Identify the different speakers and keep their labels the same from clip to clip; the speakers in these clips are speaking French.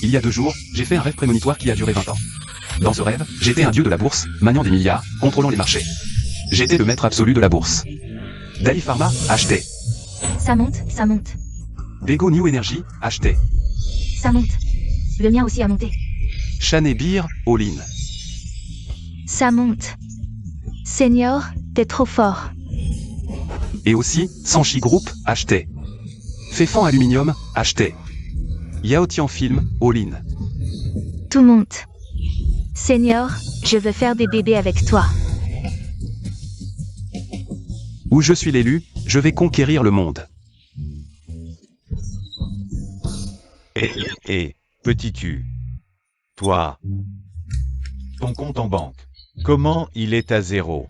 Speaker 1: Il y a 2 jours, j'ai fait un rêve prémonitoire qui a duré 20 ans. Dans ce rêve, j'étais un dieu de la bourse, maniant des milliards, contrôlant les marchés. J'étais le maître absolu de la bourse. Dali Pharma, achetait.
Speaker 2: Ça monte, ça monte.
Speaker 1: Bego New Energy, achetait.
Speaker 2: Ça monte. Le mien aussi a monté.
Speaker 1: Chané Beer, all-in.
Speaker 2: Ça monte. Senior, t'es trop fort.
Speaker 1: Et aussi, Sanchi Group, achetait. Féfan Aluminium, achetait. Yaotian Film, all-in.
Speaker 2: Tout monte. Senior, je veux faire des bébés avec toi.
Speaker 1: Où je suis l'élu, je vais conquérir le monde.
Speaker 3: Petit cul. Toi. Ton compte en banque. Comment il est à 0?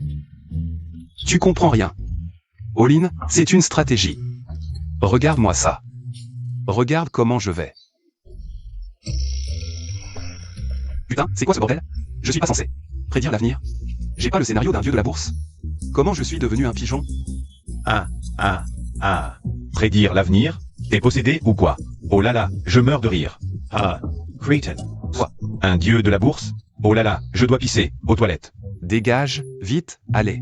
Speaker 1: Tu comprends rien. All-in, c'est une stratégie. Regarde-moi ça. Regarde comment je vais. Putain, c'est quoi ce bordel? Je suis pas censé prédire l'avenir. J'ai pas le scénario d'un dieu de la bourse. Comment je suis devenu un pigeon?
Speaker 3: Prédire l'avenir? T'es possédé ou quoi? Oh là là, je meurs de rire. Ah, Cretan. Toi, un dieu de la bourse? Oh là là, je dois pisser, aux toilettes.
Speaker 1: Dégage, vite, allez.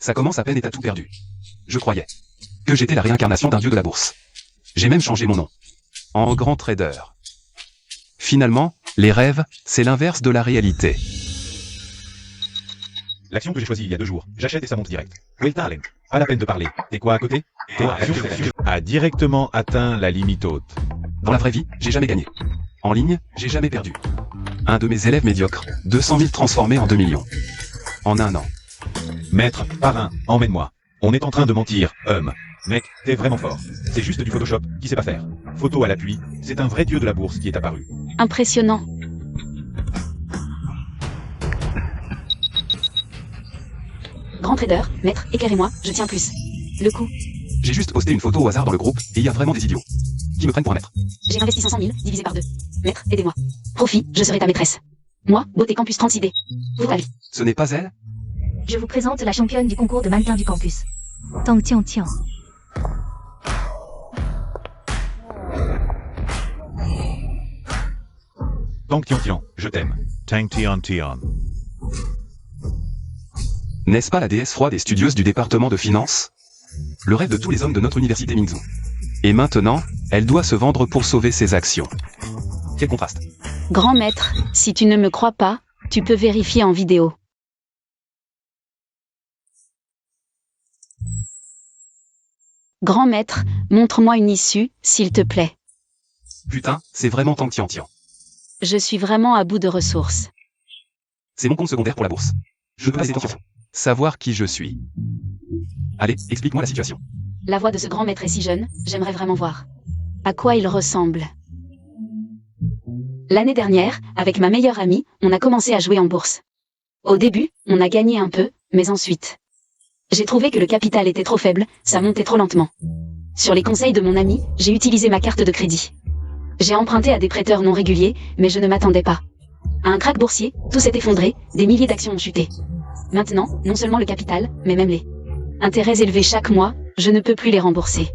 Speaker 1: Ça commence à peine et t'as tout perdu. Je croyais que j'étais la réincarnation d'un dieu de la bourse. J'ai même changé mon nom en grand trader. Finalement, les rêves, c'est l'inverse de la réalité.
Speaker 3: L'action que j'ai choisie il y a 2 jours, j'achète et ça monte direct. Well darling, pas la peine de parler. T'es quoi à côté? Ton action a directement atteint la limite haute.
Speaker 1: Dans la vraie vie, j'ai jamais gagné. En ligne, j'ai jamais perdu. Un de mes élèves médiocres, 200 000 transformés en 2 millions. En 1 an.
Speaker 3: Maître, parrain, emmène-moi. On est en train de mentir, Mec, t'es vraiment fort. C'est juste du Photoshop qui sait pas faire. Photo à l'appui, c'est un vrai dieu de la bourse qui est apparu.
Speaker 2: Impressionnant. Grand trader, maître, éclairez-moi, je tiens plus. Le coup.
Speaker 1: J'ai juste posté une photo au hasard dans le groupe, et il y a vraiment des idiots qui me prennent pour un maître.
Speaker 2: J'ai investi 500 000, divisé par 2. Maître, aidez-moi. Profit, je serai ta maîtresse. Moi, beauté campus 36D. Vous allez.
Speaker 1: Ce n'est pas elle?
Speaker 2: Je vous présente la championne du concours de mannequin du campus. Tang Tian Tian.
Speaker 3: Tang Tian Tian, je t'aime. Tang Tian Tian.
Speaker 1: N'est-ce pas la déesse froide et studieuse du département de finance? Le rêve de tous les hommes de notre université Mingzhou. Et maintenant, elle doit se vendre pour sauver ses actions. Quel contraste.
Speaker 4: Grand maître, si tu ne me crois pas, tu peux vérifier en vidéo. Grand maître, montre-moi une issue, s'il te plaît.
Speaker 1: Putain, c'est vraiment Tang Tian Tian.
Speaker 4: Je suis vraiment à bout de ressources.
Speaker 1: C'est mon compte secondaire pour la bourse. Je ne peux pas essayer de savoir qui je suis. Allez, explique-moi la situation.
Speaker 4: La voix de ce grand maître est si jeune, j'aimerais vraiment voir. À quoi il ressemble? L'année dernière, avec ma meilleure amie, on a commencé à jouer en bourse. Au début, on a gagné un peu, mais ensuite... J'ai trouvé que le capital était trop faible, ça montait trop lentement. Sur les conseils de mon ami, j'ai utilisé ma carte de crédit. J'ai emprunté à des prêteurs non réguliers, mais je ne m'attendais pas. À un krach boursier, tout s'est effondré, des milliers d'actions ont chuté. Maintenant, non seulement le capital, mais même les intérêts élevés chaque mois, je ne peux plus les rembourser.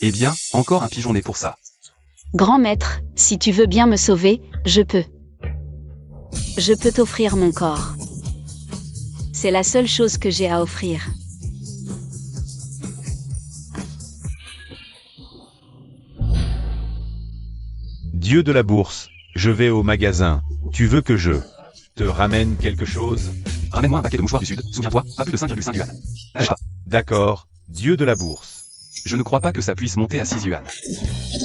Speaker 1: Eh bien, encore un pigeon né pour ça.
Speaker 4: Grand maître, si tu veux bien me sauver, je peux. Je peux t'offrir mon corps. C'est la seule chose que j'ai à offrir.
Speaker 3: Dieu de la bourse, je vais au magasin. Tu veux que je te ramène quelque chose?
Speaker 1: Ramène-moi un paquet de mouchoirs du Sud, souviens-toi, pas plus de 5,5 yuan.
Speaker 3: D'accord, Dieu de la bourse.
Speaker 1: Je ne crois pas que ça puisse monter à 6 yuan.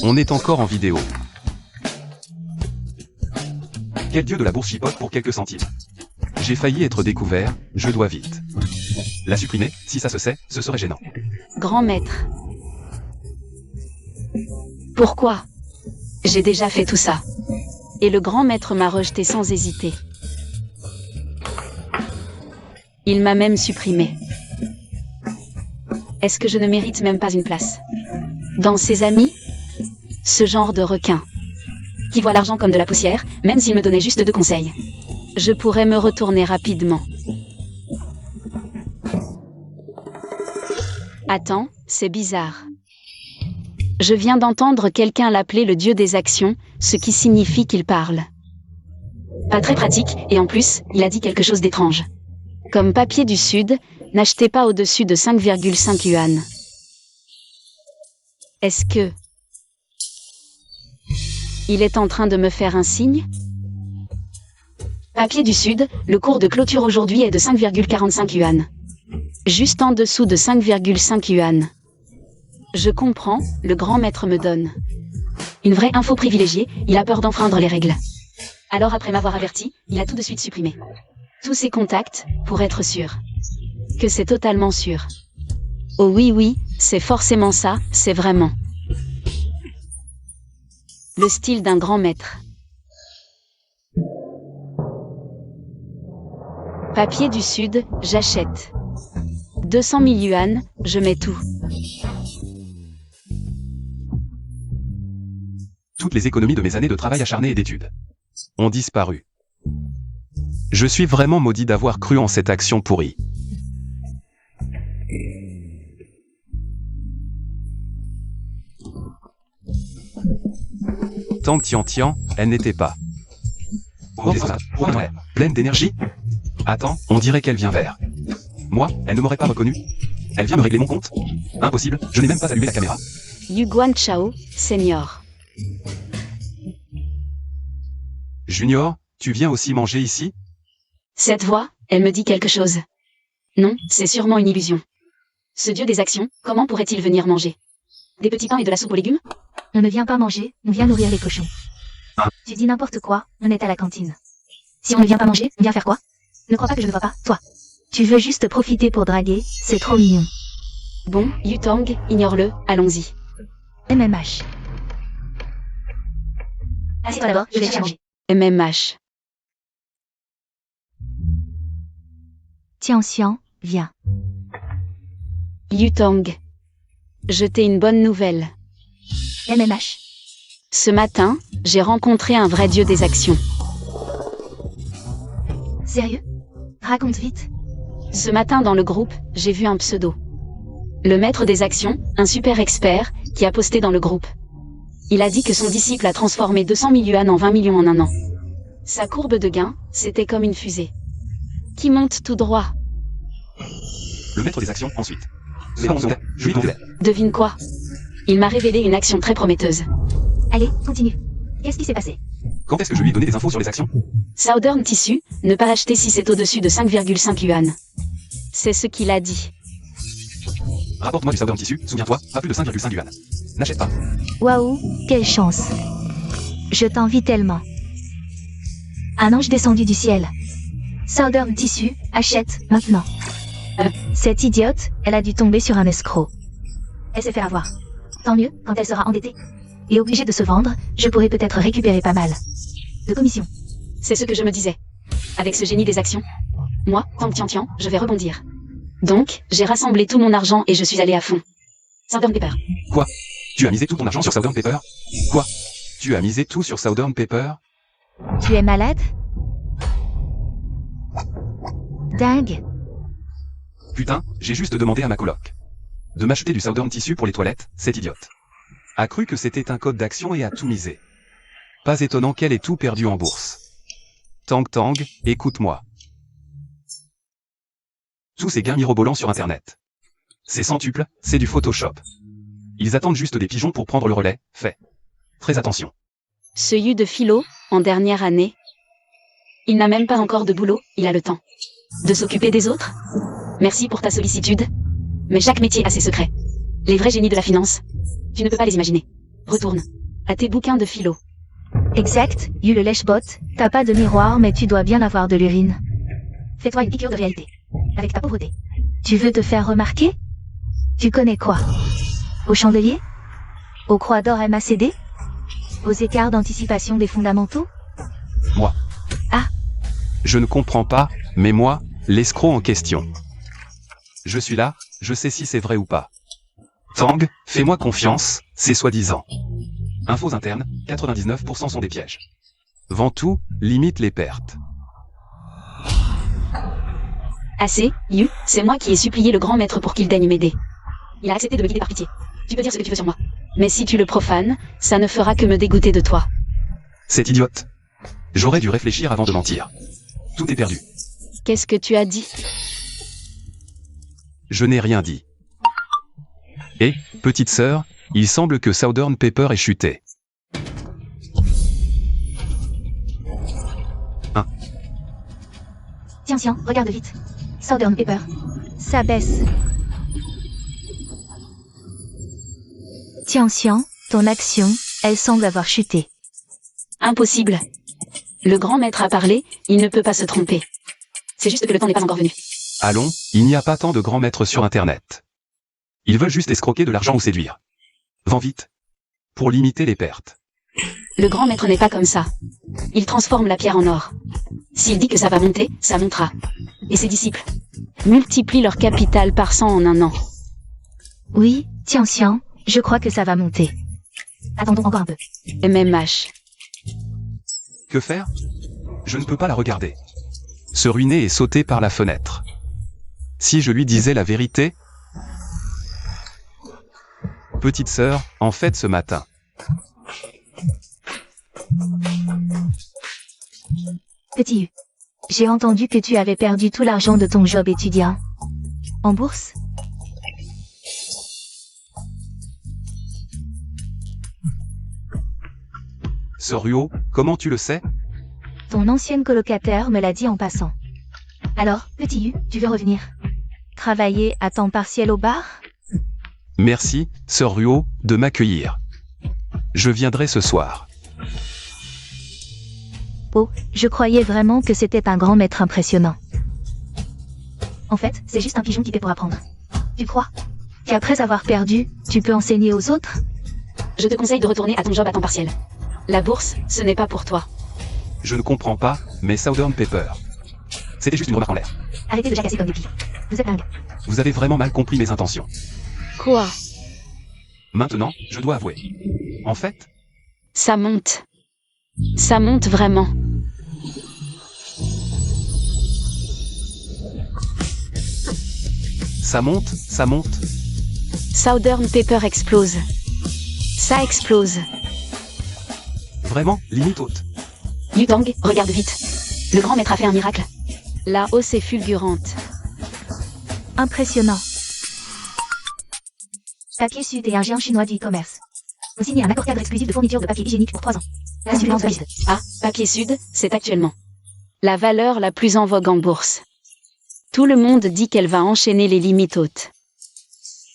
Speaker 1: On est encore en vidéo. Quel dieu de la bourse chipote pour quelques centimes? J'ai failli être découvert, je dois vite la supprimer, si ça se sait, ce serait gênant.
Speaker 4: Grand maître. Pourquoi? J'ai déjà fait tout ça. Et le grand maître m'a rejeté sans hésiter. Il m'a même supprimé. Est-ce que je ne mérite même pas une place dans ses amis? Ce genre de requin qui voit l'argent comme de la poussière, même s'il me donnait juste 2 conseils. Je pourrais me retourner rapidement. Attends, c'est bizarre. Je viens d'entendre quelqu'un l'appeler le dieu des actions, ce qui signifie qu'il parle. Pas très pratique, et en plus, il a dit quelque chose d'étrange. Comme papier du Sud, n'achetez pas au-dessus de 5,5 yuan. Est-ce que... il est en train de me faire un signe? Papier du Sud, le cours de clôture aujourd'hui est de 5,45 yuan. Juste en dessous de 5,5 yuan. Je comprends, le grand maître me donne. Une vraie info privilégiée, il a peur d'enfreindre les règles. Alors après m'avoir averti, il a tout de suite supprimé tous ses contacts, pour être sûr. Que c'est totalement sûr. Oh oui, c'est forcément ça, c'est vraiment. Le style d'un grand maître. Papier du Sud, j'achète. 200 000 yuan, je mets tout.
Speaker 1: Toutes les économies de mes années de travail acharné et d'études ont disparu. Je suis vraiment maudit d'avoir cru en cette action pourrie. Tang Tian, elle n'était pas pleine d'énergie. Attends, on dirait qu'elle vient vers moi, elle ne m'aurait pas reconnu. Elle vient me régler mon compte. Impossible, je n'ai même pas allumé la caméra.
Speaker 4: Yu Guanchao, senior.
Speaker 1: Junior, tu viens aussi manger ici?
Speaker 4: Cette voix, elle me dit quelque chose. Non, c'est sûrement une illusion. Ce dieu des actions, comment pourrait-il venir manger? Des petits pains et de la soupe aux légumes?
Speaker 5: On ne vient pas manger, on vient nourrir les cochons.
Speaker 1: Ah.
Speaker 5: Tu dis n'importe quoi, on est à la cantine. Si on ne vient pas manger, on vient faire quoi? Ne crois pas que je ne vois pas, toi. Tu veux juste profiter pour draguer, c'est trop mignon.
Speaker 4: Bon, Yutang, ignore-le, allons-y.
Speaker 5: MMH. Assieds-toi d'abord, je vais chercher à manger.
Speaker 4: MMH.
Speaker 5: Tian, viens.
Speaker 4: Yutang. Je t'ai une bonne nouvelle.
Speaker 5: MMH.
Speaker 4: Ce matin, j'ai rencontré un vrai dieu des actions.
Speaker 5: Sérieux? Raconte vite.
Speaker 4: Ce matin dans le groupe, j'ai vu un pseudo. Le maître des actions, un super expert, qui a posté dans le groupe. Il a dit que son disciple a transformé 200 000 yuan en 20 millions en un an. Sa courbe de gain, c'était comme une fusée. Qui monte tout droit.
Speaker 1: Le maître des actions, ensuite. Je lui demandais.
Speaker 4: Devine quoi? Il m'a révélé une action très prometteuse.
Speaker 5: Allez, continue. Qu'est-ce qui s'est passé?
Speaker 1: Quand est-ce que je lui ai donné des infos sur les actions?
Speaker 4: Southern Tissu, ne pas acheter si c'est au-dessus de 5,5 yuan. C'est ce qu'il a dit.
Speaker 1: Rapporte-moi du Southern Tissu, souviens-toi, pas plus de 5,5 yuan. N'achète pas.
Speaker 5: Waouh, quelle chance. Je t'envie tellement. Un ange descendu du ciel. Southern Tissu, achète, maintenant. Cette idiote, elle a dû tomber sur un escroc. Elle s'est fait avoir. Tant mieux, quand elle sera endettée. Et obligée de se vendre, je pourrais peut-être récupérer pas mal de commission.
Speaker 4: C'est ce que je me disais. Avec ce génie des actions. Moi, Tang Tian, je vais rebondir. Donc, j'ai rassemblé tout mon argent et je suis allé à fond. Southern Pepper.
Speaker 1: Quoi? Tu as misé tout ton argent sur Southern Pepper? Quoi? Tu as misé tout sur Southern Pepper?
Speaker 5: Tu es malade? Dingue.
Speaker 1: Putain, j'ai juste demandé à ma coloc de m'acheter du Southern Tissu pour les toilettes, cette idiote a cru que c'était un code d'action et a tout misé. Pas étonnant qu'elle ait tout perdu en bourse. Tang, écoute-moi. Tous ces gains mirobolants sur Internet. C'est centuple, c'est du Photoshop. Ils attendent juste des pigeons pour prendre le relais, fais très attention.
Speaker 4: Ce Yu de philo, en dernière année. Il n'a même pas encore de boulot, il a le temps de s'occuper des autres. Merci pour ta sollicitude. Mais chaque métier a ses secrets. Les vrais génies de la finance, tu ne peux pas les imaginer. Retourne à tes bouquins de philo.
Speaker 5: Exact, Yu le lèche-bot, t'as pas de miroir mais tu dois bien avoir de l'urine. Fais-toi une piqûre de réalité. Avec ta pauvreté. Tu veux te faire remarquer? Tu connais quoi? Au chandelier? Aux croix d'or MACD? Aux écarts d'anticipation des fondamentaux?
Speaker 1: Moi.
Speaker 5: Ah.
Speaker 1: Je ne comprends pas, mais moi, l'escroc en question. Je suis là, je sais si c'est vrai ou pas. Tang, fais-moi confiance, c'est soi-disant. Infos internes, 99% sont des pièges. Vends tout, limite les pertes.
Speaker 4: Assez, Yu, c'est moi qui ai supplié le grand maître pour qu'il daigne m'aider. Il a accepté de me guider par pitié. Tu peux dire ce que tu veux sur moi.
Speaker 2: Mais si tu le profanes, ça ne fera que me dégoûter de toi.
Speaker 1: C'est idiote. J'aurais dû réfléchir avant de mentir. Tout est perdu.
Speaker 2: Qu'est-ce que tu as dit?
Speaker 1: Je n'ai rien dit. Et, petite sœur, il semble que Southern Pepper ait chuté.
Speaker 5: Tiens, regarde vite. Southern Pepper. Ça baisse. Tiens, ton action, elle semble avoir chuté.
Speaker 2: Impossible. Le grand maître a parlé, il ne peut pas se tromper. C'est juste que le temps n'est pas encore venu.
Speaker 1: Allons, il n'y a pas tant de grands maîtres sur Internet. Ils veulent juste escroquer de l'argent ou séduire. Vends vite. Pour limiter les pertes.
Speaker 2: Le grand maître n'est pas comme ça. Il transforme la pierre en or. S'il dit que ça va monter, ça montera. Et ses disciples multiplient leur capital par 100 en un an.
Speaker 5: Oui, tiens, je crois que ça va monter. Attendons encore un peu.
Speaker 2: MMH.
Speaker 1: Que faire? Je ne peux pas la regarder. Se ruiner et sauter par la fenêtre. Si je lui disais la vérité? Petite sœur, en fait ce matin.
Speaker 5: Petit U, j'ai entendu que tu avais perdu tout l'argent de ton job étudiant. En bourse?
Speaker 1: Sœur Ruo, comment tu le sais?
Speaker 5: Ton ancienne colocataire me l'a dit en passant. Alors, petit U, tu veux revenir? Travailler à temps partiel au bar?
Speaker 1: Merci, sœur Ruo, de m'accueillir. Je viendrai ce soir.
Speaker 5: Oh, je croyais vraiment que c'était un grand maître impressionnant. En fait, c'est juste un pigeon typé pour apprendre. Tu crois qu'après avoir perdu, tu peux enseigner aux autres?
Speaker 2: Je te conseille de retourner à ton job à temps partiel. La bourse, ce n'est pas pour toi.
Speaker 1: Je ne comprends pas, mais Southern Pepper. C'était juste une remarque en l'air.
Speaker 5: Arrêtez de jacasser comme des pies. Vous êtes dingue.
Speaker 1: Vous avez vraiment mal compris mes intentions.
Speaker 2: Quoi?
Speaker 1: Maintenant, je dois avouer. En fait,
Speaker 2: Ça monte. Ça monte vraiment.
Speaker 1: ça monte.
Speaker 2: Southern Pepper explose. Ça explose.
Speaker 1: Vraiment, limite haute.
Speaker 2: Yutang, regarde vite. Le grand maître a fait un miracle. La hausse est fulgurante.
Speaker 5: Impressionnant. Papier Sud et un géant chinois du e-commerce. Vous signez un accord cadre exclusif de fourniture de papier hygiénique pour 3 ans. La suppléance valide.
Speaker 2: Ah, Papier Sud, c'est actuellement la valeur la plus en vogue en bourse. Tout le monde dit qu'elle va enchaîner les limites hautes.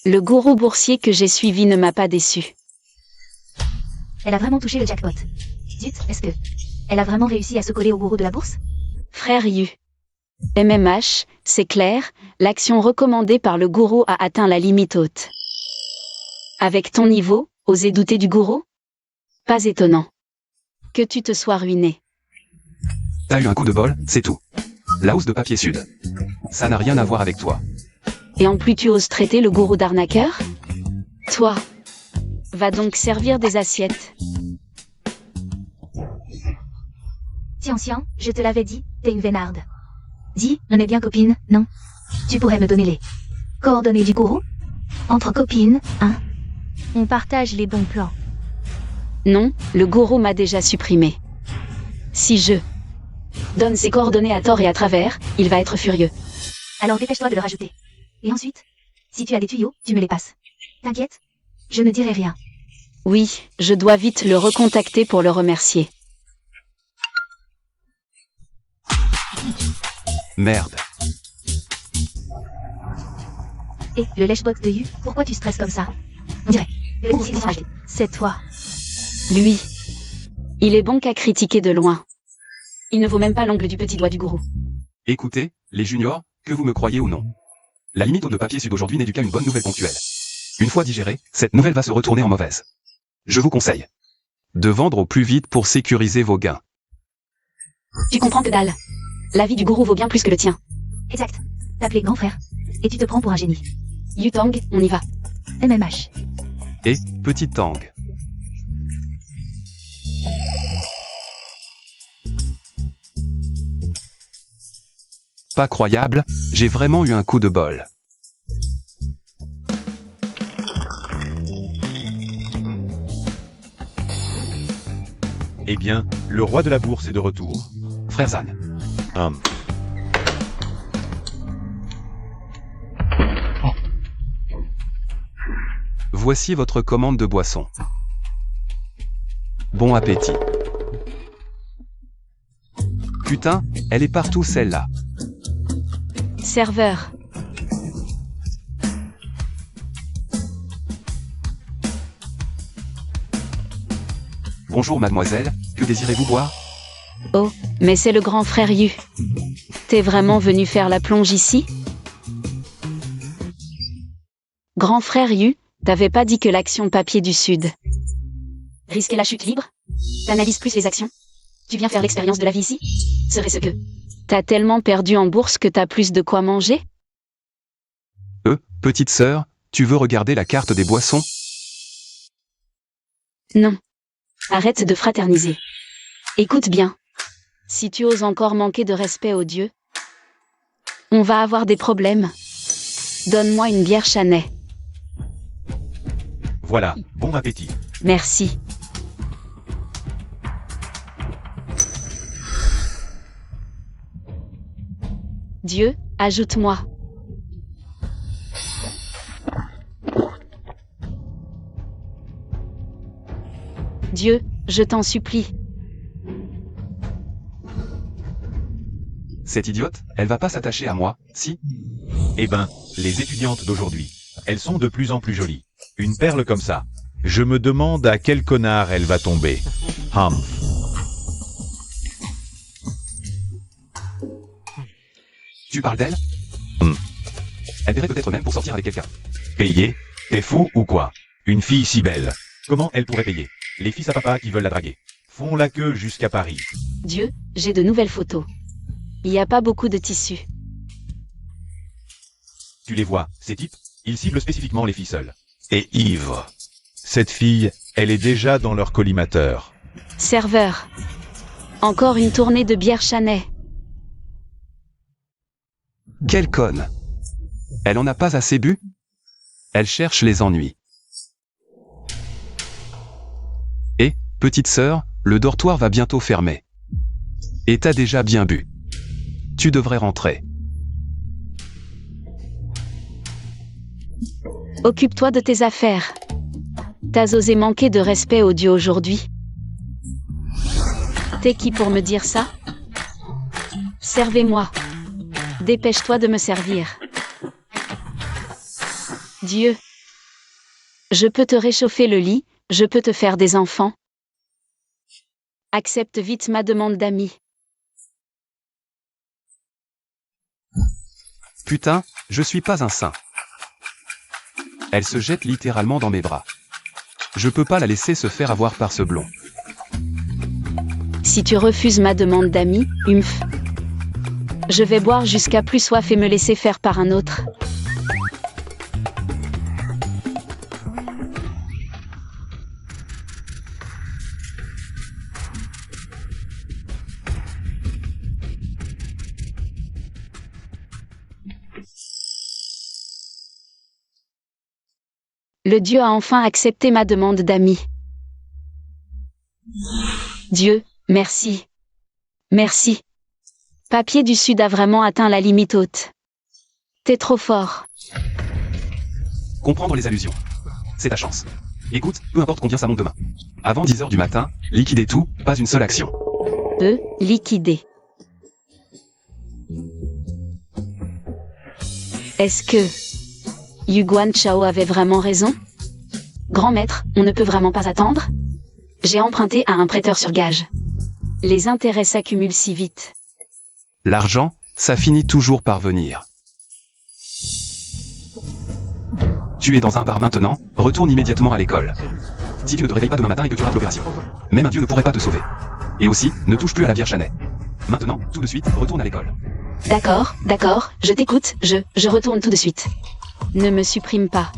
Speaker 2: Le gourou boursier que j'ai suivi ne m'a pas déçu.
Speaker 5: Elle a vraiment touché le jackpot. Zut, est-ce que... Elle a vraiment réussi à se coller au gourou de la bourse?
Speaker 2: Frère Yu. MMH, c'est clair, l'action recommandée par le gourou a atteint la limite haute. Avec ton niveau, oser douter du gourou? Pas étonnant. Que tu te sois ruiné.
Speaker 1: T'as eu un coup de bol, c'est tout. La hausse de Papier Sud. Ça n'a rien à voir avec toi.
Speaker 2: Et en plus tu oses traiter le gourou d'arnaqueur? Toi. Va donc servir des assiettes.
Speaker 5: Tiens, je te l'avais dit, t'es une vénarde. Dis, on est bien copines, non? Tu pourrais me donner les coordonnées du gourou? Entre copines, hein? On partage les bons plans.
Speaker 2: Non, le gourou m'a déjà supprimé. Si je donne ses coordonnées à tort et à travers, il va être furieux.
Speaker 5: Alors dépêche-toi de le rajouter. Et ensuite, si tu as des tuyaux, tu me les passes. T'inquiète, je ne dirai rien.
Speaker 2: Oui, je dois vite le recontacter pour le remercier.
Speaker 1: Merde.
Speaker 5: Et le lèche-box de Yu, pourquoi tu stresses comme ça? On dirait. C'est toi.
Speaker 2: Lui. Il est bon qu'à critiquer de loin. Il ne vaut même pas l'ongle du petit doigt du gourou.
Speaker 1: Écoutez, les juniors, que vous me croyez ou non. La limite haute de Papier Sud aujourd'hui n'est du qu'à une bonne nouvelle ponctuelle. Une fois digérée, cette nouvelle va se retourner en mauvaise. Je vous conseille de vendre au plus vite pour sécuriser vos gains.
Speaker 2: Tu comprends que dalle. La vie du gourou vaut bien plus que le tien.
Speaker 5: Exact. T'appelais grand frère. Et tu te prends pour un génie.
Speaker 2: Yutang, on y va.
Speaker 5: MMH.
Speaker 1: Et, petite Tang. Pas croyable, j'ai vraiment eu un coup de bol.
Speaker 3: Eh bien, le roi de la bourse est de retour.
Speaker 1: Frère Zan. Voici votre commande de boisson. Bon appétit. Putain, elle est partout celle-là.
Speaker 2: Serveur.
Speaker 1: Bonjour mademoiselle, que désirez-vous boire?
Speaker 2: Oh, mais c'est le grand frère Yu. T'es vraiment venu faire la plonge ici? Grand frère Yu, t'avais pas dit que l'action papier du Sud.
Speaker 4: Risquer la chute libre? T'analyses plus les actions? Tu viens faire l'expérience de la vie ici? Serait-ce que...
Speaker 2: T'as tellement perdu en bourse que t'as plus de quoi manger?
Speaker 1: Petite sœur, tu veux regarder la carte des boissons?
Speaker 2: Non.
Speaker 4: Arrête de fraterniser. Écoute bien.
Speaker 2: Si tu oses encore manquer de respect aux dieux, on va avoir des problèmes. Donne-moi une bière Chanay.
Speaker 3: Voilà, bon appétit.
Speaker 2: Merci. Dieu, ajoute-moi. Dieu, je t'en supplie.
Speaker 1: Cette idiote, elle va pas s'attacher à moi, si?
Speaker 3: Eh ben, les étudiantes d'aujourd'hui, elles sont de plus en plus jolies. Une perle comme ça. Je me demande à quel connard elle va tomber.
Speaker 1: Tu parles d'elle? Elle verrait peut-être même pour sortir avec quelqu'un.
Speaker 3: Payer? T'es fou ou quoi? Une fille si belle. Comment elle pourrait payer? Les fils à papa qui veulent la draguer font la queue jusqu'à Paris.
Speaker 2: Dieu, j'ai de nouvelles photos. Il n'y a pas beaucoup de tissu.
Speaker 3: Tu les vois, ces types? Ils ciblent spécifiquement les filles seules. Et ivres. Cette fille, elle est déjà dans leur collimateur.
Speaker 2: Serveur. Encore une tournée de bière Chanay.
Speaker 1: Quelle conne! Elle en a pas assez bu? Elle cherche les ennuis. Et, petite sœur, le dortoir va bientôt fermer. Et t'as déjà bien bu. Tu devrais rentrer.
Speaker 2: Occupe-toi de tes affaires. T'as osé manquer de respect aux dieux aujourd'hui? T'es qui pour me dire ça? Servez-moi. Dépêche-toi de me servir. Dieu. Je peux te réchauffer le lit, je peux te faire des enfants. Accepte vite ma demande d'ami.
Speaker 1: Putain, je suis pas un saint. Elle se jette littéralement dans mes bras. Je peux pas la laisser se faire avoir par ce blond.
Speaker 2: Si tu refuses ma demande d'ami, humph. Je vais boire jusqu'à plus soif et me laisser faire par un autre. Le Dieu a enfin accepté ma demande d'ami. Dieu, merci. Merci. Papier du Sud a vraiment atteint la limite haute. T'es trop fort.
Speaker 1: Comprendre les allusions. C'est ta chance. Écoute, peu importe combien ça monte demain. Avant 10h du matin, liquider tout, pas une seule action.
Speaker 2: Liquider. Est-ce que Yu Guanchao avait vraiment raison?
Speaker 4: Grand maître, on ne peut vraiment pas attendre? J'ai emprunté à un prêteur sur gage.
Speaker 2: Les intérêts s'accumulent si vite.
Speaker 1: L'argent, ça finit toujours par venir. Tu es dans un bar maintenant, retourne immédiatement à l'école. Si tu ne te réveilles pas demain matin et que tu rates l'opération, même un dieu ne pourrait pas te sauver. Et aussi, ne touche plus à la bière Chanay. Maintenant, tout de suite, retourne à l'école.
Speaker 4: D'accord, je t'écoute, je retourne tout de suite.
Speaker 2: Ne me supprime pas.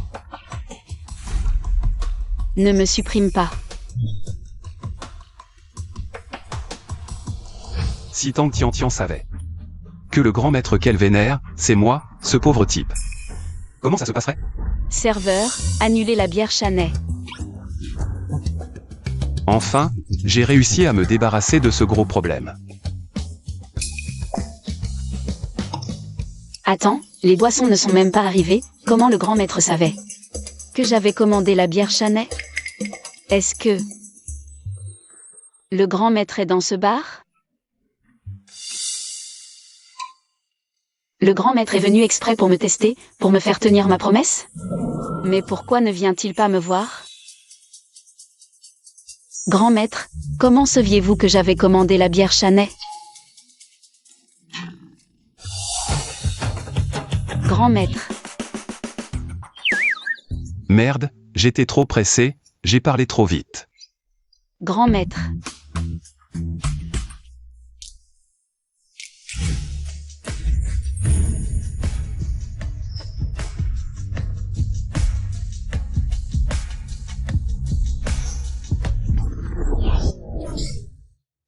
Speaker 2: Ne me supprime pas.
Speaker 1: Si Tang Tian savait que le grand maître qu'elle vénère, c'est moi, ce pauvre type. Comment ça se passerait?
Speaker 2: Serveur, annulez la bière Chanay.
Speaker 1: Enfin, j'ai réussi à me débarrasser de ce gros problème.
Speaker 2: Attends, les boissons ne sont même pas arrivées, comment le grand maître savait que j'avais commandé la bière Chanay? Est-ce que le grand maître est dans ce bar? Le grand maître est venu exprès pour me tester, pour me faire tenir ma promesse? Mais pourquoi ne vient-il pas me voir? Grand maître, comment saviez-vous que j'avais commandé la bière Chanay? Grand maître.
Speaker 1: Merde, j'étais trop pressé, j'ai parlé trop vite.
Speaker 2: Grand maître.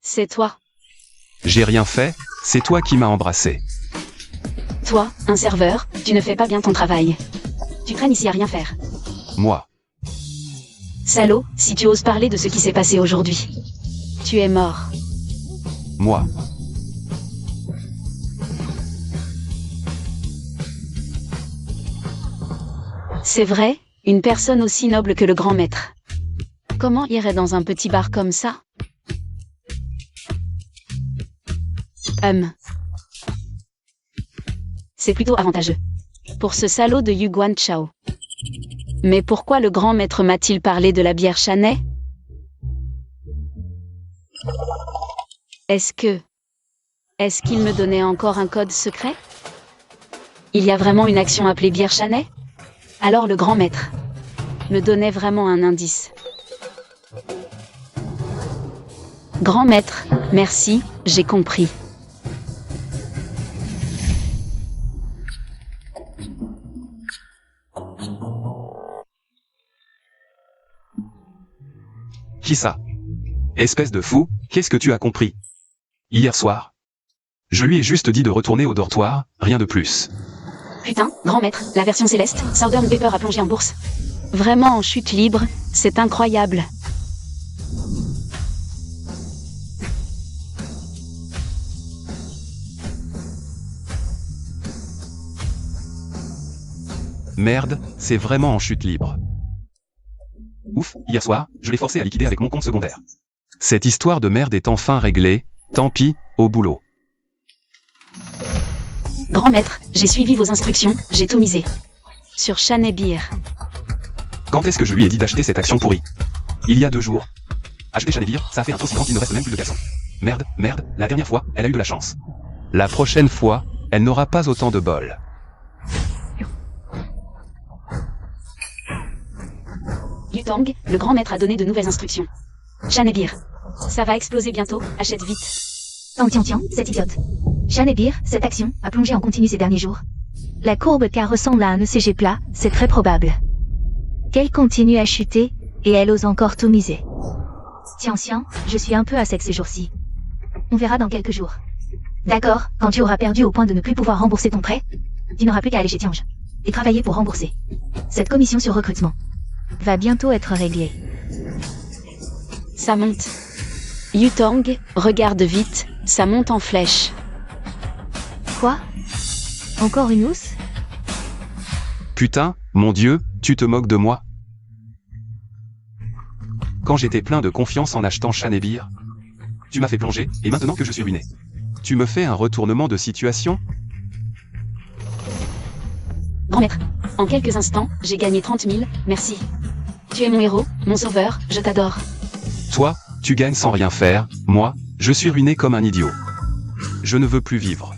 Speaker 2: C'est toi.
Speaker 1: J'ai rien fait, c'est toi qui m'as embrassé.
Speaker 2: Toi, un serveur, tu ne fais pas bien ton travail. Tu traînes ici à rien faire.
Speaker 1: Moi.
Speaker 2: Salaud, si tu oses parler de ce qui s'est passé aujourd'hui. Tu es mort.
Speaker 1: Moi.
Speaker 2: C'est vrai, une personne aussi noble que le grand maître. Comment irait dans un petit bar comme ça? C'est plutôt avantageux. Pour ce salaud de Yu Guanchao. Mais pourquoi le grand maître m'a-t-il parlé de la bière Chanay? Est-ce qu'il me donnait encore un code secret? Il y a vraiment une action appelée bière Chanay? Alors le grand maître me donnait vraiment un indice. Grand maître, merci, j'ai compris.
Speaker 1: Qui ça? Espèce de fou, qu'est-ce que tu as compris? Hier soir. Je lui ai juste dit de retourner au dortoir, rien de plus.
Speaker 2: Putain, grand maître, la version céleste, Southern Pepper a plongé en bourse. Vraiment en chute libre, c'est incroyable.
Speaker 1: Merde, c'est vraiment en chute libre. Ouf, hier soir, je l'ai forcé à liquider avec mon compte secondaire. Cette histoire de merde est enfin réglée, tant pis, au boulot.
Speaker 2: Grand maître, j'ai suivi vos instructions, j'ai tout misé. Sur Chanay Beer.
Speaker 1: Quand est-ce que je lui ai dit d'acheter cette action pourrie? Il y a 2 jours. Acheter Chanay Beer, ça fait un trop grand qu'il ne reste même plus de glaçons. Merde, la dernière fois, elle a eu de la chance. La prochaine fois, elle n'aura pas autant de bol.
Speaker 2: Yutong, le grand maître a donné de nouvelles instructions. Chanay Beer. Ça va exploser bientôt, achète vite.
Speaker 5: Tiens, cette idiote. Chanay Beer, cette action, a plongé en continu ces derniers jours. La courbe K ressemble à un ECG plat, c'est très probable. Qu'elle continue à chuter, et elle ose encore tout miser. Tiens, je suis un peu à sec ces jours-ci. On verra dans quelques jours. D'accord, quand tu auras perdu au point de ne plus pouvoir rembourser ton prêt, tu n'auras plus qu'à aller chez Tiange. Et travailler pour rembourser. Cette commission sur recrutement va bientôt être réglée.
Speaker 2: Ça monte. Yutong, regarde vite, ça monte en flèche.
Speaker 5: Quoi? Encore une housse?
Speaker 1: Putain, mon Dieu, tu te moques de moi? Quand j'étais plein de confiance en achetant Chanay Beer, tu m'as fait plonger, et maintenant que je suis ruiné, tu me fais un retournement de situation?
Speaker 2: Grand maître, en quelques instants, j'ai gagné 30 000, merci. Tu es mon héros, mon sauveur, je t'adore.
Speaker 1: Toi, tu gagnes sans rien faire, moi, je suis ruiné comme un idiot. Je ne veux plus vivre.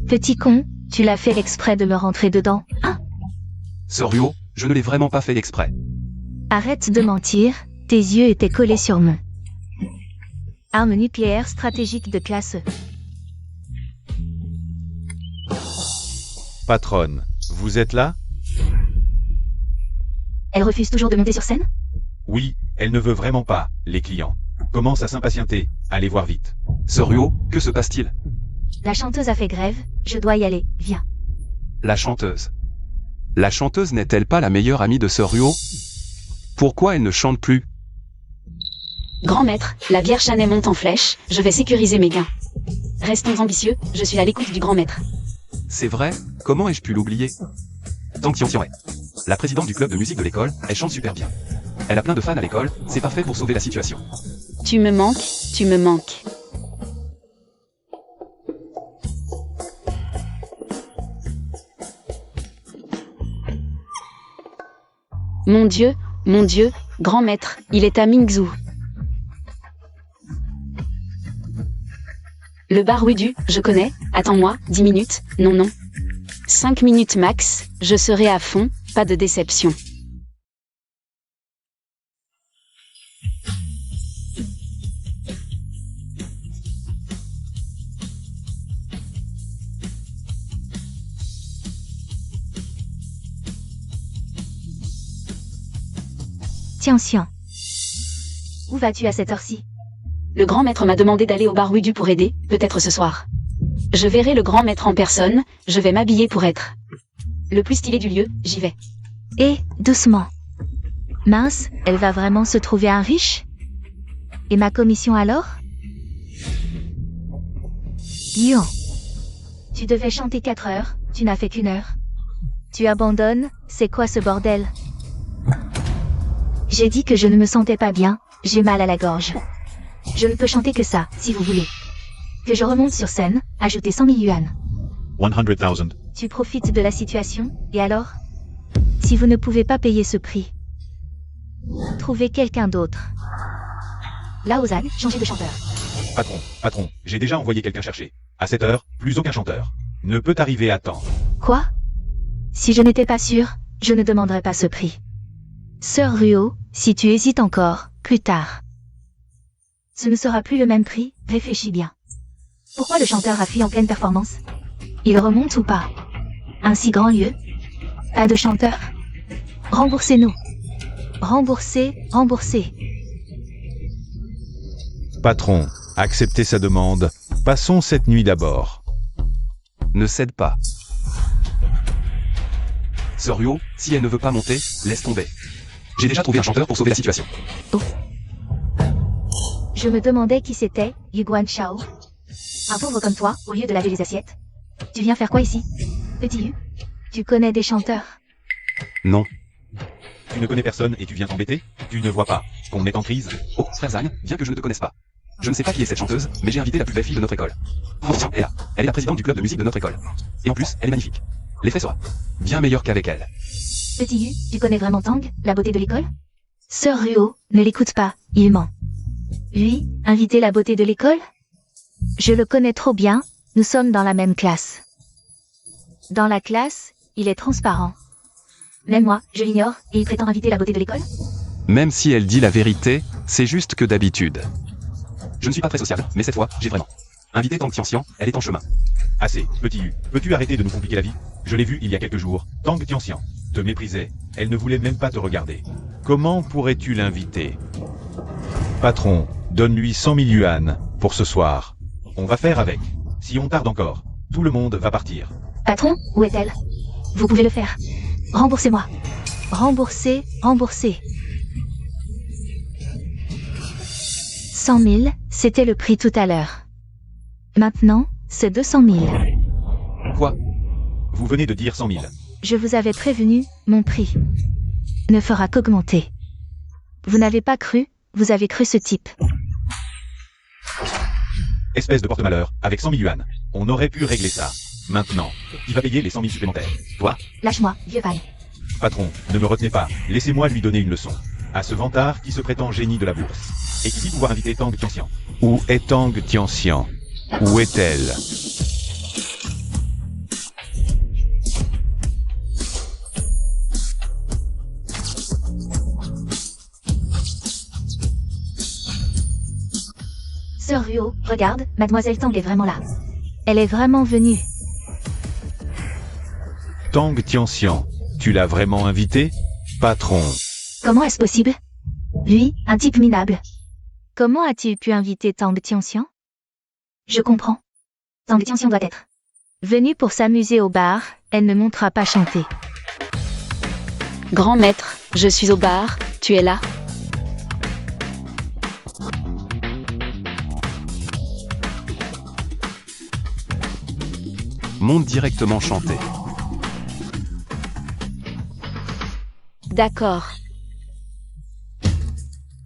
Speaker 5: Petit con, tu l'as fait exprès de me rentrer dedans, hein?
Speaker 1: Soryo, je ne l'ai vraiment pas fait exprès.
Speaker 5: Arrête de mentir, tes yeux étaient collés sur moi. Arme nucléaire stratégique de classe E.
Speaker 3: Patronne, vous êtes là?
Speaker 5: Elle refuse toujours de monter sur scène?
Speaker 3: Oui, elle ne veut vraiment pas, les clients. Commence à s'impatienter, allez voir vite.
Speaker 1: Soryo, que se passe-t-il?
Speaker 5: La chanteuse a fait grève, je dois y aller, viens.
Speaker 1: La chanteuse. La chanteuse n'est-elle pas la meilleure amie de Sœur Ruo? Pourquoi elle ne chante plus?
Speaker 4: Grand maître, la Vierge Chanay monte en flèche, je vais sécuriser mes gains. Restons ambitieux, je suis à l'écoute du grand maître.
Speaker 1: C'est vrai? Comment ai-je pu l'oublier? Tang Xiangxiang. La présidente du club de musique de l'école, elle chante super bien. Elle a plein de fans à l'école, c'est parfait pour sauver la situation.
Speaker 2: Tu me manques, tu me manques. Mon Dieu, grand maître, il est à Mingzhou. Le bar Wudu, je connais, attends-moi, 10 minutes, non. 5 minutes max, je serai à fond, pas de déception.
Speaker 5: Tiens. Où vas-tu à cette heure-ci?
Speaker 4: Le grand maître m'a demandé d'aller au bar Wudu pour aider, peut-être ce soir. Je verrai le grand maître en personne, je vais m'habiller pour être le plus stylé du lieu, j'y vais.
Speaker 5: Et, doucement. Mince, elle va vraiment se trouver un riche? Et ma commission alors? Guillaume. Tu devais chanter 4 heures, tu n'as fait qu'1 heure. Tu abandonnes, c'est quoi ce bordel? J'ai dit que je ne me sentais pas bien, j'ai mal à la gorge. Je ne peux chanter que ça, si vous voulez. Que je remonte sur scène, ajouter 100 000 yuan.
Speaker 3: 100,000.
Speaker 5: Tu profites de la situation, et alors? Si vous ne pouvez pas payer ce prix, trouvez quelqu'un d'autre. Là, Ozan, changez de chanteur.
Speaker 3: Patron, j'ai déjà envoyé quelqu'un chercher. À cette heure, plus aucun chanteur ne peut arriver à temps.
Speaker 5: Quoi? Si je n'étais pas sûr, je ne demanderais pas ce prix. Sœur Ruo, si tu hésites encore, plus tard. Ce ne sera plus le même prix, réfléchis bien. Pourquoi le chanteur a fui en pleine performance? Il remonte ou pas? Un si grand lieu? Pas de chanteur? Remboursez-nous. Remboursez.
Speaker 3: Patron, acceptez sa demande. Passons cette nuit d'abord.
Speaker 1: Ne cède pas. Sœur Ruo, si elle ne veut pas monter, laisse tomber. J'ai déjà trouvé un chanteur pour sauver la situation.
Speaker 5: Je me demandais qui c'était, Yu Guanchao. Un pauvre comme toi, au lieu de laver les assiettes. Tu viens faire quoi ici? Petit Yu, tu connais des chanteurs?
Speaker 1: Non.
Speaker 3: Tu ne connais personne et tu viens t'embêter? Tu ne vois pas qu'on est en crise?
Speaker 1: Oh, frère Zhang, bien que je ne te connaisse pas. Je ne sais pas qui est cette chanteuse, mais j'ai invité la plus belle fille de notre école. Oh, tiens, elle est là. Elle est la présidente du club de musique de notre école. Et en plus, elle est magnifique. L'effet sera bien meilleur qu'avec elle.
Speaker 5: Petit Yu, tu connais vraiment Tang, la beauté de l'école? Sœur Ruo, ne l'écoute pas, il ment. Lui, inviter la beauté de l'école? Je le connais trop bien, nous sommes dans la même classe. Dans la classe, il est transparent. Même moi, je l'ignore, et il prétend inviter la beauté de l'école?
Speaker 1: Même si elle dit la vérité, c'est juste que d'habitude. Je ne suis pas très sociable, mais cette fois, j'ai vraiment invité Tang Xiangxiang, elle est en chemin.
Speaker 3: Assez, petit Yu. Peux-tu arrêter de nous compliquer la vie? Je l'ai vue il y a quelques jours. Tang Xiangxiang te méprisait. Elle ne voulait même pas te regarder. Comment pourrais-tu l'inviter? Patron, donne-lui 100 000 yuan pour ce soir. On va faire avec. Si on tarde encore, tout le monde va partir.
Speaker 5: Patron, où est-elle? Vous pouvez le faire. Remboursez-moi. Remboursez. 100 000, c'était le prix tout à l'heure. Maintenant, c'est 200 000.
Speaker 3: Quoi? Vous venez de dire 100 000.
Speaker 5: Je vous avais prévenu, mon prix ne fera qu'augmenter. Vous n'avez pas cru, vous avez cru ce type.
Speaker 3: Espèce de porte-malheur, avec 100 000 yuan. On aurait pu régler ça. Maintenant, qui va payer les 100 000 supplémentaires? Toi?
Speaker 5: Lâche-moi, vieux van.
Speaker 3: Patron, ne me retenez pas. Laissez-moi lui donner une leçon. À ce vantard qui se prétend génie de la bourse. Et qui dit pouvoir inviter Tang Xiangxiang. Où est Tang Xiangxiang? Où est-elle?
Speaker 5: Sœur Ruo, regarde, Mademoiselle Tang est vraiment là. Elle est vraiment venue.
Speaker 3: Tang Xiangxiang, tu l'as vraiment invité? Patron.
Speaker 5: Comment est-ce possible? Lui, un type minable. Comment a-t-il pu inviter Tang Xiangxiang? Je comprends. Tang Tianxian doit être venue pour s'amuser au bar, elle ne montera pas chanter.
Speaker 2: Grand maître, je suis au bar, tu es là?
Speaker 1: Monte directement chanter.
Speaker 2: D'accord.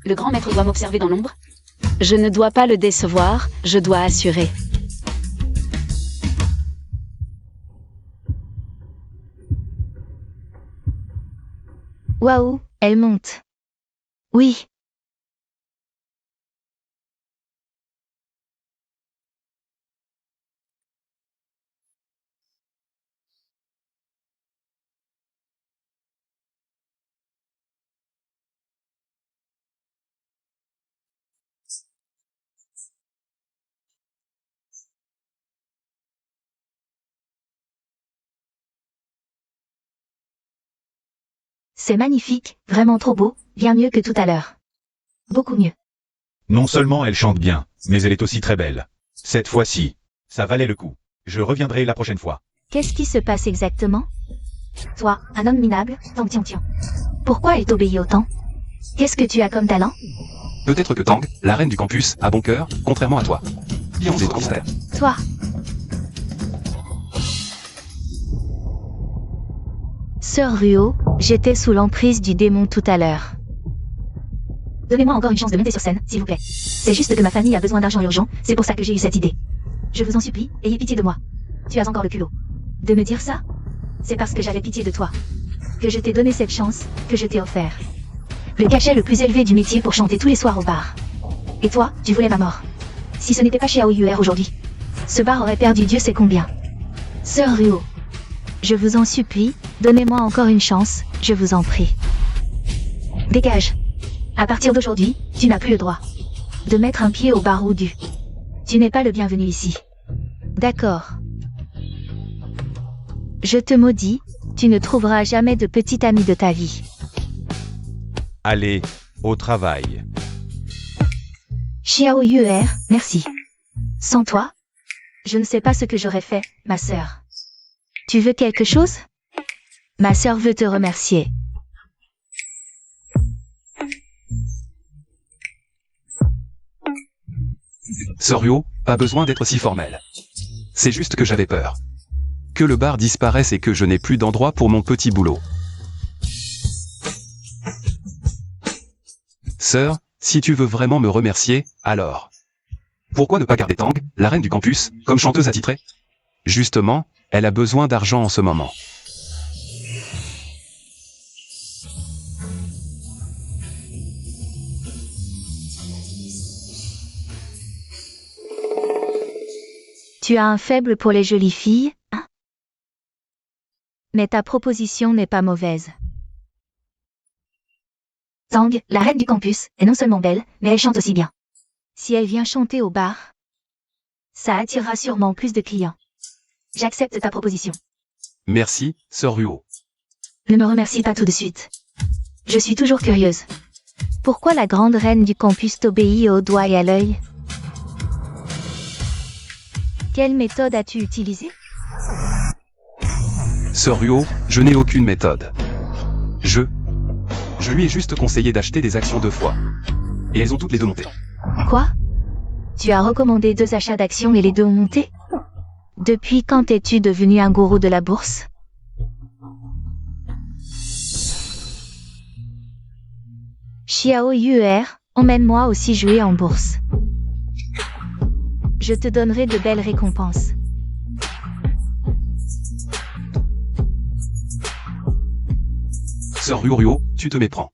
Speaker 2: Le grand maître doit m'observer dans l'ombre? Je ne dois pas le décevoir, je dois assurer.
Speaker 5: Waouh, elle monte. Oui. C'est magnifique, vraiment trop beau, bien mieux que tout à l'heure. Beaucoup mieux.
Speaker 3: Non seulement elle chante bien, mais elle est aussi très belle. Cette fois-ci, ça valait le coup. Je reviendrai la prochaine fois.
Speaker 5: Qu'est-ce qui se passe exactement? Toi, un homme minable, Tang Tianxian. Pourquoi elle t'obéit autant? Qu'est-ce que tu as comme talent?
Speaker 1: Peut-être que Tang, la reine du campus, a bon cœur, contrairement à toi. Lions et transfert.
Speaker 5: Toi. Sœur Ruo, j'étais sous l'emprise du démon tout à l'heure. Donnez-moi encore une chance de monter sur scène, s'il vous plaît. C'est juste que ma famille a besoin d'argent urgent, c'est pour ça que j'ai eu cette idée. Je vous en supplie, ayez pitié de moi. Tu as encore le culot de me dire ça? C'est parce que j'avais pitié de toi que je t'ai donné cette chance, que je t'ai offert le cachet le plus élevé du métier pour chanter tous les soirs au bar. Et toi, tu voulais ma mort. Si ce n'était pas chez AOUR aujourd'hui, ce bar aurait perdu Dieu sait combien. Sœur Ruo, je vous en supplie, donnez-moi encore une chance, je vous en prie. Dégage. À partir d'aujourd'hui, tu n'as plus le droit de mettre un pied au bar ou du. Tu n'es pas le bienvenu ici. D'accord. Je te maudis, tu ne trouveras jamais de petit ami de ta vie.
Speaker 3: Allez, au travail.
Speaker 5: Xiao Yuer, merci. Sans toi, je ne sais pas ce que j'aurais fait, ma sœur. Tu veux quelque chose? Ma sœur veut te remercier.
Speaker 1: Sœur Ruo, pas besoin d'être si formel. C'est juste que j'avais peur. Que le bar disparaisse et que je n'ai plus d'endroit pour mon petit boulot. Sœur, si tu veux vraiment me remercier, alors. Pourquoi ne pas garder Tang, la reine du campus, comme chanteuse attitrée? Justement, elle a besoin d'argent en ce moment.
Speaker 5: Tu as un faible pour les jolies filles, hein? Mais ta proposition n'est pas mauvaise. Tang, la reine du campus, est non seulement belle, mais elle chante aussi bien. Si elle vient chanter au bar, ça attirera sûrement plus de clients. J'accepte ta proposition.
Speaker 1: Merci, Sœur Ruo.
Speaker 5: Ne me remercie pas tout de suite. Je suis toujours curieuse. Pourquoi la grande reine du campus t'obéit au doigt et à l'œil? Quelle méthode as-tu utilisée?
Speaker 1: Sœur Ruo, je n'ai aucune méthode. Je lui ai juste conseillé d'acheter des actions 2 fois. Et elles ont toutes les 2 monté.
Speaker 5: Quoi? Tu as recommandé 2 achats d'actions et les 2 ont monté? Depuis quand es-tu devenu un gourou de la bourse? Xiao Yuer, emmène-moi aussi jouer en bourse. Je te donnerai de belles récompenses.
Speaker 1: Sœur Ruo, tu te méprends.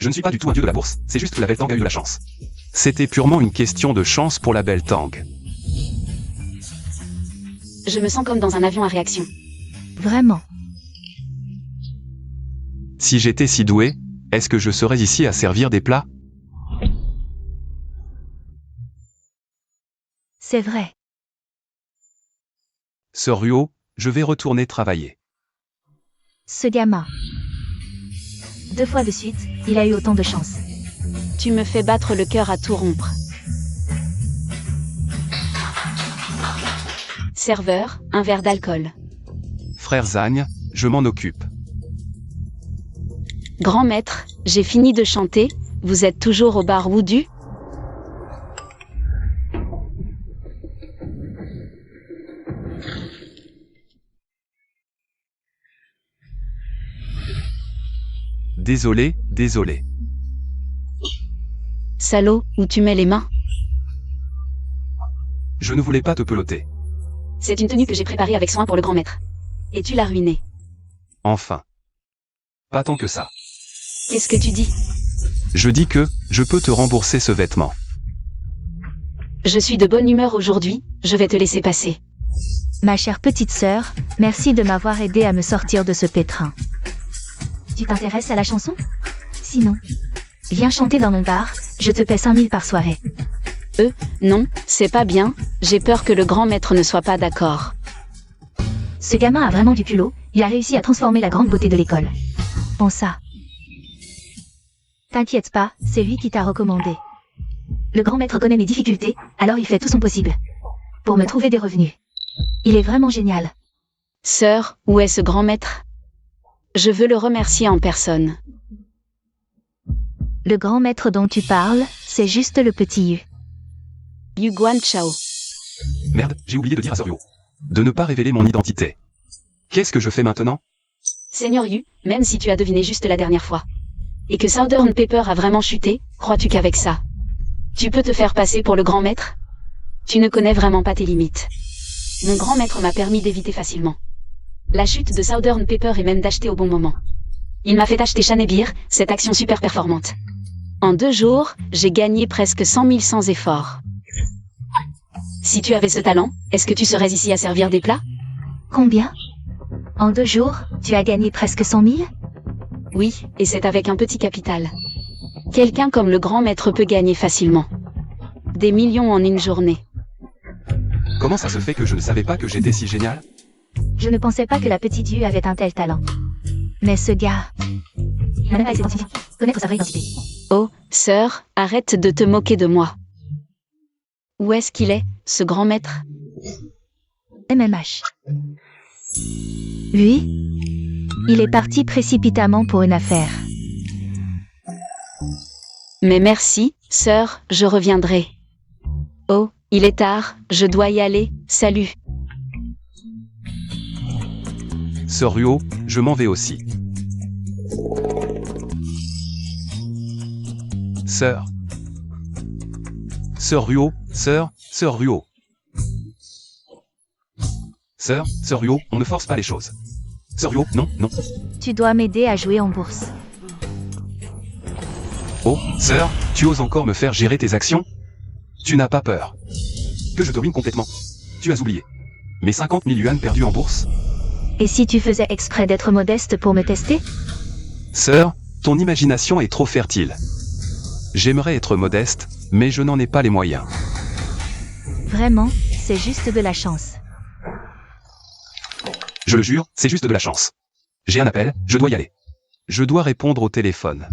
Speaker 1: Je ne suis pas du tout un dieu de la bourse, c'est juste que la belle Tang a eu la chance. C'était purement une question de chance pour la belle Tang.
Speaker 2: Je me sens comme dans un avion à réaction.
Speaker 5: Vraiment.
Speaker 1: Si j'étais si doué, est-ce que je serais ici à servir des plats?
Speaker 5: C'est vrai.
Speaker 1: Sœur Ruo, je vais retourner travailler.
Speaker 5: Ce gamin. 2 fois de suite, il a eu autant de chance.
Speaker 2: Tu me fais battre le cœur à tout rompre. Serveur, un verre d'alcool.
Speaker 1: Frère Zagne, je m'en occupe.
Speaker 2: Grand maître, j'ai fini de chanter, vous êtes toujours au bar Woudu?
Speaker 1: Désolé, désolé.
Speaker 2: Salaud, où tu mets les mains?
Speaker 1: Je ne voulais pas te peloter.
Speaker 2: C'est une tenue que j'ai préparée avec soin pour le grand maître. Et tu l'as ruinée.
Speaker 1: Enfin. Pas tant que ça.
Speaker 2: Qu'est-ce que tu dis?
Speaker 1: Je dis que, je peux te rembourser ce vêtement.
Speaker 2: Je suis de bonne humeur aujourd'hui, je vais te laisser passer.
Speaker 5: Ma chère petite sœur, merci de m'avoir aidé à me sortir de ce pétrin. Tu t'intéresses à la chanson? Sinon, viens chanter dans mon bar, je te paie 5000 par soirée.
Speaker 2: Non, c'est pas bien, j'ai peur que le grand maître ne soit pas d'accord.
Speaker 5: Ce gamin a vraiment du culot, il a réussi à transformer la grande beauté de l'école. Bon ça. T'inquiète pas, c'est lui qui t'a recommandé. Le grand maître connaît mes difficultés, alors il fait tout son possible. Pour me trouver des revenus. Il est vraiment génial.
Speaker 2: Sœur, où est ce grand maître? Je veux le remercier en personne.
Speaker 5: Le grand maître dont tu parles, c'est juste le petit Yu.
Speaker 2: Yu Guan Chao.
Speaker 1: Merde, j'ai oublié de dire à Sœur Yu de ne pas révéler mon identité. Qu'est-ce que je fais maintenant?
Speaker 2: Seigneur Yu, même si tu as deviné juste la dernière fois. Et que Southern Pepper a vraiment chuté, crois-tu qu'avec ça, tu peux te faire passer pour le grand maître? Tu ne connais vraiment pas tes limites. Mon grand maître m'a permis d'éviter facilement la chute de Southern Pepper et même d'acheter au bon moment. Il m'a fait acheter Chanebir, cette action super performante. En 2 jours, j'ai gagné presque 100 000 sans effort. Si tu avais ce talent, est-ce que tu serais ici à servir des plats?
Speaker 5: Combien? En 2 jours, tu as gagné presque 100 000?
Speaker 2: Oui, et c'est avec un petit capital. Quelqu'un comme le grand maître peut gagner facilement des millions en une journée.
Speaker 1: Comment ça se fait que je ne savais pas que j'étais si génial?
Speaker 5: Je ne pensais pas que la petite Yu avait un tel talent. Mais ce gars... Il n'a même pas été identifié. Connaître sa vraie identité.
Speaker 2: Oh, sœur, arrête de te moquer de moi. Où est-ce qu'il est, ce grand maître?
Speaker 5: MMH. Lui, il est parti précipitamment pour une affaire.
Speaker 2: Mais merci, sœur, je reviendrai. Oh, il est tard, je dois y aller, salut.
Speaker 1: Sœur Yu, je m'en vais aussi. Sœur. Sœur Yu, Sœur Yu. Sœur Yu, on ne force pas les choses. Sœur Yu, non, non.
Speaker 5: Tu dois m'aider à jouer en bourse.
Speaker 1: Oh, sœur, tu oses encore me faire gérer tes actions? Tu n'as pas peur que je te ruine complètement? Tu as oublié mes 50 000 yuan perdus en bourse?
Speaker 5: Et si tu faisais exprès d'être modeste pour me tester?
Speaker 1: Sœur, ton imagination est trop fertile. J'aimerais être modeste, mais je n'en ai pas les moyens.
Speaker 5: Vraiment, c'est juste de la chance.
Speaker 1: Je le jure, c'est juste de la chance. J'ai un appel, je dois y aller. Je dois répondre au téléphone.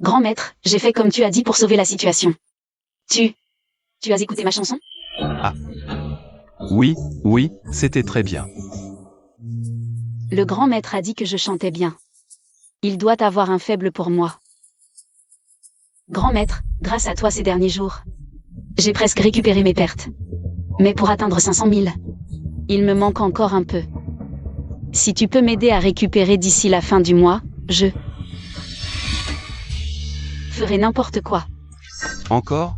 Speaker 2: Grand maître, j'ai fait comme tu as dit pour sauver la situation. Tu as écouté ma chanson?
Speaker 1: Ah. Oui, oui, c'était très bien.
Speaker 2: Le grand maître a dit que je chantais bien. Il doit avoir un faible pour moi. Grand maître, grâce à toi ces derniers jours, j'ai presque récupéré mes pertes. Mais pour atteindre 500 000, il me manque encore un peu. Si tu peux m'aider à récupérer d'ici la fin du mois, je ferai n'importe quoi.
Speaker 1: Encore?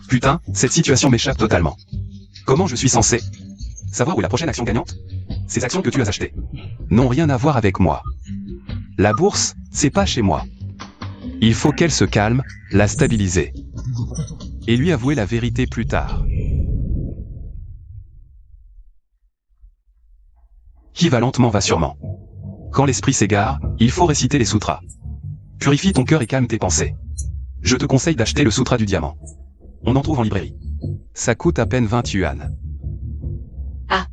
Speaker 1: Putain, cette situation m'échappe totalement. Comment je suis censé savoir où est la prochaine action gagnante? Ces actions que tu as achetées n'ont rien à voir avec moi. La bourse, c'est pas chez moi. Il faut qu'elle se calme, la stabiliser. Et lui avouer la vérité plus tard. Qui va lentement va sûrement. Quand l'esprit s'égare, il faut réciter les sutras. Purifie ton cœur et calme tes pensées. Je te conseille d'acheter le sutra du diamant. On en trouve en librairie. Ça coûte à peine 20 yuan.
Speaker 2: Ah,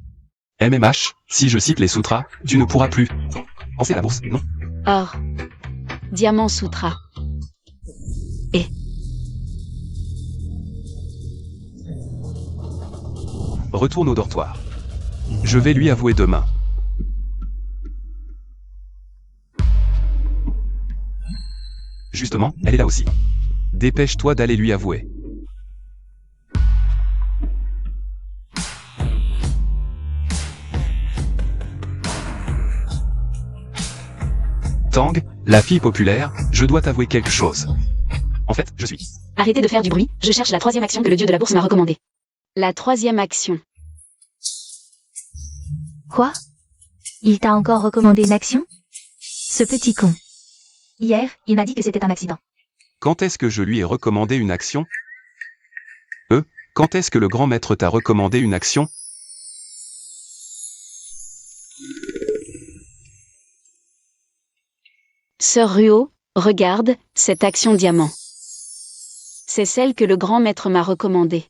Speaker 1: MMH, si je cite les sutras, tu ne pourras plus penser à la bourse, non?
Speaker 2: Or. Diamant Sutra.
Speaker 1: Retourne au dortoir. Je vais lui avouer demain. Justement, elle est là aussi. Dépêche-toi d'aller lui avouer. Tang, la fille populaire, je dois t'avouer quelque chose. En fait, je suis...
Speaker 4: Arrêtez de faire du bruit, je cherche la 3e action que le dieu de la bourse m'a recommandée.
Speaker 2: La 3e action.
Speaker 5: Quoi? Il t'a encore recommandé une action? Ce petit con. Hier, il m'a dit que c'était un accident.
Speaker 1: Quand est-ce que je lui ai recommandé une action? Quand est-ce que le grand maître t'a recommandé une action?
Speaker 2: Sœur Ruo, regarde, cette action diamant. C'est celle que le grand maître m'a recommandée.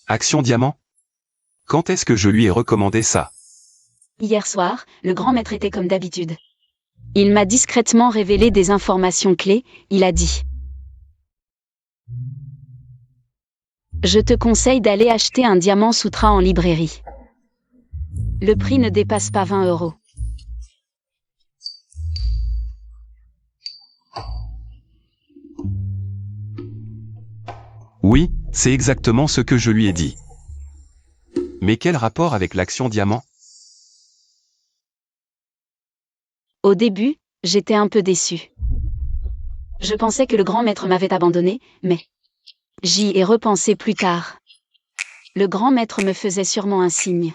Speaker 1: Action diamant? Quand est-ce que je lui ai recommandé ça?
Speaker 4: Hier soir, le grand maître était comme d'habitude.
Speaker 2: Il m'a discrètement révélé des informations clés, il a dit. Je te conseille d'aller acheter un diamant sutra en librairie. Le prix ne dépasse pas 20 €.
Speaker 1: Oui, c'est exactement ce que je lui ai dit. Mais quel rapport avec l'action diamant?
Speaker 2: Au début, j'étais un peu déçue.
Speaker 4: Je pensais que le grand maître m'avait abandonné, mais
Speaker 2: J'y ai repensé plus tard. Le grand maître me faisait sûrement un signe.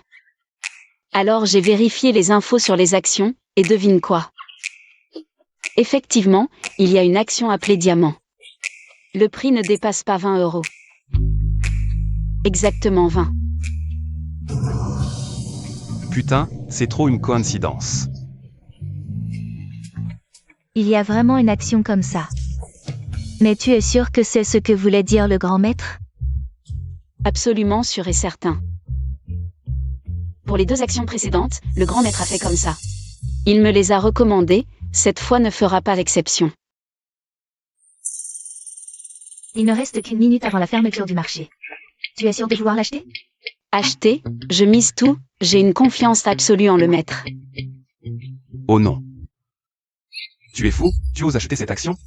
Speaker 2: Alors j'ai vérifié les infos sur les actions, et devine quoi? Effectivement, il y a une action appelée diamant. Le prix ne dépasse pas 20 €. Exactement 20.
Speaker 1: Putain, c'est trop une coïncidence.
Speaker 5: Il y a vraiment une action comme ça. Mais tu es sûr que c'est ce que voulait dire le grand maître?
Speaker 2: Absolument sûr et certain.
Speaker 4: pour les 2 actions précédentes, le grand maître a fait comme ça.
Speaker 2: Il me les a recommandées, cette fois ne fera pas l'exception.
Speaker 5: Il ne reste qu'une minute avant la fermeture du marché. Tu es sûr de vouloir l'acheter?
Speaker 2: Acheter, je mise tout, j'ai une confiance absolue en le maître.
Speaker 1: Oh non. Tu es fou, tu oses acheter cette action?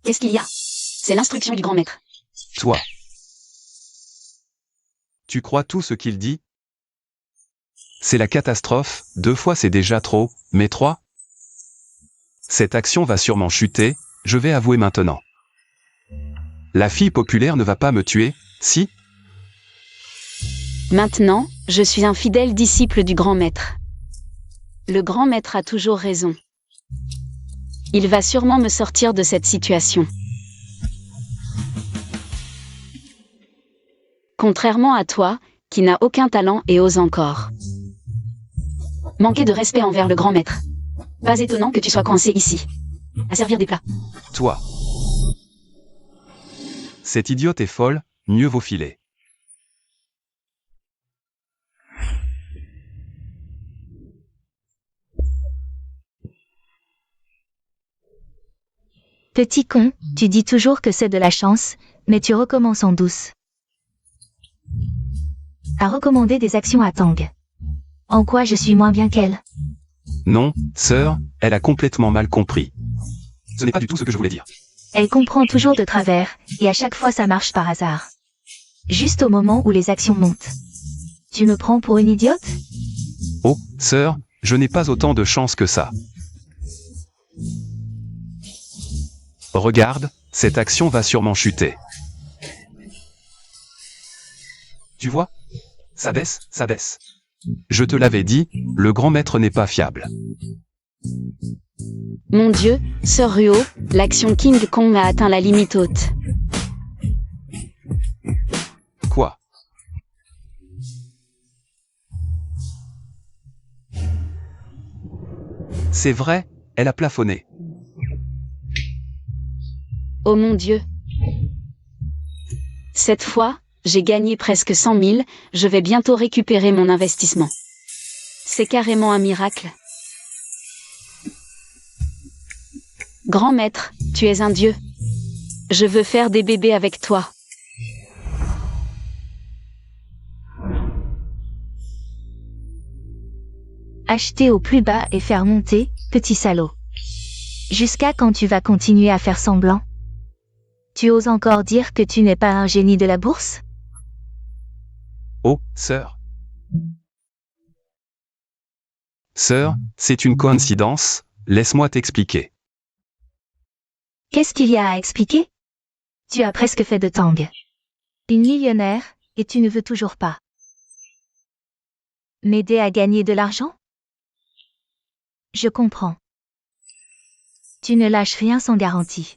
Speaker 4: Qu'est-ce qu'il y a? C'est l'instruction du grand maître.
Speaker 1: Toi. Tu crois tout ce qu'il dit? C'est la catastrophe, 2 fois c'est déjà trop, mais 3? Cette action va sûrement chuter, je vais avouer maintenant. La fille populaire ne va pas me tuer, si?
Speaker 2: Maintenant, je suis un fidèle disciple du grand maître. Le grand maître a toujours raison. Il va sûrement me sortir de cette situation. Contrairement à toi, qui n'a aucun talent et ose encore.
Speaker 4: Manquer de respect envers le grand maître. Pas étonnant que tu sois coincé ici. À servir des plats.
Speaker 1: Toi. Cette idiote est folle, mieux vaut filer.
Speaker 5: Petit con, tu dis toujours que c'est de la chance, mais tu recommences en douce. À recommander des actions à Tang. En quoi je suis moins bien qu'elle?
Speaker 1: Non, sœur, elle a complètement mal compris. Ce n'est pas du tout ce que je voulais dire.
Speaker 5: Elle comprend toujours de travers, et à chaque fois ça marche par hasard. Juste au moment où les actions montent. Tu me prends pour une idiote?
Speaker 1: Oh, sœur, je n'ai pas autant de chance que ça. Regarde, cette action va sûrement chuter. Tu vois? Ça baisse, ça baisse. Je te l'avais dit, le grand maître n'est pas fiable.
Speaker 2: Mon Dieu, Sœur Ruo, l'action King Kong a atteint la limite haute.
Speaker 1: Quoi? C'est vrai, elle a plafonné.
Speaker 2: Oh mon Dieu. Cette fois, j'ai gagné presque 100 000, je vais bientôt récupérer mon investissement. C'est carrément un miracle. Grand maître, tu es un dieu. Je veux faire des bébés avec toi.
Speaker 5: Acheter au plus bas et faire monter, petit salaud. Jusqu'à quand tu vas continuer à faire semblant? Tu oses encore dire que tu n'es pas un génie de la bourse?
Speaker 1: Oh, sœur. Sœur, c'est une coïncidence, laisse-moi t'expliquer.
Speaker 5: Qu'est-ce qu'il y a à expliquer? Tu as presque fait de Tang une millionnaire, et tu ne veux toujours pas m'aider à gagner de l'argent? Je comprends. Tu ne lâches rien sans garantie.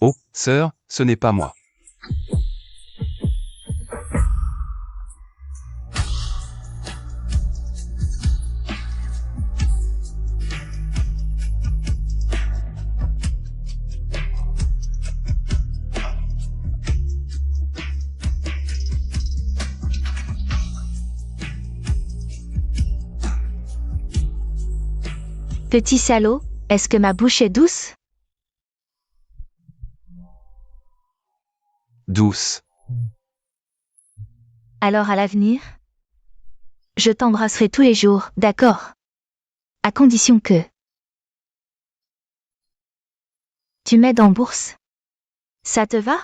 Speaker 1: Oh, sœur, ce n'est pas moi.
Speaker 5: Petit salaud, est-ce que ma bouche est douce?
Speaker 1: Douce.
Speaker 5: Alors à l'avenir? Je t'embrasserai tous les jours, d'accord? À condition que tu m'aides en bourse. Ça te va?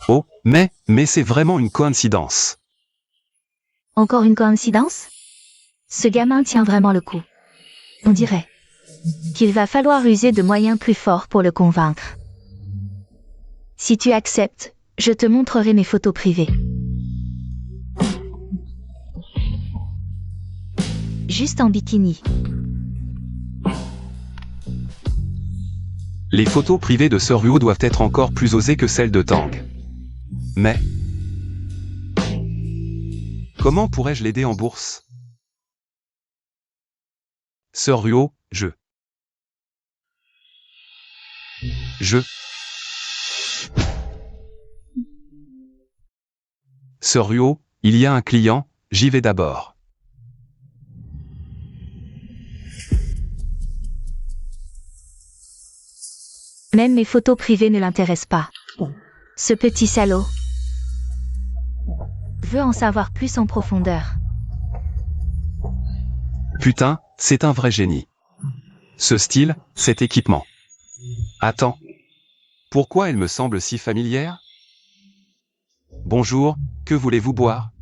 Speaker 1: Oh, mais c'est vraiment une coïncidence.
Speaker 5: Encore une coïncidence? Ce gamin tient vraiment le coup. On dirait qu'il va falloir user de moyens plus forts pour le convaincre. Si tu acceptes, je te montrerai mes photos privées. Juste en bikini.
Speaker 1: Les photos privées de Sœur Ruo doivent être encore plus osées que celles de Tang. Mais comment pourrais-je l'aider en bourse? Sœur Ruo, je. Sœur Ruo, il y a un client, j'y vais d'abord.
Speaker 5: Même mes photos privées ne l'intéressent pas. Ce petit salaud veut en savoir plus en profondeur.
Speaker 1: Putain, c'est un vrai génie. Ce style, cet équipement. Attends. Pourquoi elle me semble si familière? Bonjour, que voulez-vous boire?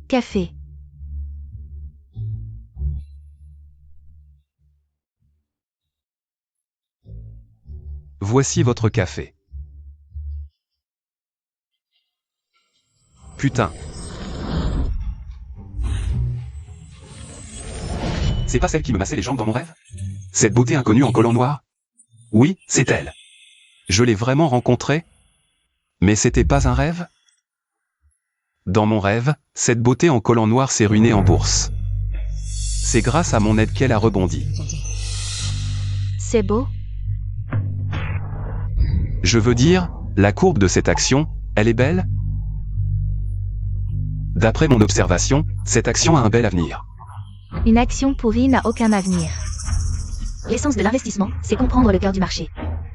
Speaker 5: Café.
Speaker 1: Voici votre café. Putain. C'est pas celle qui me massait les jambes dans mon rêve? Cette beauté inconnue en collant noir? Oui, c'est elle. Je l'ai vraiment rencontrée? Mais c'était pas un rêve? Dans mon rêve, cette beauté en collant noir s'est ruinée en bourse. C'est grâce à mon aide qu'elle a rebondi.
Speaker 5: C'est beau.
Speaker 1: Je veux dire, la courbe de cette action, elle est belle? D'après mon observation, cette action a un bel avenir.
Speaker 5: Une action pourrie n'a aucun avenir. L'essence de l'investissement, c'est comprendre le cœur du marché.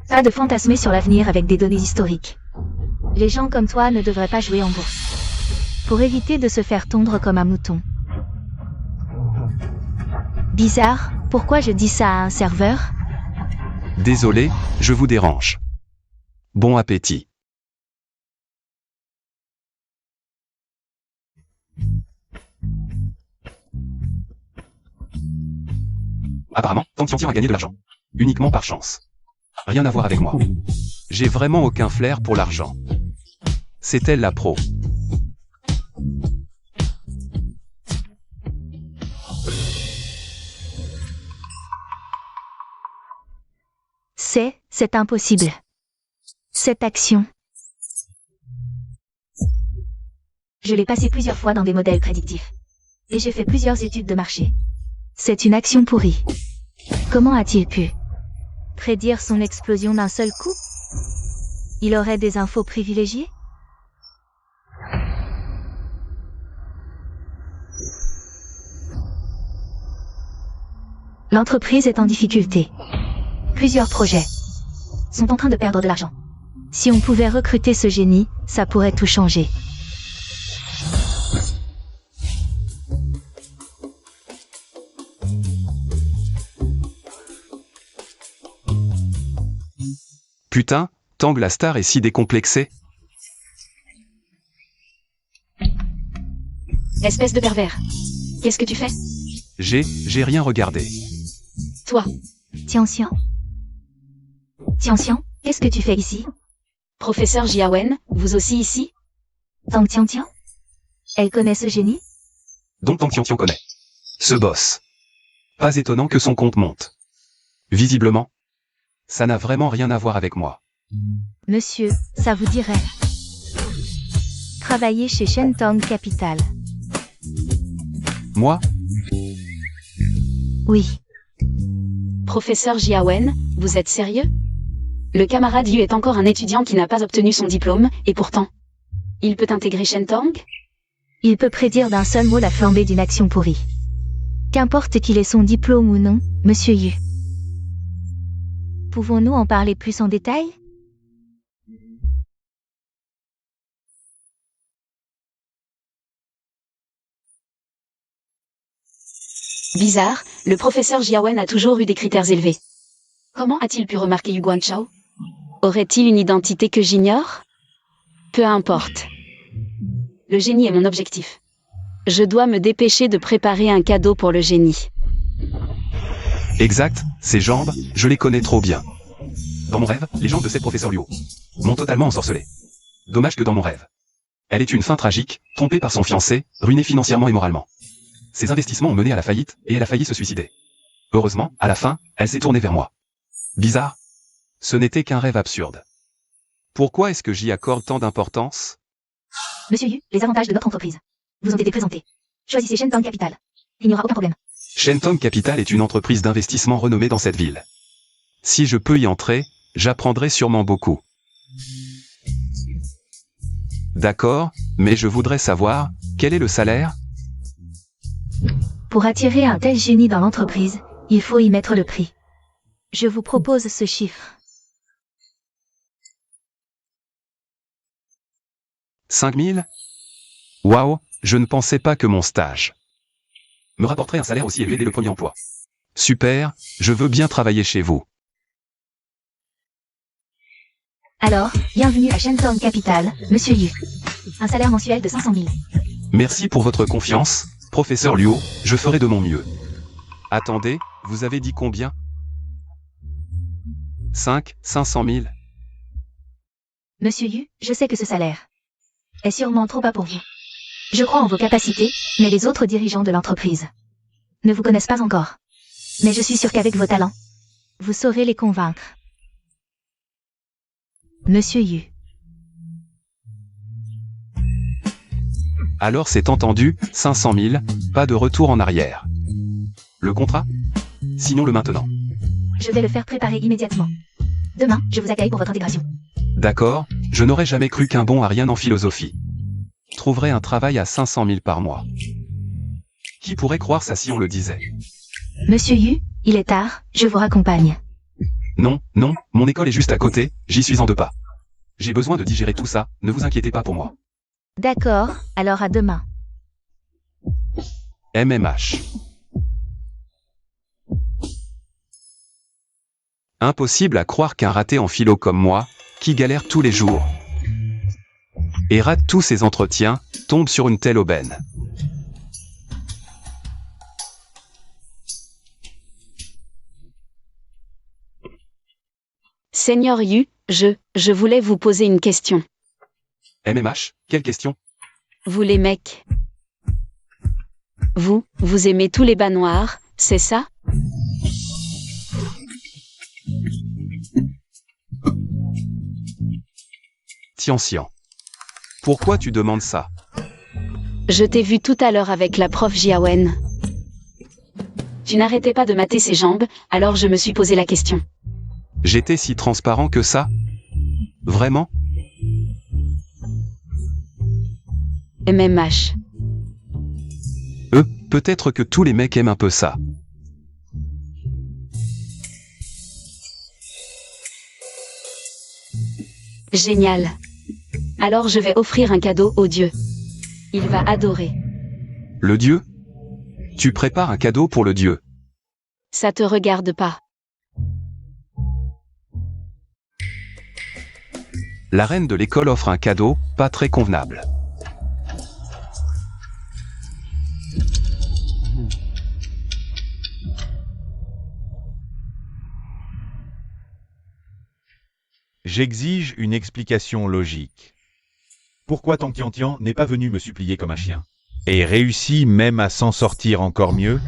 Speaker 5: Pas de fantasmer sur l'avenir avec des données historiques. Les gens comme toi ne devraient pas jouer en bourse. Pour éviter de se faire tondre comme un mouton. Bizarre, pourquoi je dis ça à un serveur?
Speaker 1: Désolé, je vous dérange. Bon appétit. Apparemment, Tang Xiangxiang a gagné de l'argent. Uniquement par chance. Rien à voir avec moi. J'ai vraiment aucun flair pour l'argent. C'est elle la pro.
Speaker 5: C'est impossible. Cette action. Je l'ai passée plusieurs fois dans des modèles prédictifs. Et j'ai fait plusieurs études de marché. C'est une action pourrie. Comment a-t-il pu prédire son explosion d'un seul coup? Il aurait des infos privilégiées? L'entreprise est en difficulté. Plusieurs projets sont en train de perdre de l'argent. Si on pouvait recruter ce génie, ça pourrait tout changer.
Speaker 1: Putain, Tang la star est si décomplexée.
Speaker 4: Espèce de pervers. Qu'est-ce que tu fais?
Speaker 1: J'ai rien regardé.
Speaker 4: Toi.
Speaker 5: Tianxian? Tianxian, qu'est-ce que tu fais ici?
Speaker 4: Professeur Jiawen, vous aussi ici?
Speaker 5: Tang Tiantian? Elle connaît ce génie?
Speaker 1: Donc Tang Tiantian connaît. Ce boss. Pas étonnant que son compte monte. Visiblement, ça n'a vraiment rien à voir avec moi.
Speaker 5: Monsieur, ça vous dirait? Travailler chez Shentong Capital.
Speaker 1: Moi?
Speaker 5: Oui.
Speaker 4: Professeur Jiawen, vous êtes sérieux? Le camarade Yu est encore un étudiant qui n'a pas obtenu son diplôme, et pourtant, il peut intégrer Shentong?
Speaker 5: Il peut prédire d'un seul mot la flambée d'une action pourrie. Qu'importe qu'il ait son diplôme ou non, Monsieur Yu. Pouvons-nous en parler plus en détail?
Speaker 4: Bizarre, le professeur Jiawen a toujours eu des critères élevés. Comment a-t-il pu remarquer Yu Guanchao?
Speaker 2: Aurait-il une identité que j'ignore? Peu importe.
Speaker 4: Le génie est mon objectif.
Speaker 2: Je dois me dépêcher de préparer un cadeau pour le génie.
Speaker 1: Exact, ses jambes, je les connais trop bien. Dans mon rêve, les jambes de cette professeure Liu m'ont totalement ensorcelé. Dommage que dans mon rêve. Elle est une fin tragique, trompée par son fiancé, ruinée financièrement et moralement. Ses investissements ont mené à la faillite, et elle a failli se suicider. Heureusement, à la fin, elle s'est tournée vers moi. Bizarre. Ce n'était qu'un rêve absurde. Pourquoi est-ce que j'y accorde tant d'importance?
Speaker 5: Monsieur Yu, les avantages de notre entreprise vous ont été présentés. Choisissez Shentong Capital. Il n'y aura aucun problème.
Speaker 1: Shentong Capital est une entreprise d'investissement renommée dans cette ville. Si je peux y entrer, j'apprendrai sûrement beaucoup. D'accord, mais je voudrais savoir, quel est le salaire?
Speaker 5: Pour attirer un tel génie dans l'entreprise, il faut y mettre le prix. Je vous propose ce chiffre.
Speaker 1: 5 000? Waouh, je ne pensais pas que mon stage me rapporterait un salaire aussi élevé dès le premier emploi. Super, je veux bien travailler chez vous.
Speaker 5: Alors, bienvenue à Shentong Capital, Monsieur Yu. Un salaire mensuel de 500 000.
Speaker 1: Merci pour votre confiance, professeur Liu, je ferai de mon mieux. Attendez, vous avez dit combien? 500 000.
Speaker 5: Monsieur Yu, je sais que ce salaire est sûrement trop bas pour vous. Je crois en vos capacités, mais les autres dirigeants de l'entreprise ne vous connaissent pas encore. Mais je suis sûr qu'avec vos talents, vous saurez les convaincre. Monsieur Yu.
Speaker 1: Alors c'est entendu, 500 000, pas de retour en arrière. Le contrat? Sinon le maintenant.
Speaker 5: Je vais le faire préparer immédiatement. Demain, je vous accueille pour votre intégration.
Speaker 1: D'accord, je n'aurais jamais cru qu'un bon à rien en philosophie trouverait un travail à 500 000 par mois. Qui pourrait croire ça si on le disait?
Speaker 5: Monsieur Yu, il est tard, je vous raccompagne.
Speaker 1: Non, mon école est juste à côté, j'y suis en 2 pas. J'ai besoin de digérer tout ça, ne vous inquiétez pas pour moi.
Speaker 5: D'accord, alors à demain.
Speaker 1: MMH. Impossible à croire qu'un raté en philo comme moi, qui galère tous les jours et rate tous ses entretiens, tombe sur une telle aubaine.
Speaker 2: Seigneur Yu, je voulais vous poser une question.
Speaker 1: MMH, quelle question?
Speaker 2: Vous les mecs. Vous aimez tous les bas noirs, c'est ça?
Speaker 1: Tianxian. Pourquoi tu demandes ça?
Speaker 2: Je t'ai vu tout à l'heure avec la prof Jiawen.
Speaker 4: Tu n'arrêtais pas de mater ses jambes, alors je me suis posé la question.
Speaker 1: J'étais si transparent que ça? Vraiment?
Speaker 2: MMH.
Speaker 1: Peut-être que tous les mecs aiment un peu ça.
Speaker 2: Génial. Alors je vais offrir un cadeau au dieu. Il va adorer.
Speaker 1: Le dieu? Tu prépares un cadeau pour le dieu.
Speaker 2: Ça te regarde pas.
Speaker 1: La reine de l'école offre un cadeau, pas très convenable.
Speaker 3: J'exige une explication logique. Pourquoi Tang Tian n'est pas venu me supplier comme un chien? Et réussit même à s'en sortir encore mieux?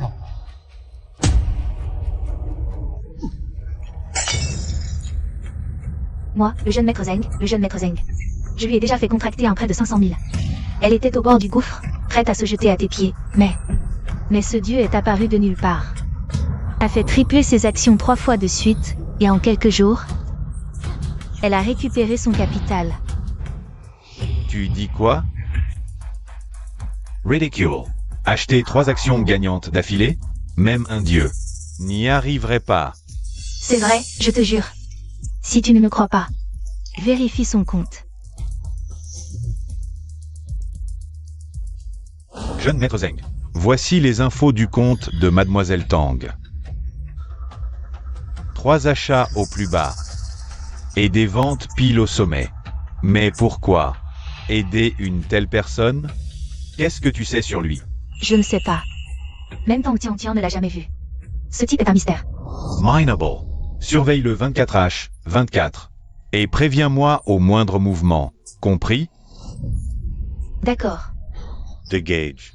Speaker 5: Moi, le jeune maître Zeng. Je lui ai déjà fait contracter un prêt de 500 000. Elle était au bord du gouffre, prête à se jeter à tes pieds, mais ce dieu est apparu de nulle part. A fait tripler ses actions 3 fois de suite, et en quelques jours, elle a récupéré son capital.
Speaker 3: Tu dis quoi? Ridicule. Acheter 3 actions gagnantes d'affilée? Même un dieu n'y arriverait pas.
Speaker 5: C'est vrai, je te jure. Si tu ne me crois pas, vérifie son compte.
Speaker 3: Jeune maître Zeng. Voici les infos du compte de Mademoiselle Tang. 3 achats au plus bas. Et des ventes pile au sommet. Mais pourquoi aider une telle personne? Qu'est-ce que tu sais sur lui?
Speaker 5: Je ne sais pas. Même Tang Tian ne l'a jamais vu. Ce type est un mystère.
Speaker 3: Mineable. Surveille-le 24h24. Et préviens-moi au moindre mouvement. Compris?
Speaker 5: D'accord.
Speaker 3: Dégage.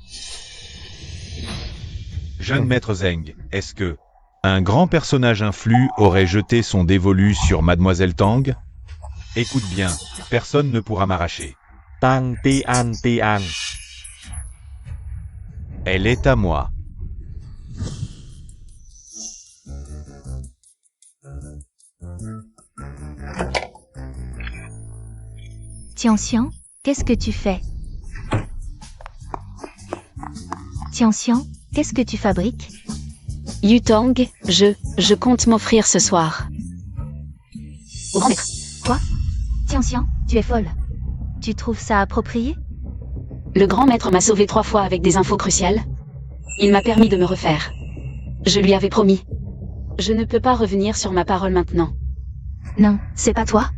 Speaker 3: Jeune maître Zeng, est-ce que un grand personnage influ aurait jeté son dévolu sur Mademoiselle Tang? Écoute bien, personne ne pourra m'arracher.
Speaker 6: Tang Tian.
Speaker 3: Elle est à moi.
Speaker 5: Tian, qu'est-ce que tu fais? Tian, qu'est-ce que tu fabriques?
Speaker 2: Yutang, je compte m'offrir ce soir.
Speaker 5: Au grand maître. Quoi? Tian, tu es folle. Tu trouves ça approprié?
Speaker 2: Le grand maître m'a sauvé 3 fois avec des infos cruciales. Il m'a permis de me refaire. Je lui avais promis. Je ne peux pas revenir sur ma parole maintenant.
Speaker 5: Non, c'est pas toi.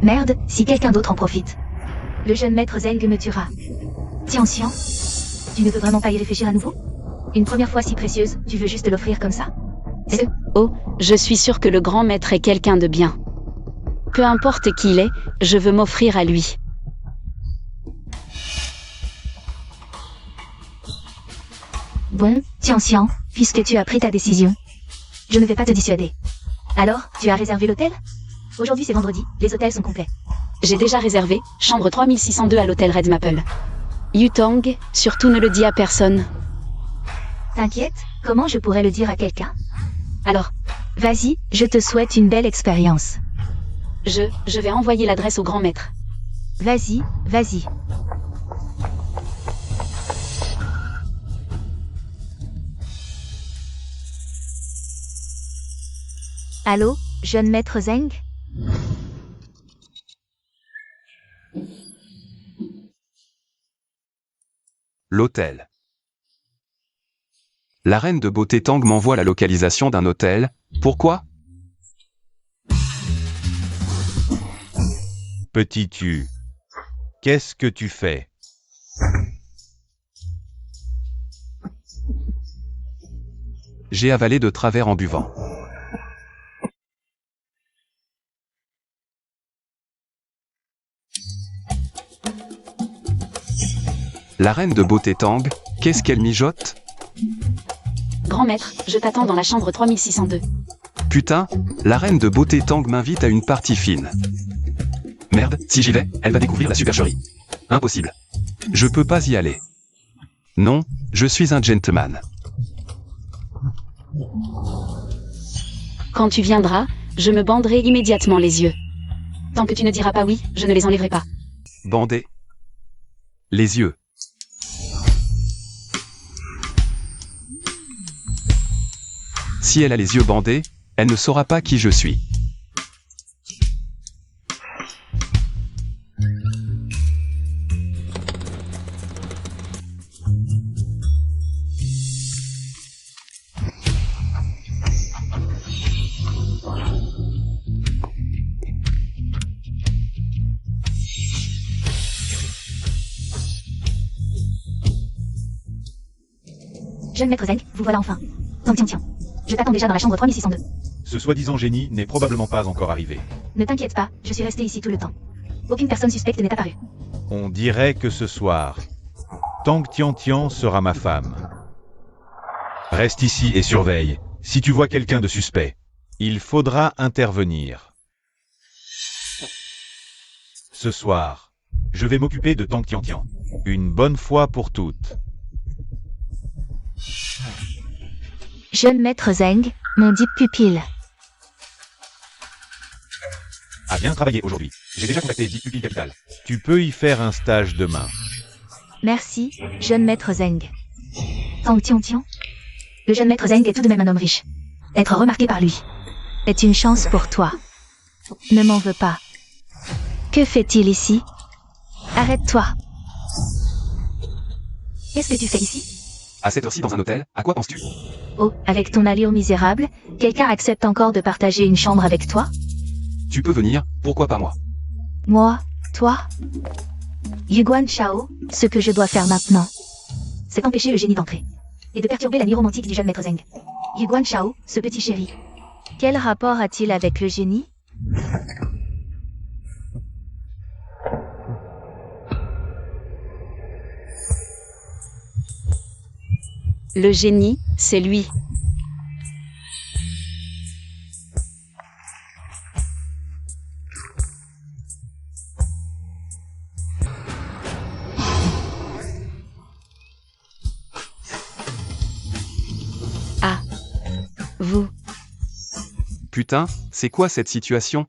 Speaker 5: Merde, si quelqu'un d'autre en profite. Le jeune maître Zeng me tuera. Tian, tu ne veux vraiment pas y réfléchir à nouveau? Une première fois si précieuse, tu veux juste l'offrir comme ça?
Speaker 2: Oh, je suis sûre que le grand maître est quelqu'un de bien. Peu importe qui il est, je veux m'offrir à lui.
Speaker 5: Bon, Tian, puisque tu as pris ta décision, je ne vais pas te dissuader. Alors, tu as réservé l'hôtel? Aujourd'hui c'est vendredi, les hôtels sont complets.
Speaker 2: J'ai déjà réservé, chambre 3602 à l'hôtel Red Maple. Yutang, surtout ne le dis à personne.
Speaker 5: T'inquiète, comment je pourrais le dire à quelqu'un? Alors, vas-y, je te souhaite une belle expérience.
Speaker 2: Je vais envoyer l'adresse au grand maître.
Speaker 5: Vas-y. Allô, jeune maître Zeng?
Speaker 1: L'hôtel. La reine de beauté Tang m'envoie la localisation d'un hôtel. Pourquoi?
Speaker 3: Petit tu. Qu'est-ce que tu fais?
Speaker 1: J'ai avalé de travers en buvant. La reine de beauté Tang, qu'est-ce qu'elle mijote?
Speaker 2: Grand maître, je t'attends dans la chambre 3602.
Speaker 1: Putain, la reine de beauté Tang m'invite à une partie fine. Merde, si j'y vais, elle va découvrir la supercherie. Impossible. Je peux pas y aller. Non, je suis un gentleman.
Speaker 2: Quand tu viendras, je me banderai immédiatement les yeux.
Speaker 4: Tant que tu ne diras pas oui, je ne les enlèverai pas.
Speaker 1: Bandé. Les yeux. Si elle a les yeux bandés, elle ne saura pas qui je suis.
Speaker 5: Jeune maître Zeng, vous voilà enfin. Tiens. Je t'attends déjà dans la chambre 3602.
Speaker 3: Ce soi-disant génie n'est probablement pas encore arrivé.
Speaker 5: Ne t'inquiète pas, je suis resté ici tout le temps. Aucune personne suspecte n'est apparue.
Speaker 3: On dirait que ce soir, Tang Tian sera ma femme. Reste ici et surveille. Si tu vois quelqu'un de suspect, il faudra intervenir. Ce soir, je vais m'occuper de Tang Tian. Une bonne fois pour toutes.
Speaker 5: Jeune maître Zeng, mon dit pupille.
Speaker 3: A bien travaillé aujourd'hui. J'ai déjà contacté Deep Pupil Capital. Tu peux y faire un stage demain.
Speaker 5: Merci, jeune maître Zeng. Tang Tian. Le jeune maître Zeng est tout de même un homme riche. Être remarqué par lui est une chance pour toi. Ne m'en veux pas. Que fait-il ici? Arrête-toi. Qu'est-ce que tu fais ici?
Speaker 1: À cette heure-ci dans un hôtel, à quoi penses-tu?
Speaker 5: Oh, avec ton allure misérable, quelqu'un accepte encore de partager une chambre avec toi?
Speaker 1: Tu peux venir, pourquoi pas moi?
Speaker 5: Moi? Toi? Yuguan Chao, ce que je dois faire maintenant, c'est empêcher le génie d'entrer. Et de perturber la nuit romantique du jeune maître Zeng. Yuguan Chao, ce petit chéri. Quel rapport a-t-il avec le génie?
Speaker 2: Le génie, c'est lui. Ah. Vous.
Speaker 1: Putain, c'est quoi cette situation?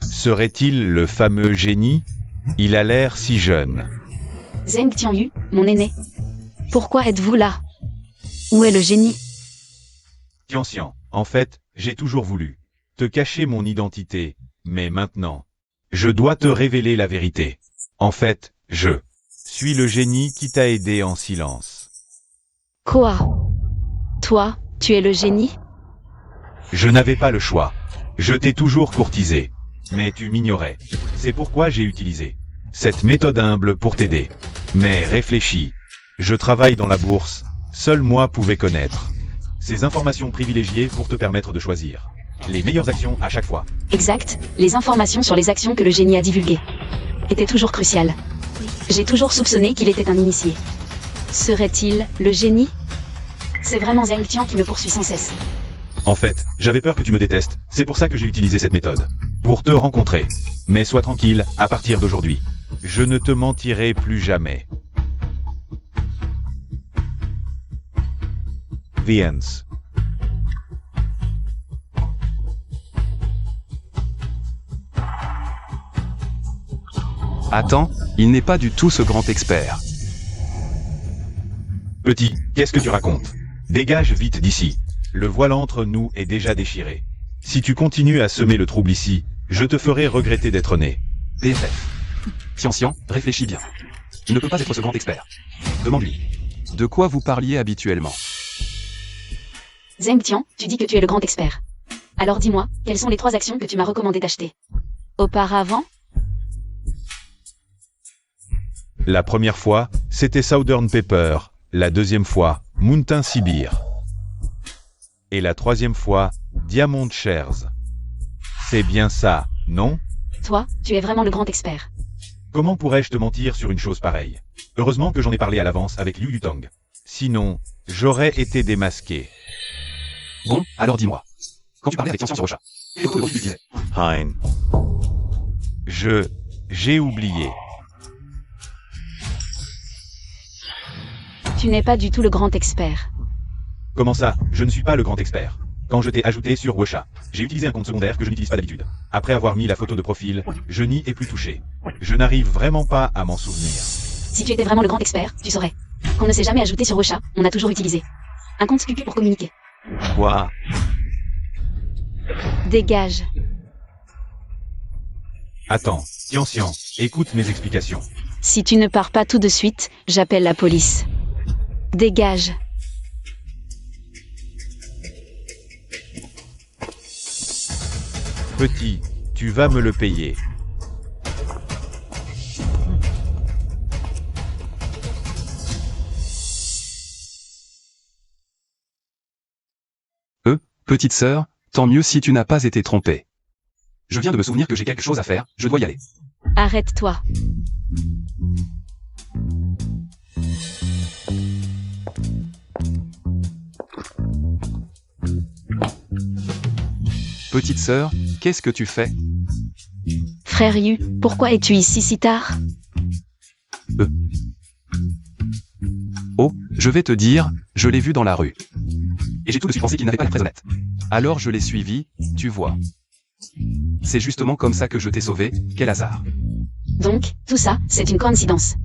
Speaker 3: Serait-il le fameux génie? Il a l'air si jeune.
Speaker 4: Zeng Tianyu, mon aîné.
Speaker 2: Pourquoi êtes-vous là? Où est le génie?
Speaker 3: Tian, en fait, j'ai toujours voulu te cacher mon identité, mais maintenant, je dois te révéler la vérité. En fait, je suis le génie qui t'a aidé en silence.
Speaker 2: Quoi? Toi, tu es le génie?
Speaker 3: Je n'avais pas le choix. Je t'ai toujours courtisé. Mais tu m'ignorais. C'est pourquoi j'ai utilisé cette méthode humble pour t'aider. Mais réfléchis. Je travaille dans la bourse. Seul moi pouvais connaître ces informations privilégiées pour te permettre de choisir les meilleures actions à chaque fois.
Speaker 4: Exact, les informations sur les actions que le génie a divulguées étaient toujours cruciales. J'ai toujours soupçonné qu'il était un initié.
Speaker 2: Serait-il le génie?
Speaker 4: C'est vraiment Zeng Tian qui me poursuit sans cesse.
Speaker 3: En fait, j'avais peur que tu me détestes. C'est pour ça que j'ai utilisé cette méthode. Pour te rencontrer. Mais sois tranquille, à partir d'aujourd'hui, je ne te mentirai plus jamais. The Ends.
Speaker 1: Attends, il n'est pas du tout ce grand expert.
Speaker 3: Petit, qu'est-ce que tu racontes? Dégage vite d'ici. Le voile entre nous est déjà déchiré. Si tu continues à semer le trouble ici, je te ferai regretter d'être né.
Speaker 1: BFF. Tian, réfléchis bien. Il ne peut pas être ce grand expert. Demande-lui. De quoi vous parliez habituellement?
Speaker 4: Zeng Tian, tu dis que tu es le grand expert. Alors dis-moi, quelles sont les 3 actions que tu m'as recommandé d'acheter?
Speaker 2: Auparavant?
Speaker 3: La première fois, c'était Southern Pepper. La deuxième fois, Mountain Sibir. Et la troisième fois, Diamond Shares. C'est bien ça, non?
Speaker 4: Toi, tu es vraiment le grand expert.
Speaker 3: Comment pourrais-je te mentir sur une chose pareille? Heureusement que j'en ai parlé à l'avance avec Liu Yutong. Sinon, j'aurais été démasqué.
Speaker 1: Bon, alors dis-moi. Quand tu parlais avec Tian sur Rocha, quel autre gros tu disais?
Speaker 3: Hein. J'ai oublié.
Speaker 2: Tu n'es pas du tout le grand expert.
Speaker 3: Comment ça? Je ne suis pas le grand expert. Quand je t'ai ajouté sur Wecha, j'ai utilisé un compte secondaire que je n'utilise pas d'habitude. Après avoir mis la photo de profil, je n'y ai plus touché. Je n'arrive vraiment pas à m'en souvenir.
Speaker 4: Si tu étais vraiment le grand expert, tu saurais. Qu'on ne s'est jamais ajouté sur Wecha, on a toujours utilisé un compte cucu pour communiquer.
Speaker 6: Quoi?
Speaker 2: Dégage.
Speaker 3: Attends, Tian, écoute mes explications.
Speaker 2: Si tu ne pars pas tout de suite, j'appelle la police. Dégage.
Speaker 3: Petit, tu vas me le payer.
Speaker 1: Petite sœur, tant mieux si tu n'as pas été trompée. Je viens de me souvenir que j'ai quelque chose à faire, je dois y aller.
Speaker 2: Arrête-toi.
Speaker 1: Petite sœur, qu'est-ce que tu fais?
Speaker 2: Frère Yu, pourquoi es-tu ici si tard?
Speaker 1: Oh, je vais te dire, je l'ai vu dans la rue. Et j'ai tout de suite pensé qu'il n'avait pas l'air très honnête. Alors je l'ai suivi, tu vois. C'est justement comme ça que je t'ai sauvé, quel hasard.
Speaker 4: Donc, tout ça, c'est une coïncidence.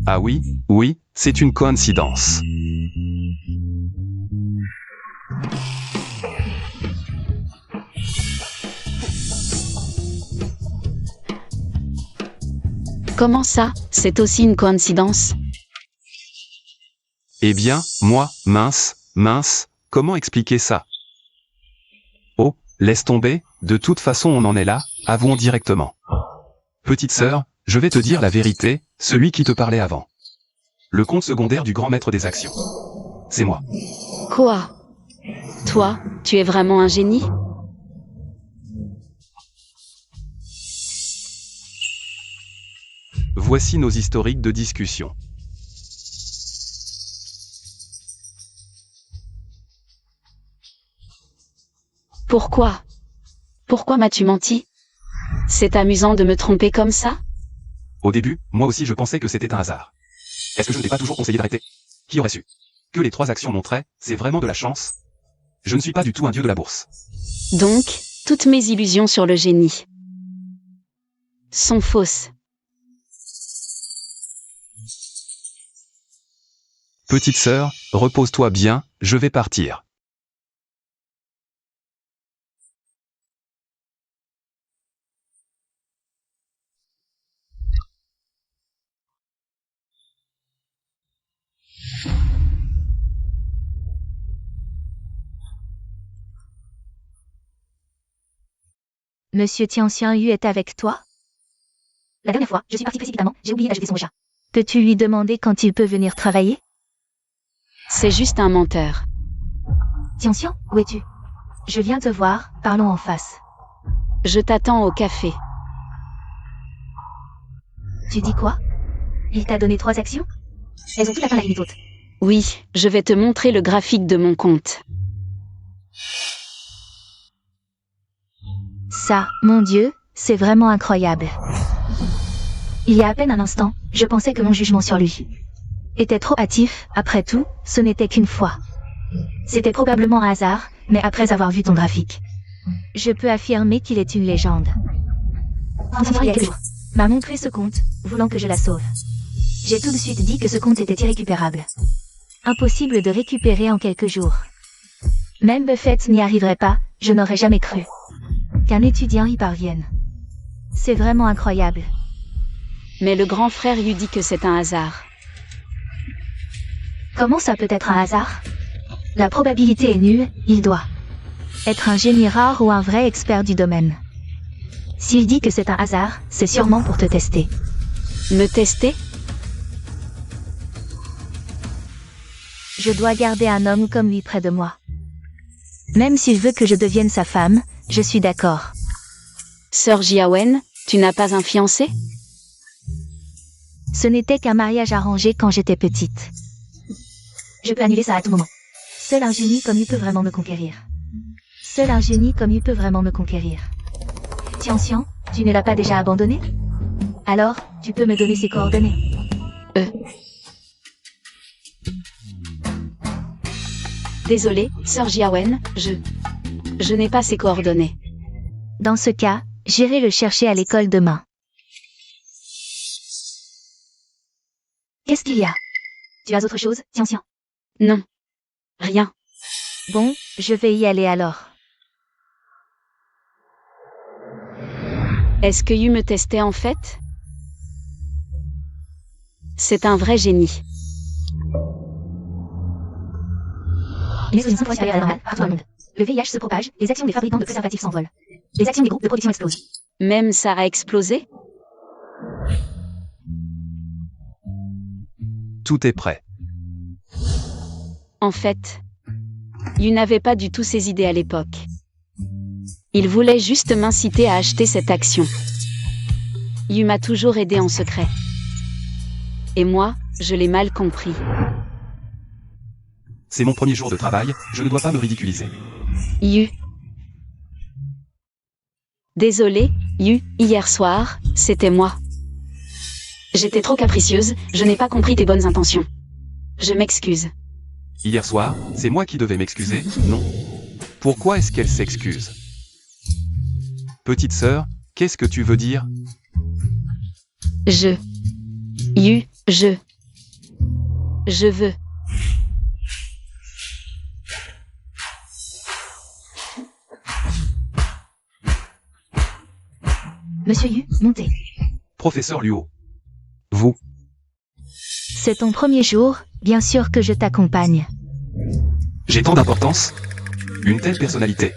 Speaker 1: Ah oui, oui, c'est une coïncidence.
Speaker 2: Comment ça, c'est aussi une coïncidence?
Speaker 1: Eh bien, moi, mince, comment expliquer ça? Oh, laisse tomber, de toute façon on en est là, avouons directement. Petite sœur, je vais te dire la vérité, celui qui te parlait avant. Le compte secondaire du grand maître des actions. C'est moi.
Speaker 2: Quoi? Toi, tu es vraiment un génie?
Speaker 1: Voici nos historiques de discussion.
Speaker 2: Pourquoi? Pourquoi m'as-tu menti? C'est amusant de me tromper comme ça?
Speaker 1: Au début, moi aussi je pensais que c'était un hasard. Est-ce que je ne t'ai pas toujours conseillé d'arrêter? Qui aurait su? Que les 3 actions montraient, c'est vraiment de la chance. Je ne suis pas du tout un dieu de la bourse.
Speaker 2: Donc, toutes mes illusions sur le génie sont fausses.
Speaker 1: Petite sœur, repose-toi bien, je vais partir.
Speaker 5: Monsieur Tianxianyu est avec toi?
Speaker 4: La dernière fois, je suis partie précipitamment, j'ai oublié d'ajouter son Wecha.
Speaker 5: Peux-tu lui demander quand il peut venir travailler?
Speaker 2: C'est juste un menteur.
Speaker 5: Tianxian, où es-tu? Je viens te voir, parlons en face.
Speaker 2: Je t'attends au café.
Speaker 5: Tu dis quoi? Il t'a donné 3 actions?
Speaker 4: Elles ont toutes atteint la limite haute.
Speaker 2: Oui, je vais te montrer le graphique de mon compte.
Speaker 5: Ça, mon Dieu, c'est vraiment incroyable. Il y a à peine un instant, je pensais que mon jugement sur lui était trop hâtif, après tout, ce n'était qu'une fois. C'était probablement un hasard, mais après avoir vu ton graphique, je peux affirmer qu'il est une légende.
Speaker 4: Il y a quelques jours.
Speaker 5: M'a montré ce compte, voulant que je la sauve. J'ai tout de suite dit que ce compte était irrécupérable. Impossible de récupérer en quelques jours. Même Buffett n'y arriverait pas, je n'aurais jamais cru qu'un étudiant y parvienne. C'est vraiment incroyable.
Speaker 2: Mais le grand frère lui dit que c'est un hasard.
Speaker 5: Comment ça peut être un hasard? La probabilité est nulle, il doit être un génie rare ou un vrai expert du domaine. S'il dit que c'est un hasard, c'est sûrement pour te tester.
Speaker 2: Me tester?
Speaker 5: Je dois garder un homme comme lui près de moi. Même s'il veut que je devienne sa femme, je suis d'accord.
Speaker 2: Sœur Jiawen, tu n'as pas un fiancé?
Speaker 5: Ce n'était qu'un mariage arrangé quand j'étais petite.
Speaker 4: Je peux annuler ça à tout moment.
Speaker 5: Seul un génie comme lui peut vraiment me conquérir. Seul un génie comme lui peut vraiment me conquérir. Tianxian, tu ne l'as pas déjà abandonné? Alors, tu peux me donner ses coordonnées.
Speaker 4: Désolé, Sœur Jiawen,
Speaker 2: Je n'ai pas ses coordonnées.
Speaker 5: Dans ce cas, j'irai le chercher à l'école demain. Qu'est-ce qu'il y a? Tu as autre chose, Tian?
Speaker 2: Non. Rien.
Speaker 5: Bon, je vais y aller alors.
Speaker 2: Est-ce que Yu me testait en fait? C'est un vrai génie.
Speaker 5: Les expositions sont supérieures à la normale partout dans le monde. Le VIH se propage, les actions des fabricants de préservatifs s'envolent. Les actions des groupes de production explosent.
Speaker 2: Même ça a explosé?
Speaker 1: Tout est prêt.
Speaker 2: En fait, Yu n'avait pas du tout ces idées à l'époque. Il voulait juste m'inciter à acheter cette action. Yu m'a toujours aidé en secret. Et moi, je l'ai mal compris.
Speaker 1: C'est mon premier jour de travail, je ne dois pas me ridiculiser.
Speaker 2: Yu. Désolé, Yu, hier soir, c'était moi. J'étais trop capricieuse, je n'ai pas compris tes bonnes intentions. Je m'excuse.
Speaker 1: Hier soir, c'est moi qui devais m'excuser, non? Pourquoi est-ce qu'elle s'excuse? Petite sœur, qu'est-ce que tu veux dire?
Speaker 2: Yu, je veux.
Speaker 5: Monsieur Yu, montez.
Speaker 1: Professeur Luo. Vous.
Speaker 5: C'est ton premier jour, bien sûr que je t'accompagne.
Speaker 1: J'ai tant d'importance? Une telle personnalité.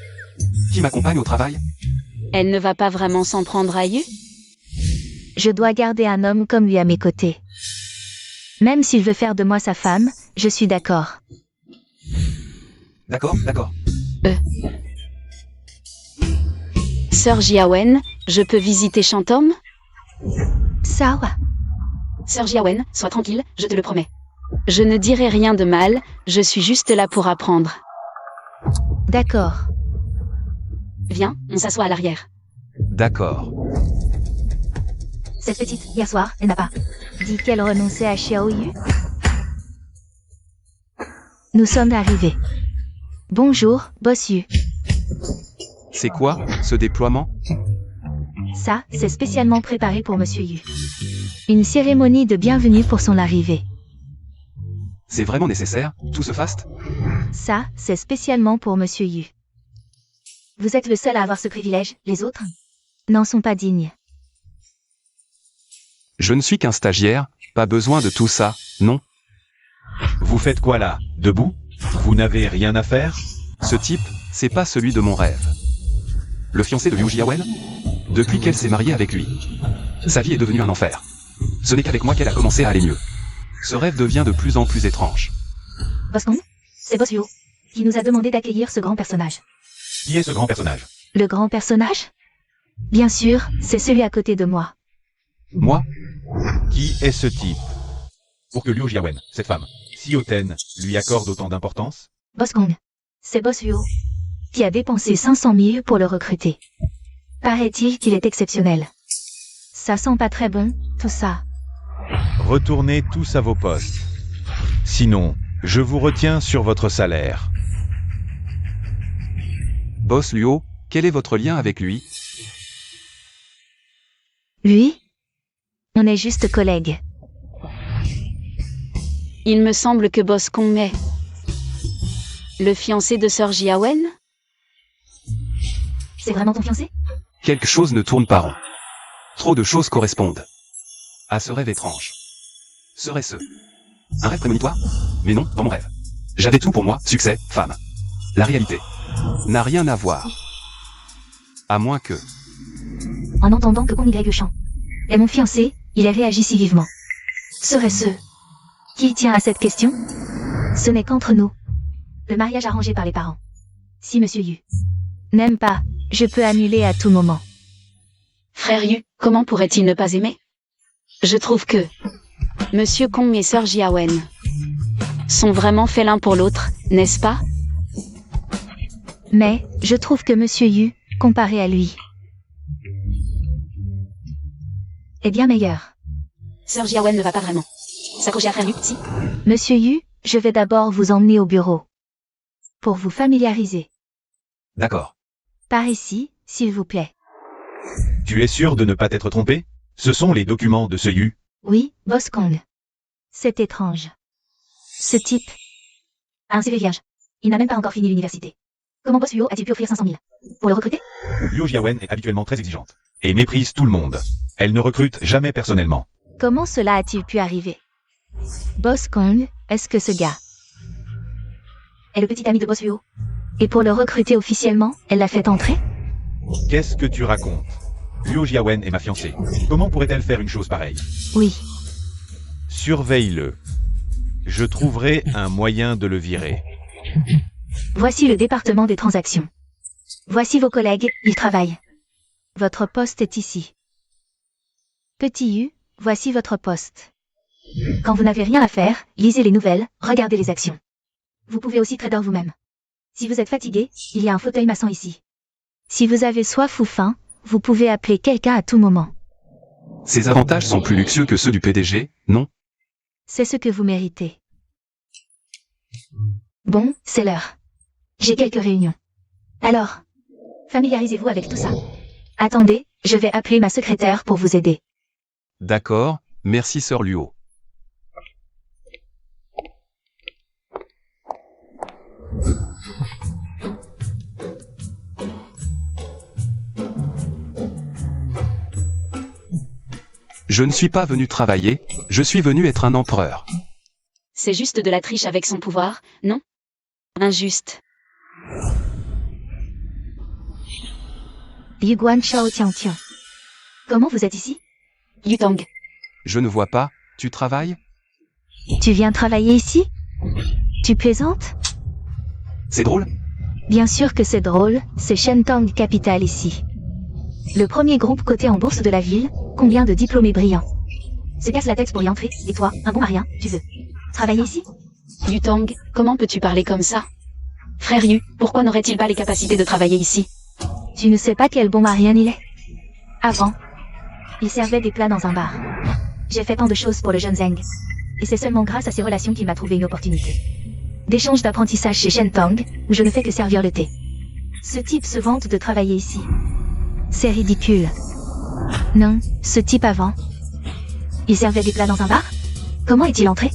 Speaker 1: Qui m'accompagne au travail?
Speaker 2: Elle ne va pas vraiment s'en prendre à Yu?
Speaker 5: Je dois garder un homme comme lui à mes côtés. Même s'il veut faire de moi sa femme, je suis d'accord.
Speaker 1: D'accord, d'accord.
Speaker 2: Sœur Jiawen, je peux visiter Shantom?
Speaker 5: Sawa.
Speaker 2: Sœur Jiawen, sois tranquille, je te le promets. Je ne dirai rien de mal, je suis juste là pour apprendre.
Speaker 5: D'accord.
Speaker 2: Viens, on s'assoit à l'arrière.
Speaker 1: D'accord.
Speaker 5: Cette petite, hier soir, elle n'a pas dit qu'elle renonçait à Xiaoyu. Nous sommes arrivés. Bonjour, boss Yu.
Speaker 1: C'est quoi, ce déploiement?
Speaker 5: Ça, c'est spécialement préparé pour Monsieur Yu. Une cérémonie de bienvenue pour son arrivée.
Speaker 1: C'est vraiment nécessaire, tout ce faste?
Speaker 5: Ça, c'est spécialement pour Monsieur Yu. Vous êtes le seul à avoir ce privilège, les autres n'en sont pas dignes.
Speaker 1: Je ne suis qu'un stagiaire, pas besoin de tout ça, non?
Speaker 3: Vous faites quoi là? Debout? Vous n'avez rien à faire?
Speaker 1: Ce type, c'est pas celui de mon rêve. Le fiancé de Yu Jiawen? Depuis qu'elle s'est mariée avec lui. Sa vie est devenue un enfer. Ce n'est qu'avec moi qu'elle a commencé à aller mieux. Ce rêve devient de plus en plus étrange.
Speaker 5: Boss Kong, c'est Boss Yu qui nous a demandé d'accueillir ce grand personnage.
Speaker 3: Qui est ce grand personnage?
Speaker 5: Le grand personnage? Bien sûr, c'est celui à côté de moi.
Speaker 1: Moi?
Speaker 3: Qui est ce type? Pour que Liu Jiawen, cette femme, si hautaine, lui accorde autant d'importance?
Speaker 5: Boss Kong, c'est Boss Yu qui a dépensé 500 000 pour le recruter. Paraît-il qu'il est exceptionnel. Ça sent pas très bon, tout ça.
Speaker 3: Retournez tous à vos postes. Sinon, je vous retiens sur votre salaire.
Speaker 1: Boss Luo, quel est votre lien avec lui?
Speaker 5: Lui? On est juste collègues.
Speaker 2: Il me semble que Boss Kong est le fiancé de Sœur Jiawen?
Speaker 5: C'est vraiment ton fiancé?
Speaker 1: Quelque chose ne tourne pas rond. Trop de choses correspondent à ce rêve étrange. Serait-ce un rêve prémonitoire? Mais non, dans mon rêve. J'avais tout pour moi, succès, femme. La réalité n'a rien à voir. À moins que...
Speaker 5: En entendant que Kong Y Chan est mon fiancé, il a réagi si vivement. Serait-ce qui tient à cette question? Ce n'est qu'entre nous. Le mariage arrangé par les parents. Si Monsieur Yu n'aime pas, je peux annuler à tout moment.
Speaker 2: Frère Yu, comment pourrait-il ne pas aimer? Je trouve que Monsieur Kong et Sœur Jiawen sont vraiment faits l'un pour l'autre, n'est-ce pas?
Speaker 5: Mais, je trouve que Monsieur Yu, comparé à lui, est bien meilleur.
Speaker 2: Sœur Jiawen ne va pas vraiment s'accrocher à Frère Yu, si?
Speaker 5: Monsieur Yu, je vais d'abord vous emmener au bureau. Pour vous familiariser.
Speaker 1: D'accord.
Speaker 5: Par ici, s'il vous plaît.
Speaker 3: Tu es sûr de ne pas t'être trompé? Ce sont les documents de ce Yu.
Speaker 5: Oui, Boss Kong. C'est étrange. Ce type. Un CV vierge. Il n'a même pas encore fini l'université. Comment Boss Huo a-t-il pu offrir 500 000 pour le recruter?
Speaker 3: Liu Jiawen est habituellement très exigeante. Et méprise tout le monde. Elle ne recrute jamais personnellement.
Speaker 5: Comment cela a-t-il pu arriver? Boss Kong, est-ce que ce gars est le petit ami de Boss Huo? Et pour le recruter officiellement, elle l'a fait entrer?
Speaker 3: Qu'est-ce que tu racontes? Liu Jiawen est ma fiancée. Comment pourrait-elle faire une chose pareille?
Speaker 5: Oui.
Speaker 3: Surveille-le. Je trouverai un moyen de le virer.
Speaker 5: Voici le département des transactions. Voici vos collègues, ils travaillent. Votre poste est ici. Petit U, voici votre poste. Quand vous n'avez rien à faire, lisez les nouvelles, regardez les actions. Vous pouvez aussi trader vous-même. Si vous êtes fatigué, il y a un fauteuil massant ici. Si vous avez soif ou faim, vous pouvez appeler quelqu'un à tout moment.
Speaker 1: Ces avantages sont plus luxueux que ceux du PDG, non?
Speaker 5: C'est ce que vous méritez. Bon, c'est l'heure. J'ai quelques réunions. Alors, familiarisez-vous avec tout ça. Attendez, je vais appeler ma secrétaire pour vous aider.
Speaker 1: D'accord, merci Sœur Luo. Je ne suis pas venu travailler, je suis venu être un empereur.
Speaker 2: C'est juste de la triche avec son pouvoir, non? Injuste.
Speaker 5: Yuguan Shao Tian. Comment vous êtes ici?
Speaker 2: Yutang.
Speaker 1: Je ne vois pas, tu travailles?
Speaker 5: Tu viens travailler ici? Tu plaisantes?
Speaker 1: C'est drôle?
Speaker 5: Bien sûr que c'est drôle, c'est Shentang Capital ici. Le premier groupe coté en bourse de la ville, combien de diplômés brillants? Se casse la tête pour y entrer, et toi, un bon marien, tu veux travailler ici?
Speaker 2: Yutang, comment peux-tu parler comme ça? Frère Yu, pourquoi n'aurait-il pas les capacités de travailler ici?
Speaker 5: Tu ne sais pas quel bon marien il est? Avant, il servait des plats dans un bar. J'ai fait tant de choses pour le jeune Zeng. Et c'est seulement grâce à ses relations qu'il m'a trouvé une opportunité d'échange d'apprentissage chez Shentang, où je ne fais que servir le thé. Ce type se vante de travailler ici. C'est ridicule. Non, ce type avant. Il servait des plats dans un bar? Comment est-il entré?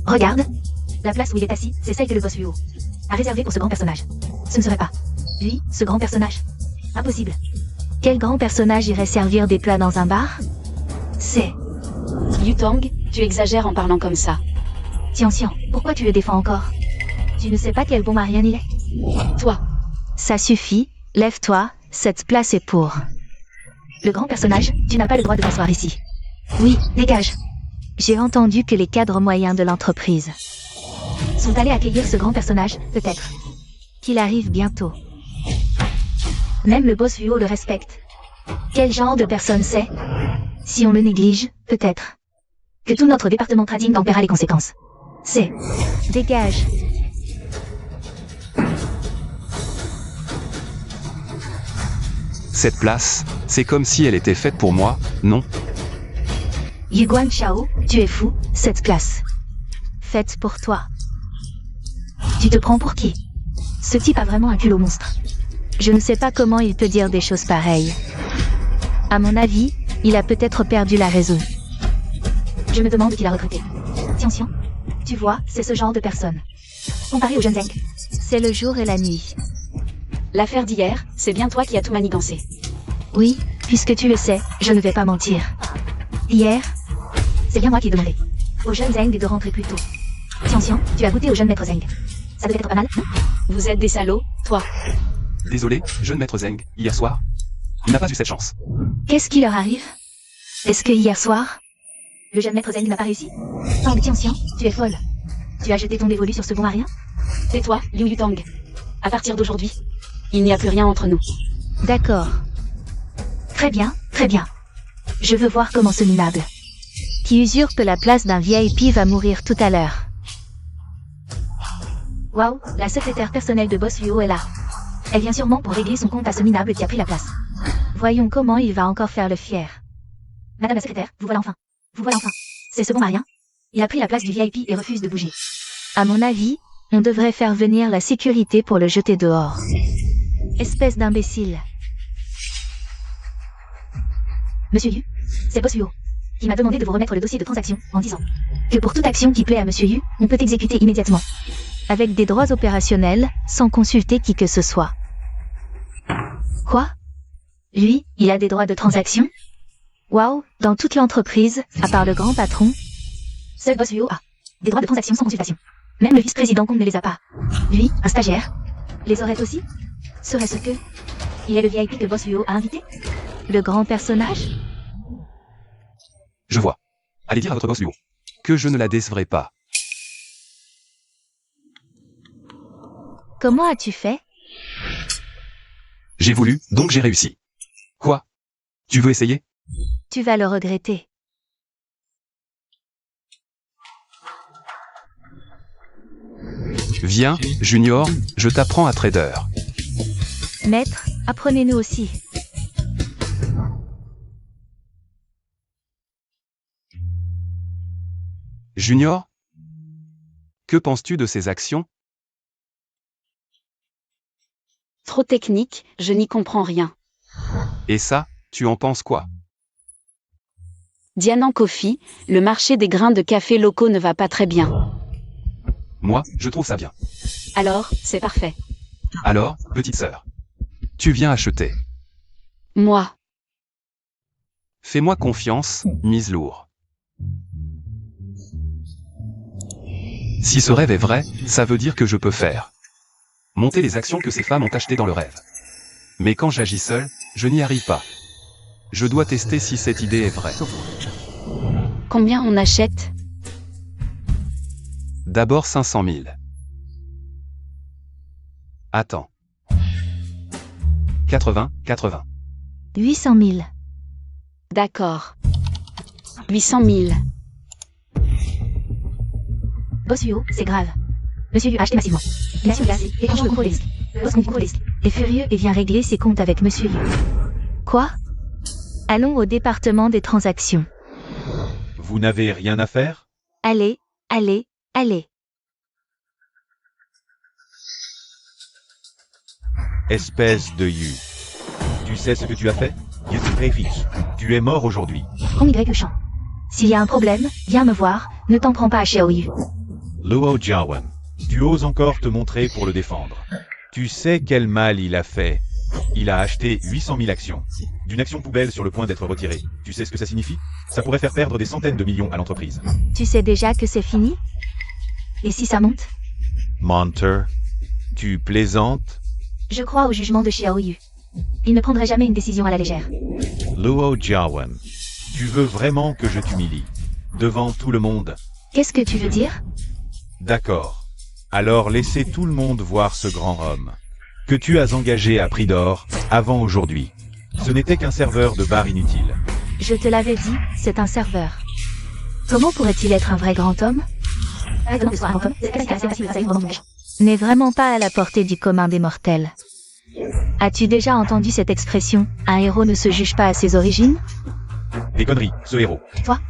Speaker 5: Regarde. La place où il est assis, c'est celle que le boss Huo a réservée pour ce grand personnage. Ce ne serait pas lui, ce grand personnage. Impossible. Quel grand personnage irait servir des plats dans un bar? C'est...
Speaker 2: Yutang, tu exagères en parlant comme ça.
Speaker 5: Tian, pourquoi tu le défends encore? Tu ne sais pas quel bon marien il est?
Speaker 2: Toi.
Speaker 5: Ça suffit, lève-toi, cette place est pour... Le grand personnage, tu n'as pas le droit de t'asseoir ici. Oui, dégage. J'ai entendu que les cadres moyens de l'entreprise sont allés accueillir ce grand personnage, peut-être qu'il arrive bientôt. Même le boss Huo le respecte. Quel genre de personne c'est? Si on le néglige, peut-être que tout notre département trading en paiera les conséquences. C'est... Dégage.
Speaker 1: Cette place, c'est comme si elle était faite pour moi, non?
Speaker 5: Yuguan Shao, tu es fou, cette place. Faite pour toi. Tu te prends pour qui? Ce type a vraiment un culot monstre. Je ne sais pas comment il peut dire des choses pareilles. À mon avis, il a peut-être perdu la raison. Je me demande qui l'a recruté. Tian, tu vois, c'est ce genre de personne. Comparé au jeune Zeng. C'est le jour et la nuit.
Speaker 2: L'affaire d'hier, c'est bien toi qui as tout manigancé.
Speaker 5: Oui, puisque tu le sais, je ne vais pas mentir. Hier, c'est bien moi qui ai demandé au jeune Zeng de rentrer plus tôt. Tian, tu as goûté au jeune maître Zeng. Ça devait être pas mal, non?
Speaker 2: Vous êtes des salauds, toi.
Speaker 1: Désolé, jeune maître Zeng, hier soir, il n'a pas eu cette chance.
Speaker 5: Qu'est-ce qui leur arrive? Est-ce que hier soir, le jeune maître Zeng n'a pas réussi? Tang Tian, tu es folle. Tu as jeté ton dévolu sur ce bon marien?
Speaker 2: Tais-toi, Liu Yutang. À partir d'aujourd'hui, il n'y a plus rien entre nous.
Speaker 5: D'accord. Très bien, très bien. Je veux voir comment ce minable qui usurpe la place d'un VIP va mourir tout à l'heure. Waouh, la secrétaire personnelle de Boss Huo est là. Elle vient sûrement pour régler son compte à ce minable qui a pris la place. Voyons comment il va encore faire le fier. Madame la secrétaire, vous voilà enfin. Vous voilà enfin. C'est ce bon marien. Il a pris la place du VIP et refuse de bouger. À mon avis, on devrait faire venir la sécurité pour le jeter dehors. Espèce d'imbécile. Monsieur Yu, c'est Boss Luo, qui m'a demandé de vous remettre le dossier de transaction en disant que pour toute action qui plaît à Monsieur Yu, on peut exécuter immédiatement. Avec des droits opérationnels, sans consulter qui que ce soit. Quoi? Lui, il a des droits de transaction? Waouh, dans toute l'entreprise, à part le grand patron, seul Boss Luo a des droits de transaction sans consultation. Même le vice-président Kong ne les a pas. Lui, un stagiaire, les aurait aussi? Serait-ce que il est le VIP que Boss Luo a invité? Le grand personnage?
Speaker 1: Je vois. Allez dire à votre boss Luo que je ne la décevrai pas.
Speaker 5: Comment as-tu fait?
Speaker 1: J'ai voulu, donc j'ai réussi. Quoi? Tu veux essayer?
Speaker 5: Tu vas le regretter.
Speaker 1: Viens, Junior, je t'apprends à trader.
Speaker 5: Maître, apprenez-nous aussi.
Speaker 1: Junior? Que penses-tu de ces actions?
Speaker 2: Trop technique, je n'y comprends rien.
Speaker 1: Et ça, tu en penses quoi?
Speaker 2: Diamant Coffee, le marché des grains de café locaux ne va pas très bien.
Speaker 1: Moi, je trouve ça bien.
Speaker 2: Alors, c'est parfait.
Speaker 1: Alors, petite sœur, tu viens acheter.
Speaker 2: Moi,
Speaker 1: Fais-moi confiance, mise lourd. Si ce rêve est vrai, ça veut dire que je peux faire monter les actions que ces femmes ont achetées dans le rêve. Mais quand j'agis seul, je n'y arrive pas. Je dois tester si cette idée est vraie.
Speaker 2: combien on achète?
Speaker 1: D'abord 500 000. Attends. 80.
Speaker 5: 800 000.
Speaker 2: D'accord. 800 000.
Speaker 5: Boss Luo, c'est grave. Monsieur Yu a acheté massivement. Il a surgazé et franchement le contrôle risque. Boss contrôle risque. Est furieux et vient régler ses comptes avec Monsieur Yu. Quoi? Allons au département des transactions.
Speaker 3: Vous n'avez rien à faire?
Speaker 5: Allez, allez, allez.
Speaker 3: Espèce de Yu. Tu sais ce que tu as fait? Tu es mort aujourd'hui.
Speaker 5: Kong Y champ. S'il y a un problème, viens me voir, ne t'en prends pas à Xiaoyu.
Speaker 3: Luo Jiawen, tu oses encore te montrer pour le défendre. Tu sais quel mal il a fait. Il a acheté 800 000 actions. D'une action poubelle sur le point d'être retirée. Tu sais ce que ça signifie? Ça pourrait faire perdre des centaines de millions à l'entreprise.
Speaker 5: Tu sais déjà que c'est fini? Et si ça monte?
Speaker 3: Monter, tu plaisantes?
Speaker 5: Je crois au jugement de Xiaoyu. Il ne prendrait jamais une décision à la légère.
Speaker 3: Luo Jiawen, tu veux vraiment que je t'humilie? Devant tout le monde?
Speaker 5: Qu'est-ce que tu veux dire?
Speaker 3: D'accord. Alors laissez tout le monde voir ce grand homme. Que tu as engagé à prix d'or, avant aujourd'hui. Ce n'était qu'un serveur de bar inutile.
Speaker 5: Je te l'avais dit, c'est un serveur. Comment pourrait-il être un vrai grand homme? N'est vraiment pas à la portée du commun des mortels. As-tu déjà entendu cette expression, un héros ne se juge pas à ses origines?
Speaker 3: Des conneries, ce héros.
Speaker 5: Toi?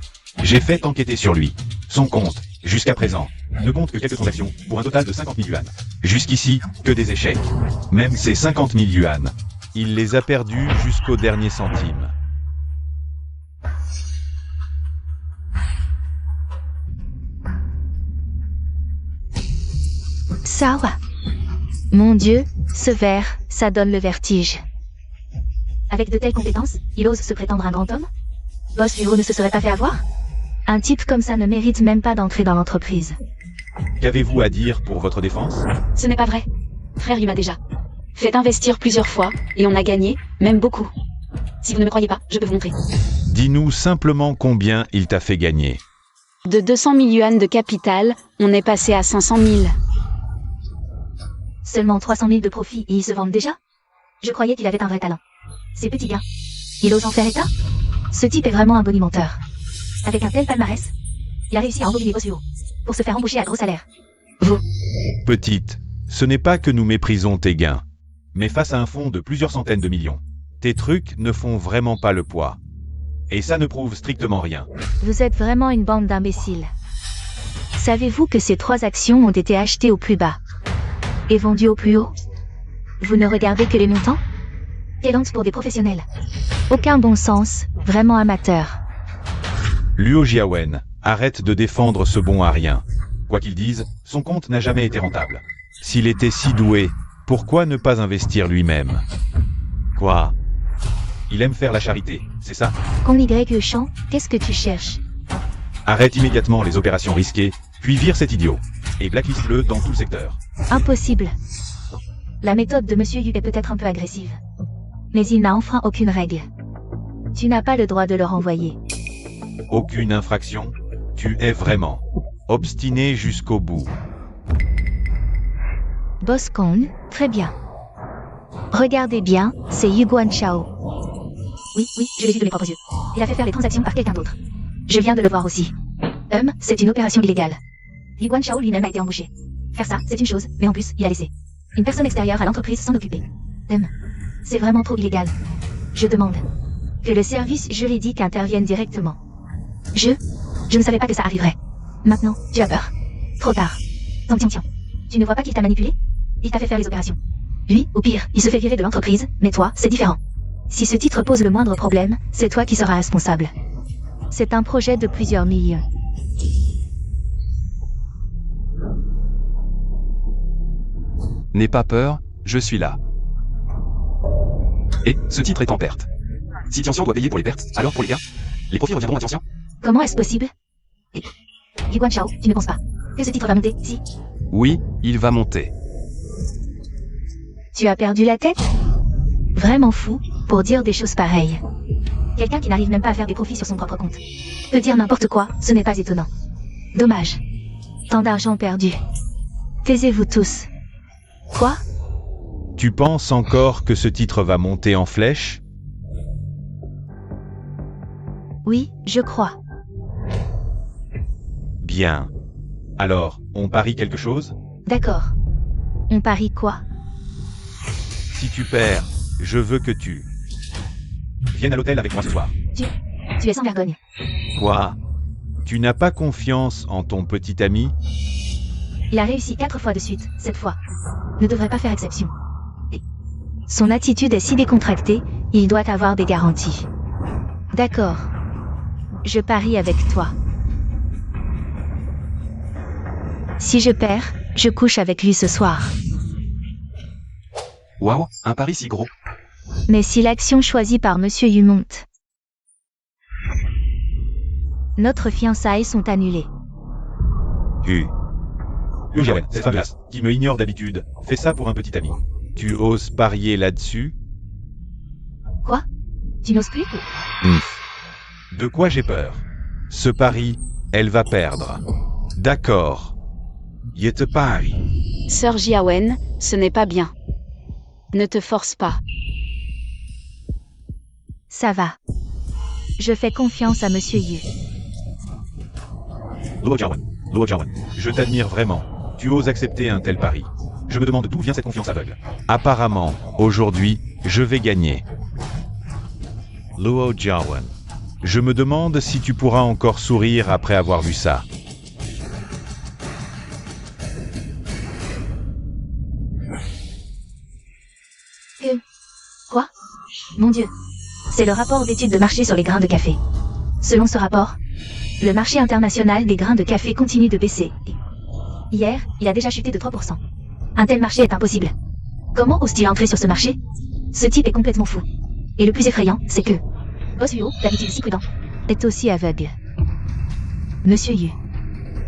Speaker 3: J'ai fait enquêter sur lui. Son compte, jusqu'à présent, ne compte que quelques transactions, pour un total de 50 000 yuan. Jusqu'ici, que des échecs. Même ces 50 000 yuan, il les a perdus jusqu'au dernier centime.
Speaker 5: Ça va. Mon Dieu, ce verre, ça donne le vertige. Avec de telles compétences, il ose se prétendre un grand homme? Boss Luo ne se serait pas fait avoir? Un type comme ça ne mérite même pas d'entrer dans l'entreprise.
Speaker 3: Qu'avez-vous à dire pour votre défense?
Speaker 2: Ce n'est pas vrai. Frère Yu m'a déjà fait investir plusieurs fois, et on a gagné, même beaucoup. Si vous ne me croyez pas, je peux vous montrer.
Speaker 3: Dis-nous simplement combien il t'a fait gagner.
Speaker 2: De 200 000 yuan de capital, on est passé à 500 000.
Speaker 5: Seulement 300 000 de profit et ils se vendent déjà? Je croyais qu'il avait un vrai talent. Ces petits gars. Il ose en faire état? Ce type est vraiment un bonimenteur. Avec un tel palmarès, il a réussi à embaucher Boss Luo pour se faire embaucher à gros salaire. Vous.
Speaker 3: Petite, ce n'est pas que nous méprisons tes gains. Mais face à un fonds de plusieurs centaines de millions, tes trucs ne font vraiment pas le poids. Et ça ne prouve strictement rien.
Speaker 5: Vous êtes vraiment une bande d'imbéciles. Savez-vous que ces 3 actions ont été achetées au plus bas et vendues au plus haut? Vous ne regardez que les montants? Quelle honte pour des professionnels. Aucun bon sens, vraiment amateur.
Speaker 3: Luo Jiawen, arrête de défendre ce bon à rien. Quoi qu'il dise, son compte n'a jamais été rentable. S'il était si doué, pourquoi ne pas investir lui-même? Quoi? Il aime faire la charité, c'est ça?
Speaker 5: Con Y Champ, qu'est-ce que tu cherches?
Speaker 3: Arrête immédiatement les opérations risquées, puis vire cet idiot. Et blacklist-le dans tout le secteur.
Speaker 5: Impossible. La méthode de Monsieur Yu est peut-être un peu agressive. Mais il n'a enfreint aucune règle. Tu n'as pas le droit de le renvoyer.
Speaker 3: Aucune infraction? Tu es vraiment obstiné jusqu'au bout.
Speaker 5: Boss Kong, très bien. Regardez bien, c'est Yu Guanchao. Oui, je l'ai vu de mes propres yeux. Il a fait faire les transactions par quelqu'un d'autre. Je viens de le voir aussi. C'est une opération illégale. Yu Guanchao lui-même a été embauché. Faire ça, c'est une chose, mais en plus, il a laissé une personne extérieure à l'entreprise s'en occuper. C'est vraiment trop illégal. Je demande que le service juridique intervienne directement. Je ne savais pas que ça arriverait. Maintenant, tu as peur. Trop tard. Tiens. Tu ne vois pas qu'il t'a manipulé? Il t'a fait faire les opérations. Lui, au pire, il se fait virer de l'entreprise, mais toi, c'est différent. Si ce titre pose le moindre problème, c'est toi qui seras responsable. C'est un projet de plusieurs millions.
Speaker 1: N'aie pas peur, je suis là. Et, ce titre est en perte. Si Tianxian doit payer pour les pertes, alors pour les gains, les profits reviendront à Tianxian?
Speaker 5: Comment est-ce possible? Yu Guanchao, tu ne penses pas que ce titre va monter, si?
Speaker 1: Oui, il va monter.
Speaker 5: Tu as perdu la tête? Vraiment fou, pour dire des choses pareilles. Quelqu'un qui n'arrive même pas à faire des profits sur son propre compte peut dire n'importe quoi, ce n'est pas étonnant. Dommage. Tant d'argent perdu. Taisez-vous tous. Quoi?
Speaker 3: Tu penses encore que ce titre va monter en flèche?
Speaker 5: Oui, je crois.
Speaker 3: Bien. Alors, on parie quelque chose?
Speaker 5: D'accord. On parie quoi?
Speaker 3: Si tu perds, je veux que tu viennes à l'hôtel avec moi ce soir.
Speaker 5: Tu es sans vergogne.
Speaker 3: Quoi? Tu n'as pas confiance en ton petit ami?
Speaker 5: Il a réussi 4 fois de suite, cette fois. Ne devrait pas faire exception. Son attitude est si décontractée, il doit avoir des garanties. D'accord. Je parie avec toi. Si je perds, je couche avec lui ce soir.
Speaker 1: Waouh, un pari si gros.
Speaker 5: Mais si l'action choisie par Monsieur Yu monte, notre fiançailles sont annulées.
Speaker 3: Luo Jiawen, cette femme glace, qui me ignore d'habitude, fais ça pour un petit ami. Tu oses parier là-dessus?
Speaker 5: Quoi? Tu n'oses plus?
Speaker 3: De quoi j'ai peur? Ce pari, elle va perdre. D'accord. Je te parie.
Speaker 2: Sœur Jiawen, ce n'est pas bien. Ne te force pas.
Speaker 5: Ça va. Je fais confiance à Monsieur Yu.
Speaker 3: Luo Jiawen, je t'admire vraiment. Tu oses accepter un tel pari. Je me demande d'où vient cette confiance aveugle. Apparemment, aujourd'hui, je vais gagner. Luo Jiawen, je me demande si tu pourras encore sourire après avoir vu ça.
Speaker 5: Quoi? Mon Dieu. C'est le rapport d'étude de marché sur les grains de café. Selon ce rapport, le marché international des grains de café continue de baisser. Hier, il a déjà chuté de 3%. Un tel marché est impossible. Comment ose-t-il entrer sur ce marché? Ce type est complètement fou. Et le plus effrayant, c'est que Boss Luo, d'habitude si prudent, est aussi aveugle. Monsieur Yu.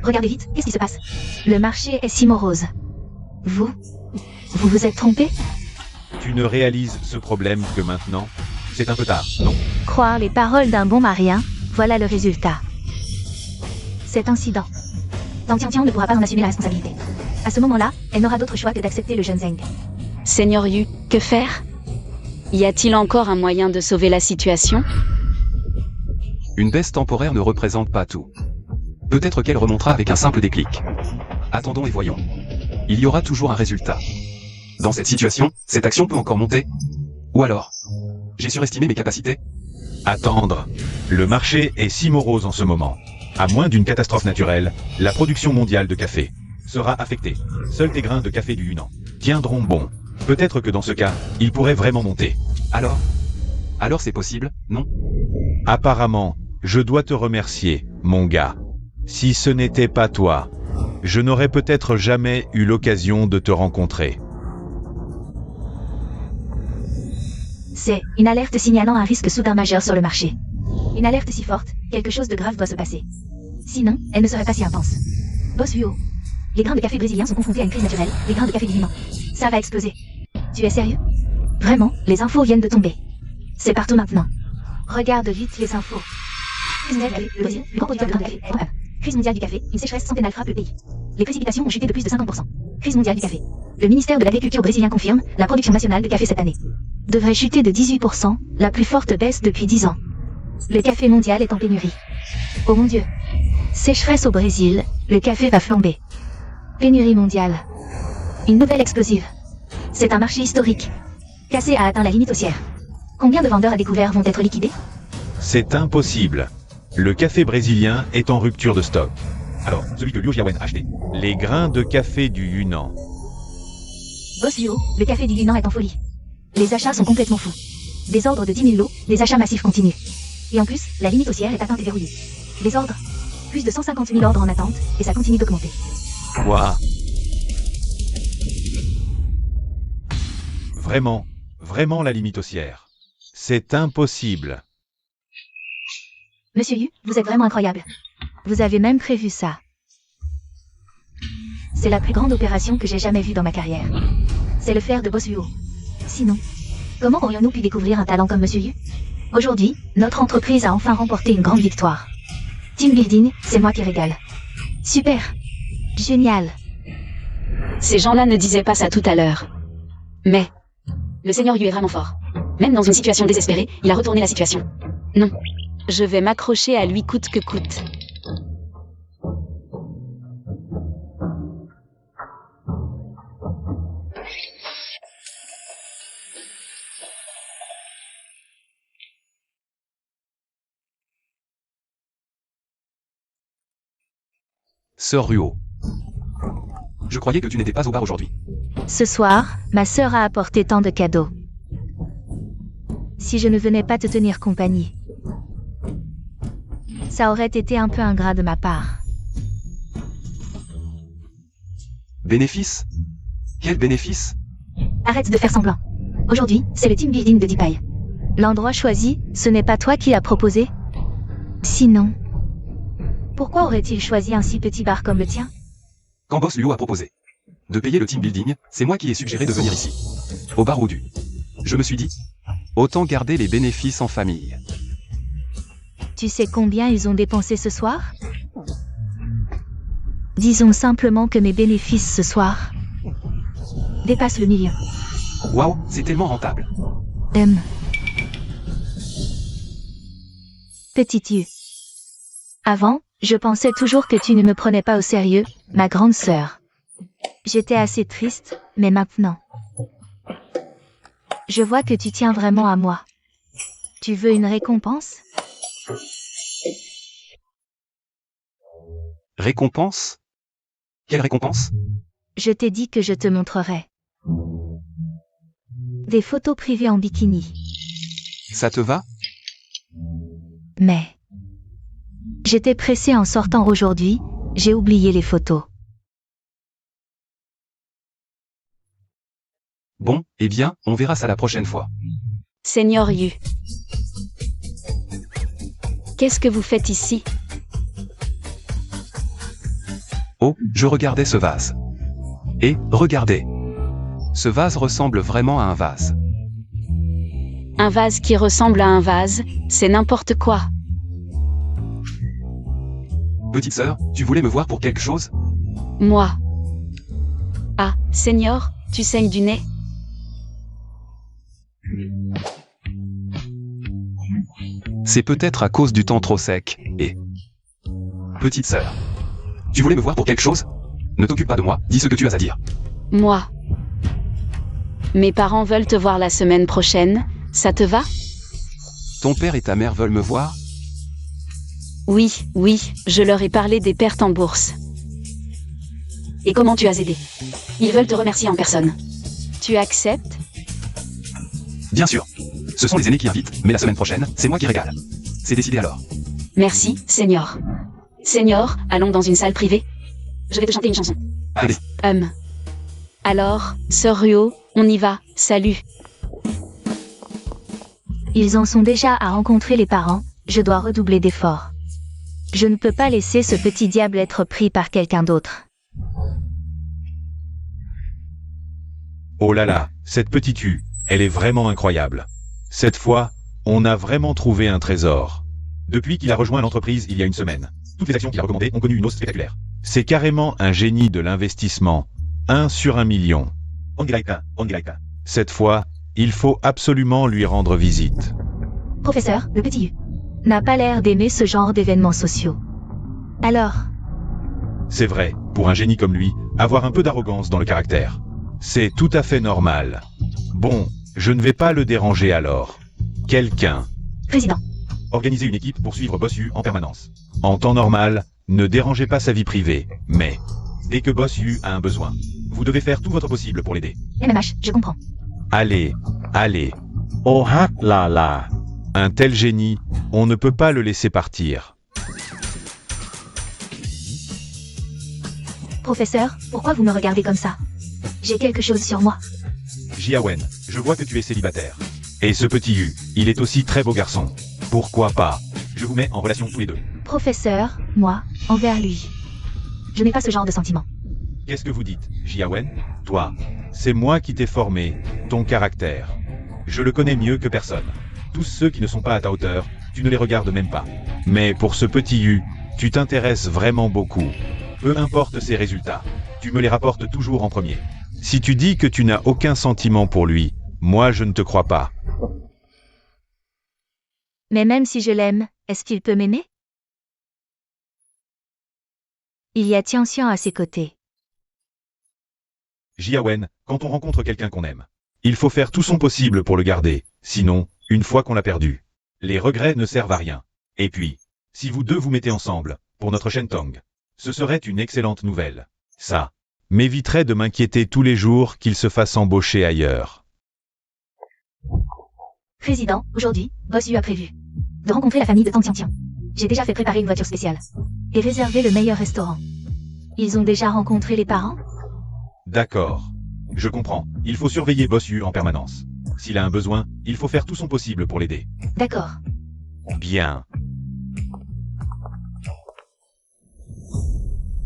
Speaker 5: Regardez vite, qu'est-ce qui se passe? Le marché est si morose. Vous vous êtes trompé?
Speaker 3: Tu ne réalises ce problème que maintenant? C'est un peu tard, non?
Speaker 5: Croire les paroles d'un bon marien, voilà le résultat. Cet incident. Tang Tiantian ne pourra pas en assumer la responsabilité. À ce moment-là, elle n'aura d'autre choix que d'accepter le jeune Zeng.
Speaker 2: Seigneur Yu, que faire? Y a-t-il encore un moyen de sauver la situation?
Speaker 1: Une baisse temporaire ne représente pas tout. Peut-être qu'elle remontera avec un simple déclic. Attendons et voyons. Il y aura toujours un résultat. Dans cette situation, cette action peut encore monter. Ou alors, j'ai surestimé mes capacités.
Speaker 3: Attendre. Le marché est si morose en ce moment. À moins d'une catastrophe naturelle, la production mondiale de café sera affectée. Seuls tes grains de café du Yunnan tiendront bon. Peut-être que dans ce cas, il pourrait vraiment monter.
Speaker 1: Alors c'est possible, non?
Speaker 3: Apparemment, je dois te remercier, mon gars. Si ce n'était pas toi, je n'aurais peut-être jamais eu l'occasion de te rencontrer.
Speaker 5: C'est une alerte signalant un risque soudain majeur sur le marché. Une alerte si forte, quelque chose de grave doit se passer. Sinon, elle ne serait pas si intense. Boss Huo. Les grains de café brésiliens sont confrontés à une crise naturelle, les grains de café du Yunnan. Ça va exploser. Tu es sérieux? Vraiment, les infos viennent de tomber. C'est partout maintenant. Regarde vite les infos. Crise mondiale du café, le Brésil, plus grand producteur de grains de café, probable. Crise mondiale du café, une sécheresse centennale frappe le pays. Les précipitations ont chuté de plus de 50%. Crise mondiale du café. Le ministère de l'Agriculture brésilien confirme, la production nationale de café cette année devrait chuter de 18%, la plus forte baisse depuis 10 ans. Le café mondial est en pénurie. Oh mon Dieu. Sécheresse au Brésil, le café va flamber. Pénurie mondiale. Une nouvelle explosive. C'est un marché historique. Cassé a atteint la limite haussière. Combien de vendeurs à découvert vont être liquidés?
Speaker 3: C'est impossible. Le café brésilien est en rupture de stock. Alors, celui que Liu Jiawen a acheté. Les grains de café du Yunnan.
Speaker 5: Boss Huo, le café du Yunnan est en folie. Les achats sont complètement fous. Des ordres de 10 000 lots, des achats massifs continuent. Et en plus, la limite haussière est atteinte et verrouillée. Les ordres? Plus de 150 000 ordres en attente, et ça continue d'augmenter.
Speaker 3: Quoi? Vraiment la limite haussière. C'est impossible.
Speaker 5: Monsieur Yu, vous êtes vraiment incroyable. Vous avez même prévu ça. C'est la plus grande opération que j'ai jamais vue dans ma carrière. C'est le faire de Boss Huo. Sinon, comment aurions-nous pu découvrir un talent comme Monsieur Yu? Aujourd'hui, notre entreprise a enfin remporté une grande victoire. Team building, c'est moi qui régale. Super. Génial.
Speaker 2: Ces gens-là ne disaient pas ça tout à l'heure. Mais le Seigneur Yu est vraiment fort. Même dans une situation désespérée, il a retourné la situation. Non. Je vais m'accrocher à lui coûte que coûte.
Speaker 1: Sœur Ruo. Je croyais que tu n'étais pas au bar aujourd'hui.
Speaker 5: Ce soir, ma sœur a apporté tant de cadeaux. Si je ne venais pas te tenir compagnie, ça aurait été un peu ingrat de ma part.
Speaker 1: Bénéfice? Quel bénéfice?
Speaker 5: Arrête de faire semblant. Aujourd'hui, c'est le team building de Deepai. L'endroit choisi, ce n'est pas toi qui l'as proposé? Sinon, pourquoi aurait-il choisi un si petit bar comme le tien?
Speaker 1: Quand Boss Luo a proposé de payer le team building, c'est moi qui ai suggéré de venir ici, au bar Oudu. Je me suis dit, autant garder les bénéfices en famille.
Speaker 5: Tu sais combien ils ont dépensé ce soir? Disons simplement que mes bénéfices ce soir dépassent le million.
Speaker 1: Waouh, c'est tellement rentable.
Speaker 5: Petite Yu. Avant, je pensais toujours que tu ne me prenais pas au sérieux, ma grande sœur. J'étais assez triste, mais maintenant, je vois que tu tiens vraiment à moi. Tu veux une récompense?
Speaker 1: Récompense? Quelle récompense?
Speaker 5: Je t'ai dit que je te montrerai des photos privées en bikini.
Speaker 1: Ça te va?
Speaker 5: Mais j'étais pressée en sortant aujourd'hui, j'ai oublié les photos.
Speaker 1: Bon, eh bien, on verra ça la prochaine fois.
Speaker 2: Seigneur Yu. Qu'est-ce que vous faites ici?
Speaker 1: Oh, je regardais ce vase. Et, regardez. Ce vase ressemble vraiment à un vase.
Speaker 2: Un vase qui ressemble à un vase, c'est n'importe quoi.
Speaker 1: Petite sœur, tu voulais me voir pour quelque chose?
Speaker 2: Moi. Ah, Seigneur, tu saignes du nez?
Speaker 1: C'est peut-être à cause du temps trop sec, et... Petite sœur. Tu voulais me voir pour quelque chose? Ne t'occupe pas de moi, dis ce que tu as à dire.
Speaker 2: Moi. Mes parents veulent te voir la semaine prochaine, ça te va?
Speaker 1: Ton père et ta mère veulent me voir?
Speaker 2: Oui, je leur ai parlé des pertes en bourse. Et comment tu as aidé? Ils veulent te remercier en personne. Tu acceptes?
Speaker 1: Bien sûr. Ce sont les aînés qui invitent, mais la semaine prochaine, c'est moi qui régale. C'est décidé alors.
Speaker 2: Merci, Senior. Senior, allons dans une salle privée. Je vais te chanter une chanson.
Speaker 1: Allez.
Speaker 2: Alors, Sœur Ruo, on y va, salut.
Speaker 5: Ils en sont déjà à rencontrer les parents, je dois redoubler d'efforts. Je ne peux pas laisser ce petit diable être pris par quelqu'un d'autre.
Speaker 3: Oh là là, cette petite U, elle est vraiment incroyable. Cette fois, on a vraiment trouvé un trésor. Depuis qu'il a rejoint l'entreprise il y a une semaine, toutes les actions qu'il a recommandées ont connu une hausse spectaculaire. C'est carrément un génie de l'investissement. 1 sur 1 million. Cette fois, il faut absolument lui rendre visite.
Speaker 5: Professeur, le petit U n'a pas l'air d'aimer ce genre d'événements sociaux. Alors,
Speaker 3: C'est vrai, pour un génie comme lui, avoir un peu d'arrogance dans le caractère. C'est tout à fait normal. Bon, je ne vais pas le déranger alors. Quelqu'un.
Speaker 5: Président,
Speaker 3: Organisez une équipe pour suivre Boss U en permanence. En temps normal, ne dérangez pas sa vie privée, mais dès que Boss U a un besoin, vous devez faire tout votre possible pour l'aider.
Speaker 5: MMH, je comprends.
Speaker 3: Allez, allez.
Speaker 6: โอฮักลาลา
Speaker 3: Un tel génie, on ne peut pas le laisser partir.
Speaker 5: Professeur, pourquoi vous me regardez comme ça? J'ai quelque chose sur moi.
Speaker 3: Jiawen, je vois que tu es célibataire. Et ce petit U, il est aussi très beau garçon. Pourquoi pas? Je vous mets en relation tous les deux.
Speaker 5: Professeur, moi, envers lui. Je n'ai pas ce genre de sentiment.
Speaker 3: Qu'est-ce que vous dites, Jiawen? Toi, c'est moi qui t'ai formé, ton caractère. Je le connais mieux que personne. Tous ceux qui ne sont pas à ta hauteur, tu ne les regardes même pas. Mais pour ce petit U, tu t'intéresses vraiment beaucoup. Peu importe ses résultats, tu me les rapportes toujours en premier. Si tu dis que tu n'as aucun sentiment pour lui, moi je ne te crois pas.
Speaker 5: Mais même si je l'aime, est-ce qu'il peut m'aimer? Il y a Tianxian à ses côtés.
Speaker 3: Jiawen, quand on rencontre quelqu'un qu'on aime, il faut faire tout son possible pour le garder, sinon, une fois qu'on l'a perdu, les regrets ne servent à rien. Et puis, si vous deux vous mettez ensemble, pour notre Shentung, ce serait une excellente nouvelle. Ça m'éviterait de m'inquiéter tous les jours qu'il se fasse embaucher ailleurs.
Speaker 5: Président, aujourd'hui, Boss Yu a prévu de rencontrer la famille de Tang Tiantian. J'ai déjà fait préparer une voiture spéciale et réservé le meilleur restaurant. Ils ont déjà rencontré les parents?
Speaker 3: D'accord. Je comprends. Il faut surveiller Boss Yu en permanence. S'il a un besoin, il faut faire tout son possible pour l'aider.
Speaker 5: D'accord.
Speaker 3: Bien.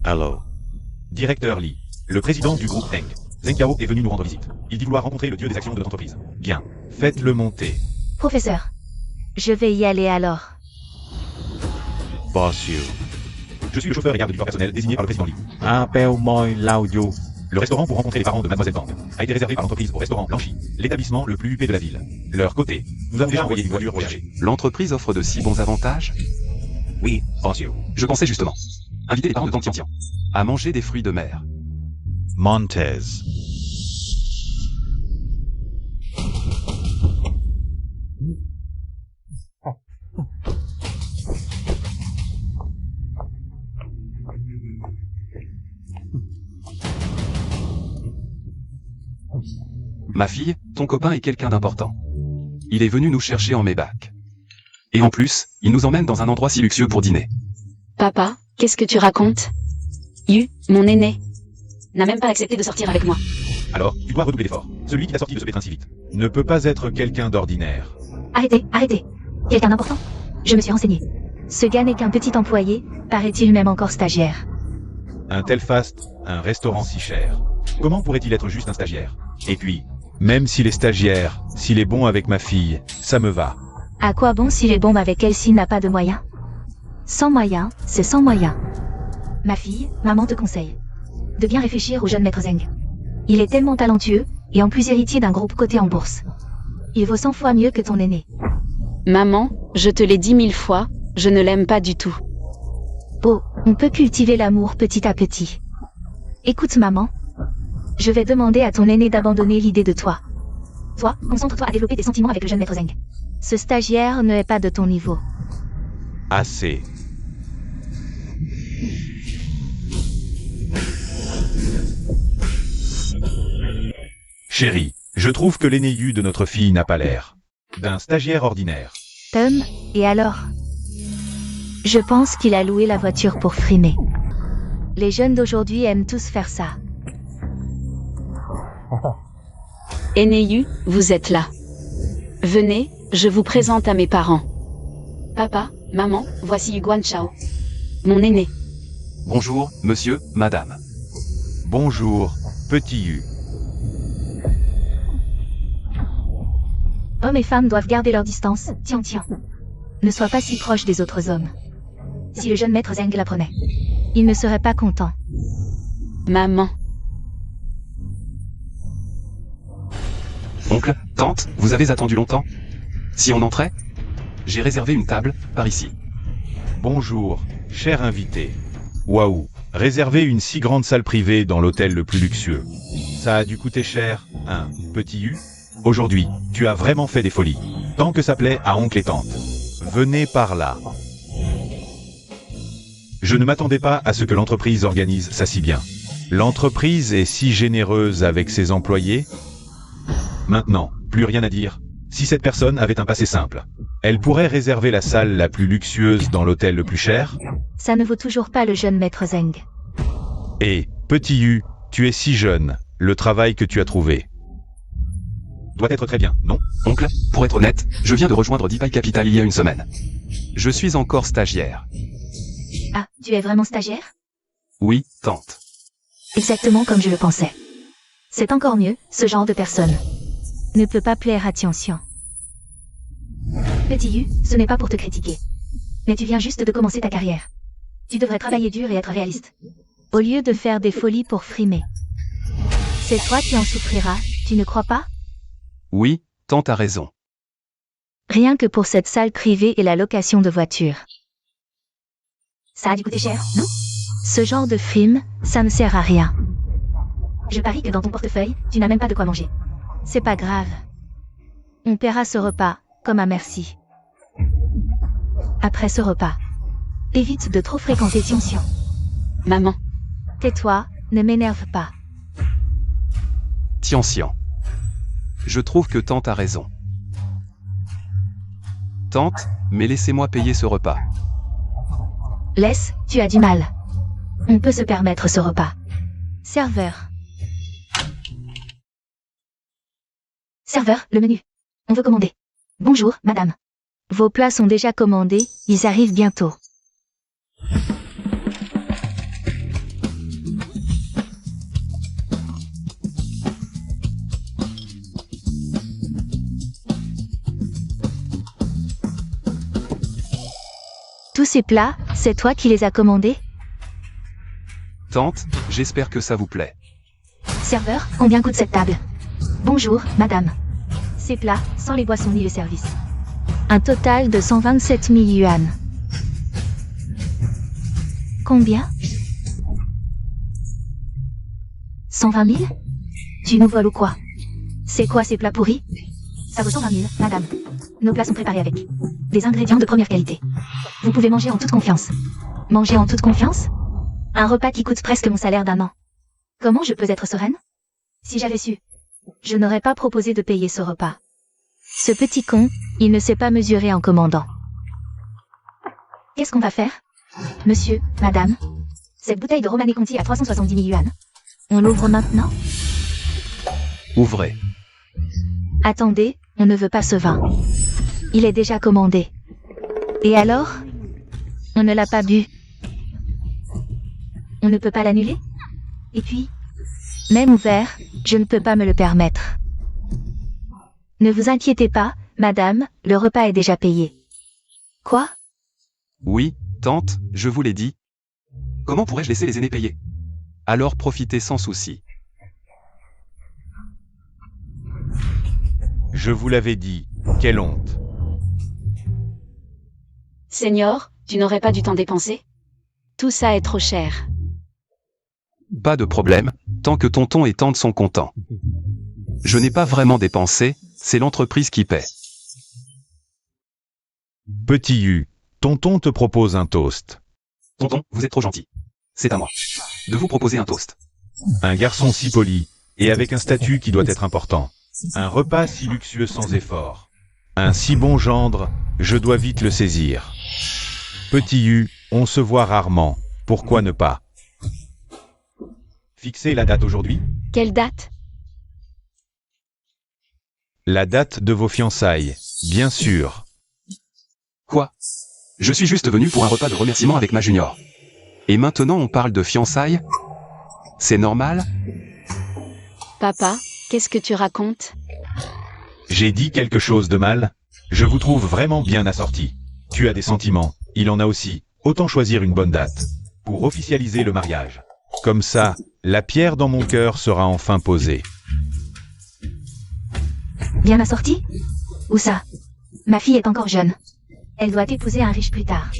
Speaker 6: Hello.
Speaker 3: Directeur Li, le président du groupe Teng. Zheng Yao est venu nous rendre visite. Il dit vouloir rencontrer le dieu des actions de notre entreprise. Bien. Faites-le monter.
Speaker 5: Professeur, je vais y aller alors.
Speaker 6: Boss you.
Speaker 3: Je suis le chauffeur et garde du corps personnel désigné par le président Li.
Speaker 6: อาเปลมอยเล่าอยู่
Speaker 3: Le restaurant pour rencontrer les parents de Mademoiselle Tang a été réservé par l'entreprise au restaurant Blanchi, l'établissement le plus huppé de la ville. Leur côté, nous avons déjà envoyé une voiture voyager.
Speaker 1: L'entreprise offre de si bons avantages?
Speaker 3: Oui, monsieur.
Speaker 1: Je pensais justement. Inviter les parents de Tang Tiantian à manger des fruits de mer.
Speaker 3: Montez.
Speaker 1: Ma fille, ton copain est quelqu'un d'important. Il est venu nous chercher en Maybach. Et en plus, il nous emmène dans un endroit si luxueux pour dîner.
Speaker 2: Papa, qu'est-ce que tu racontes? Yu, mon aîné, n'a même pas accepté de sortir avec moi.
Speaker 3: Alors, tu dois redoubler d'efforts. Celui qui t'a sorti de ce pétrin si vite ne peut pas être quelqu'un d'ordinaire.
Speaker 5: Arrêtez, arrêtez. Quelqu'un d'important? Je me suis renseigné. Ce gars n'est qu'un petit employé, paraît-il même encore stagiaire.
Speaker 3: Un tel faste, un restaurant si cher. Comment pourrait-il être juste un stagiaire? Et puis, même s'il est stagiaire, s'il est bon avec ma fille, ça me va.
Speaker 5: À quoi bon s'il est bon avec elle s'il n'a pas de moyens? Sans moyens, c'est sans moyens. Ma fille, maman te conseille de bien réfléchir au jeune maître Zheng. Il est tellement talentueux, et en plus héritier d'un groupe coté en bourse. Il vaut 100 fois mieux que ton aîné.
Speaker 2: Maman, je te l'ai dit 1000 fois, je ne l'aime pas du tout.
Speaker 5: Oh, on peut cultiver l'amour petit à petit. Écoute maman. Je vais demander à ton aîné d'abandonner l'idée de toi. Toi, concentre-toi à développer tes sentiments avec le jeune maître Zheng. Ce stagiaire ne est pas de ton niveau.
Speaker 3: Assez. Chérie, je trouve que l'aîné Yu de notre fille n'a pas l'air d'un stagiaire ordinaire.
Speaker 5: Tom, et alors? Je pense qu'il a loué la voiture pour frimer. Les jeunes d'aujourd'hui aiment tous faire ça.
Speaker 2: Aîné, vous êtes là. Venez, je vous présente à mes parents. Papa, maman, voici Yuguan Chao. Mon aîné.
Speaker 1: Bonjour, monsieur, madame.
Speaker 3: Bonjour, petit Yu.
Speaker 5: Hommes et femmes doivent garder leur distance, tiens. Ne sois pas si proche des autres hommes. Si le jeune maître Zeng l'apprenait, il ne serait pas content.
Speaker 2: Maman.
Speaker 1: Oncle, tante, vous avez attendu longtemps? Si on entrait? J'ai réservé une table, par ici.
Speaker 3: Bonjour, cher invité. Waouh, réserver une si grande salle privée dans l'hôtel le plus luxueux. Ça a dû coûter cher, hein, petit Yu? Aujourd'hui, tu as vraiment fait des folies. Tant que ça plaît à oncle et tante. Venez par là. Je ne m'attendais pas à ce que l'entreprise organise ça si bien. L'entreprise est si généreuse avec ses employés. Maintenant, plus rien à dire. Si cette personne avait un passé simple, elle pourrait réserver la salle la plus luxueuse dans l'hôtel le plus cher.
Speaker 5: Ça ne vaut toujours pas le jeune maître Zeng.
Speaker 3: Et, petit Yu, tu es si jeune, le travail que tu as trouvé doit être très bien, non?
Speaker 1: Oncle, pour être honnête, je viens de rejoindre Deepai Capital il y a une semaine. Je suis encore stagiaire.
Speaker 5: Ah, tu es vraiment stagiaire?
Speaker 1: Oui, tante.
Speaker 5: Exactement comme je le pensais. C'est encore mieux, ce genre de personne ne peut pas plaire à Tianxian. Petit Yu, ce n'est pas pour te critiquer. Mais tu viens juste de commencer ta carrière. Tu devrais travailler dur et être réaliste. Au lieu de faire des folies pour frimer. C'est toi qui en souffriras, tu ne crois pas?
Speaker 1: Oui, tante a raison.
Speaker 5: Rien que pour cette salle privée et la location de voiture. Ça a dû coûter cher, non? Ce genre de frime, ça ne sert à rien. Je parie que dans ton portefeuille, tu n'as même pas de quoi manger. C'est pas grave. On paiera ce repas, comme un merci. Après ce repas, évite de trop fréquenter Tianxian.
Speaker 2: Maman.
Speaker 5: Tais-toi, ne m'énerve pas.
Speaker 1: Tianxian. Je trouve que tante a raison. Tante, mais laissez-moi payer ce repas.
Speaker 5: Laisse, tu as du mal. On peut se permettre ce repas. Serveur. Serveur, le menu. On veut commander. Bonjour, madame. Vos plats sont déjà commandés, ils arrivent bientôt. Tous ces plats, c'est toi qui les as commandés?
Speaker 1: Tante, j'espère que ça vous plaît.
Speaker 5: Serveur, combien coûte cette table? Bonjour, madame. Ces plats, sans les boissons ni le service. Un total de 127 000 yuan. Combien? 120 000? Tu nous voles ou quoi? C'est quoi ces plats pourris? Ça vaut 120 000, madame. Nos plats sont préparés avec des ingrédients de première qualité. Vous pouvez manger en toute confiance. Manger en toute confiance? Un repas qui coûte presque mon salaire d'un an. Comment je peux être sereine? Si j'avais su, je n'aurais pas proposé de payer ce repas. Ce petit con, il ne s'est pas mesuré en commandant. Qu'est-ce qu'on va faire? Monsieur, madame, cette bouteille de Romanée Conti à 370 000 yuan. On l'ouvre maintenant?
Speaker 1: Ouvrez.
Speaker 5: Attendez, on ne veut pas ce vin. Il est déjà commandé. Et alors? On ne l'a pas bu. On ne peut pas l'annuler? Et puis, même ouvert, je ne peux pas me le permettre. Ne vous inquiétez pas, madame, le repas est déjà payé. Quoi?
Speaker 1: Oui, tante, je vous l'ai dit. Comment pourrais-je laisser les aînés payer? Alors profitez sans souci.
Speaker 3: Je vous l'avais dit, quelle honte.
Speaker 2: Seigneur, tu n'aurais pas dû t'en dépenser? Tout ça est trop cher.
Speaker 1: Pas de problème, tant que tonton et tante sont contents. Je n'ai pas vraiment dépensé, c'est l'entreprise qui paie.
Speaker 3: Petit Yu, tonton te propose un toast.
Speaker 1: Tonton, vous êtes trop gentil. C'est à moi de vous proposer un toast.
Speaker 3: Un garçon si poli, Et avec un statut qui doit être important. Un repas si luxueux sans effort. Un si bon gendre, je dois vite le saisir. Petit U, on se voit rarement, pourquoi ne pas? Fixez la date aujourd'hui?
Speaker 2: Quelle date?
Speaker 3: La date de vos fiançailles, bien sûr.
Speaker 1: Quoi? Je suis juste venu pour un repas de remerciement avec ma junior. Et maintenant on parle de fiançailles? C'est normal?
Speaker 2: Papa, qu'est-ce que tu racontes?
Speaker 3: J'ai dit quelque chose de mal? Je vous trouve vraiment bien assorti. Tu as des sentiments, il en a aussi. Autant choisir une bonne date. Pour officialiser le mariage. Comme ça, la pierre dans mon cœur sera enfin posée.
Speaker 5: Bien assorti? Où ça? Ma fille est encore jeune. Elle doit épouser un riche plus tard.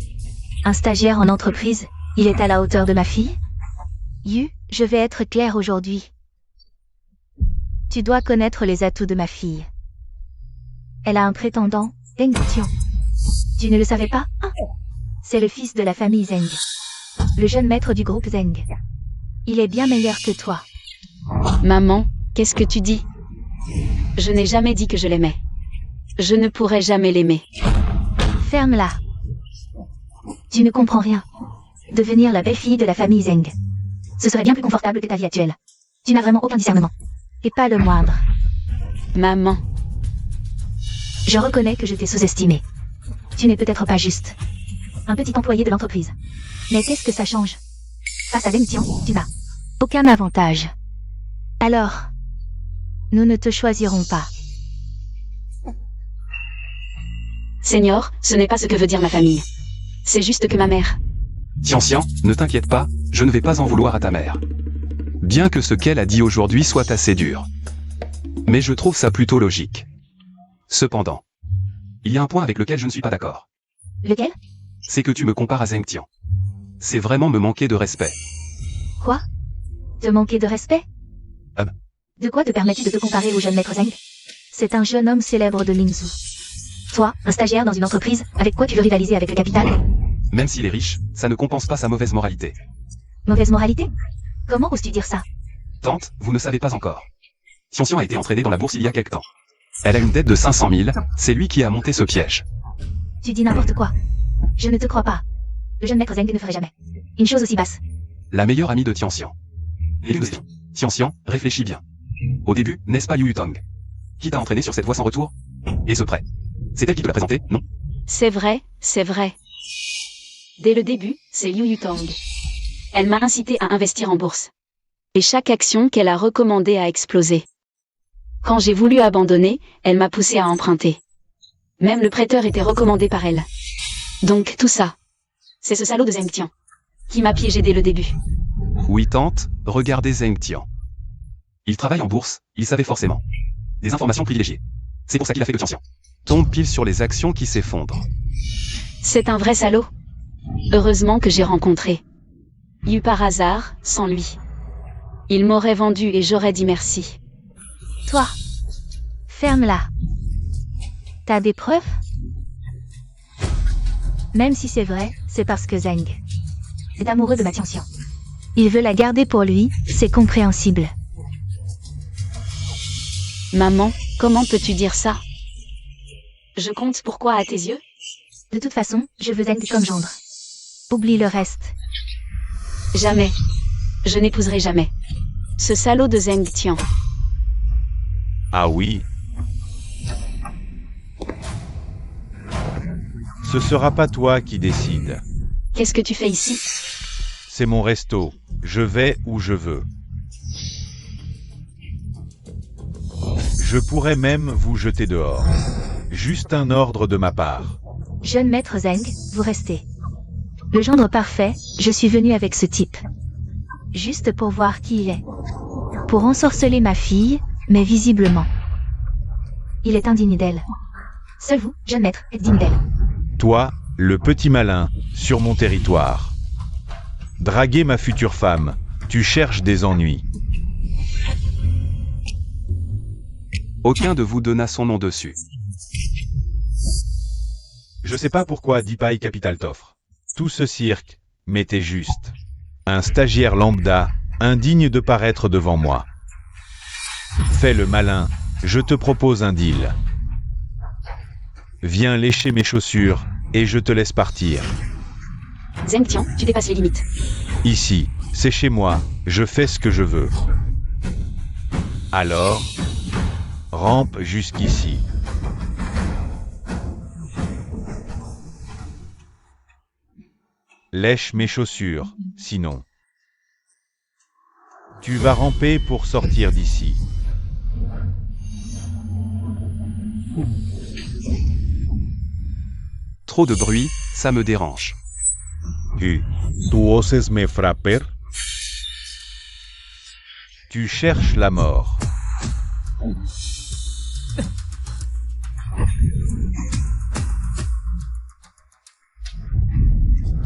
Speaker 5: Un stagiaire en entreprise, il est à la hauteur de ma fille? Yu, je vais être claire aujourd'hui. Tu dois connaître les atouts de ma fille. Elle a un prétendant, Zeng Tian. Tu ne le savais pas, hein? C'est le fils de la famille Zeng. Le jeune maître du groupe Zeng. Il est bien meilleur que toi.
Speaker 2: Maman, qu'est-ce que tu dis? Je n'ai jamais dit que je l'aimais. Je ne pourrais jamais l'aimer.
Speaker 5: Ferme-la. Tu ne comprends rien. Devenir la belle-fille de la famille Zeng. Ce serait bien plus confortable que ta vie actuelle. Tu n'as vraiment aucun discernement. Et pas le moindre.
Speaker 2: Maman.
Speaker 5: Je reconnais que je t'ai sous-estimé. Tu n'es peut-être pas juste. Un petit employé de l'entreprise. Mais qu'est-ce que ça change? Face à Zeng Tian, tu n'as aucun avantage. Alors, nous ne te choisirons pas.
Speaker 2: Seigneur, ce n'est pas ce que veut dire ma famille. C'est juste que ma mère...
Speaker 1: Tian, ne t'inquiète pas, je ne vais pas en vouloir à ta mère. Bien que ce qu'elle a dit aujourd'hui soit assez dur. Mais je trouve ça plutôt logique. Cependant, il y a un point avec lequel je ne suis pas d'accord.
Speaker 5: Lequel?
Speaker 1: C'est que tu me compares à Zeng Tian. C'est vraiment me manquer de respect.
Speaker 5: Quoi? Te manquer de respect? De quoi te permets-tu de te comparer au jeune maître Zeng? C'est un jeune homme célèbre de Ningzhou. Toi, un stagiaire dans une entreprise, avec quoi tu veux rivaliser avec le capital?
Speaker 1: Même s'il est riche, ça ne compense pas sa mauvaise moralité.
Speaker 5: Mauvaise moralité? Comment oses-tu dire ça?
Speaker 1: Tante, vous ne savez pas encore. Tian a été entraîné dans la bourse il y a quelque temps. Elle a une dette de 500 000, c'est lui qui a monté ce piège.
Speaker 5: Tu dis n'importe quoi. Je ne te crois pas. Le jeune maître Zeng ne ferait jamais une chose aussi basse.
Speaker 1: La meilleure amie de Tian. Tian, réfléchis bien. Au début, n'est-ce pas Yu Yutong qui t'a entraîné sur cette voie sans retour? Et ce prêt? C'est elle qui te l'a présenté, non?
Speaker 2: C'est vrai, c'est vrai. Dès le début, c'est Yu Yutong. Elle m'a incité à investir en bourse. Et chaque action qu'elle a recommandée a explosé. Quand j'ai voulu abandonner, elle m'a poussé à emprunter. Même le prêteur était recommandé par elle. Donc tout ça, c'est ce salaud de Zeng Tian qui m'a piégé dès le début.
Speaker 1: Oui tante, regardez Zeng Tian. Il travaille en bourse, il savait forcément. Des informations privilégiées. C'est pour ça qu'il a fait que Tian tombe pile sur les actions qui s'effondrent.
Speaker 2: C'est un vrai salaud. Heureusement que j'ai rencontré Yu par hasard, sans lui. Il m'aurait vendu et j'aurais dit merci.
Speaker 5: Toi, ferme-la. T'as des preuves? Même si c'est vrai, c'est parce que Zeng est amoureux de ma Tian. Il veut la garder pour lui, c'est compréhensible.
Speaker 2: Maman, comment peux-tu dire ça? Je compte pourquoi à tes yeux?
Speaker 5: De toute façon, je veux Zeng comme gendre. Oublie le reste.
Speaker 2: Jamais. Je n'épouserai jamais ce salaud de Zeng Tian.
Speaker 3: Ah oui. Ce sera pas toi qui décide.
Speaker 2: Qu'est-ce que tu fais ici?
Speaker 3: C'est mon resto. Je vais où je veux. Je pourrais même vous jeter dehors. Juste un ordre de ma part.
Speaker 5: Jeune maître Zeng, vous restez. Le gendre parfait, je suis venu avec ce type. Juste pour voir qui il est. Pour ensorceler ma fille, mais visiblement. Il est indigne d'elle. Seul vous, jeune maître, êtes digne d'elle.
Speaker 3: Toi, le petit malin, sur mon territoire. Draguer ma future femme, tu cherches des ennuis.
Speaker 1: Aucun de vous donna son nom dessus.
Speaker 3: Je sais pas pourquoi Deepai Capital t'offre. Tout ce cirque, mais t'es juste. Un stagiaire lambda, indigne de paraître devant moi. fais le malin, je te propose un deal. Viens lécher mes chaussures, et je te laisse partir.
Speaker 4: Zeng Tian, tu dépasses les limites.
Speaker 3: Ici, c'est chez moi, je fais ce que je veux. Alors, rampe jusqu'ici. Lèche mes chaussures, sinon. Tu vas ramper pour sortir d'ici.
Speaker 1: Trop de bruit, ça me dérange.
Speaker 6: Tu oses me frapper?
Speaker 3: Tu cherches la mort.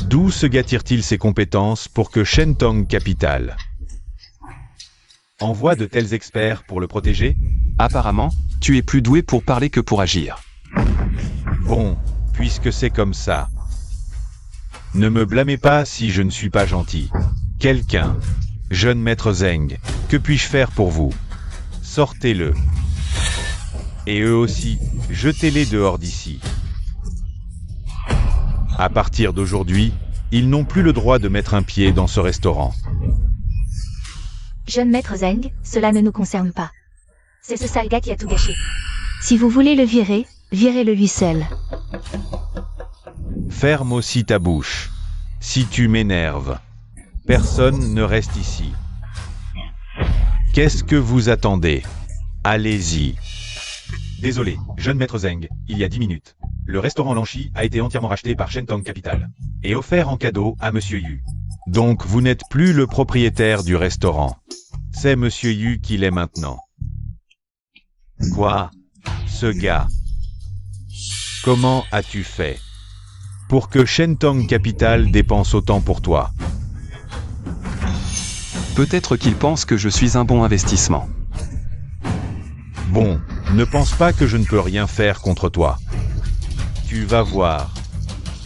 Speaker 3: D'où se gâtire-t-il ses compétences pour que Shentong Capital envoie de tels experts pour le protéger?
Speaker 1: Apparemment, tu es plus doué pour parler que pour agir.
Speaker 3: Bon, puisque c'est comme ça. Ne me blâmez pas si je ne suis pas gentil. Quelqu'un, jeune maître Zeng, que puis-je faire pour vous? Sortez-le. Et eux aussi, jetez-les dehors d'ici. À partir d'aujourd'hui, ils n'ont plus le droit de mettre un pied dans ce restaurant.
Speaker 5: Jeune maître Zeng, cela ne nous concerne pas. C'est ce sale gars qui a tout gâché. Si vous voulez le virer, virez-le lui seul.
Speaker 3: Ferme aussi ta bouche. Si tu m'énerves, personne ne reste ici. Qu'est-ce que vous attendez? Allez-y. Désolé, jeune maître Zeng, il y a 10 minutes. Le restaurant Lanchi a été entièrement racheté par Shentong Capital et offert en cadeau à Monsieur Yu. Donc vous n'êtes plus le propriétaire du restaurant. C'est Monsieur Yu qui l'est maintenant. Quoi? Ce gars? Comment as-tu fait pour que Shentong Capital dépense autant pour toi?
Speaker 1: Peut-être qu'il pense que je suis un bon investissement.
Speaker 3: Bon, ne pense pas que je ne peux rien faire contre toi. Tu vas voir.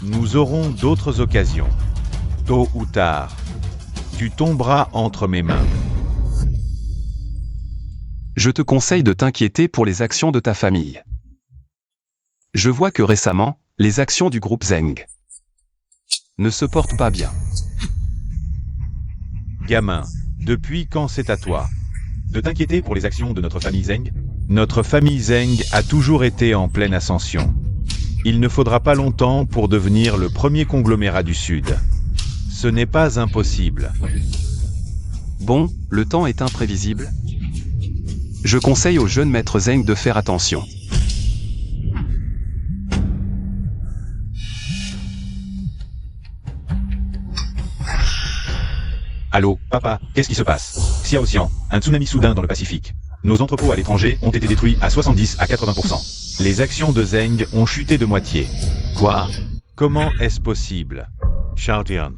Speaker 3: Nous aurons d'autres occasions. Tôt ou tard, tu tomberas entre mes mains.
Speaker 1: Je te conseille de t'inquiéter pour les actions de ta famille. Je vois que récemment, les actions du groupe Zeng ne se portent pas bien.
Speaker 3: Gamin, depuis quand c'est à toi de t'inquiéter pour les actions de notre famille Zeng? Notre famille Zeng a toujours été en pleine ascension. Il ne faudra pas longtemps pour devenir le premier conglomérat du Sud. Ce n'est pas impossible.
Speaker 1: Bon, le temps est imprévisible. Je conseille au jeune maître Zeng de faire attention.
Speaker 3: Allô, papa, qu'est-ce qui se passe? Xiao Xian, un tsunami soudain dans le Pacifique. Nos entrepôts à l'étranger ont été détruits à 70 à 80%. Les actions de Zeng ont chuté de moitié. Quoi? Comment est-ce possible?
Speaker 6: Shao Tian.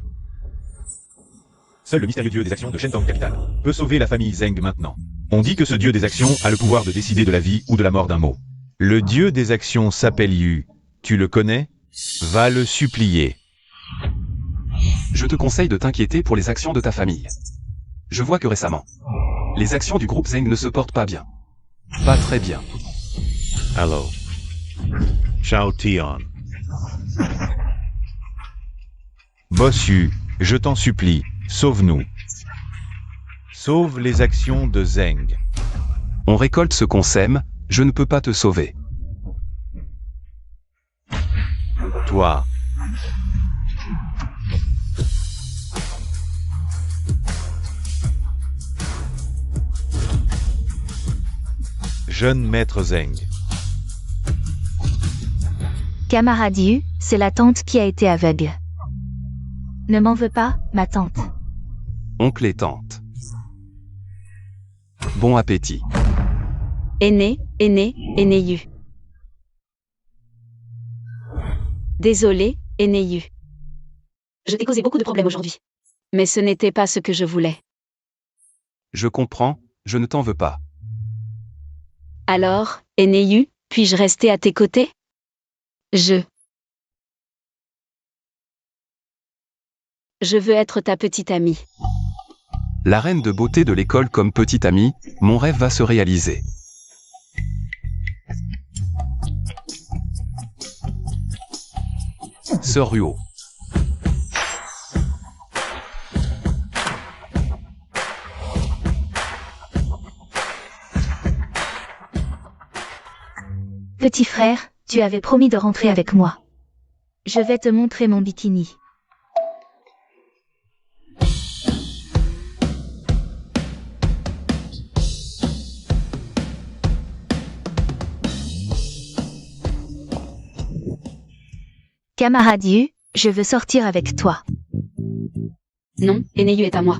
Speaker 3: Seul le mystérieux dieu des actions de Shentong Capital peut sauver la famille Zeng maintenant. On dit que ce dieu des actions a le pouvoir de décider de la vie ou de la mort d'un mot. Le dieu des actions s'appelle Yu. Tu le connais? Va le supplier.
Speaker 1: Je te conseille de t'inquiéter pour les actions de ta famille. Je vois que récemment, les actions du groupe Zeng ne se portent pas bien. Pas très bien.
Speaker 6: Hello. Shao Tian.
Speaker 3: Boss Yu, je t'en supplie, sauve-nous. Sauve les actions de Zeng.
Speaker 1: On récolte ce qu'on sème, je ne peux pas te sauver.
Speaker 3: Toi. Jeune maître Zeng.
Speaker 5: Camarade Yu, c'est la tante qui a été aveugle. Ne m'en veux pas, ma tante.
Speaker 1: Oncle et tante. Bon appétit.
Speaker 2: Aîné Yu. Désolé, Aîné Yu.
Speaker 4: Je t'ai causé beaucoup de problèmes aujourd'hui.
Speaker 2: Mais ce n'était pas ce que je voulais.
Speaker 1: Je comprends, je ne t'en veux pas.
Speaker 2: Alors, Aîné Yu, puis-je rester à tes côtés? Je veux être ta petite amie.
Speaker 1: la reine de beauté de l'école comme petite amie, mon rêve va se réaliser. Sœur Ruo.
Speaker 5: Petit frère, tu avais promis de rentrer avec moi. Je vais te montrer mon bikini. Camarade Yu, je veux sortir avec toi.
Speaker 4: Non, Eneyu est à moi.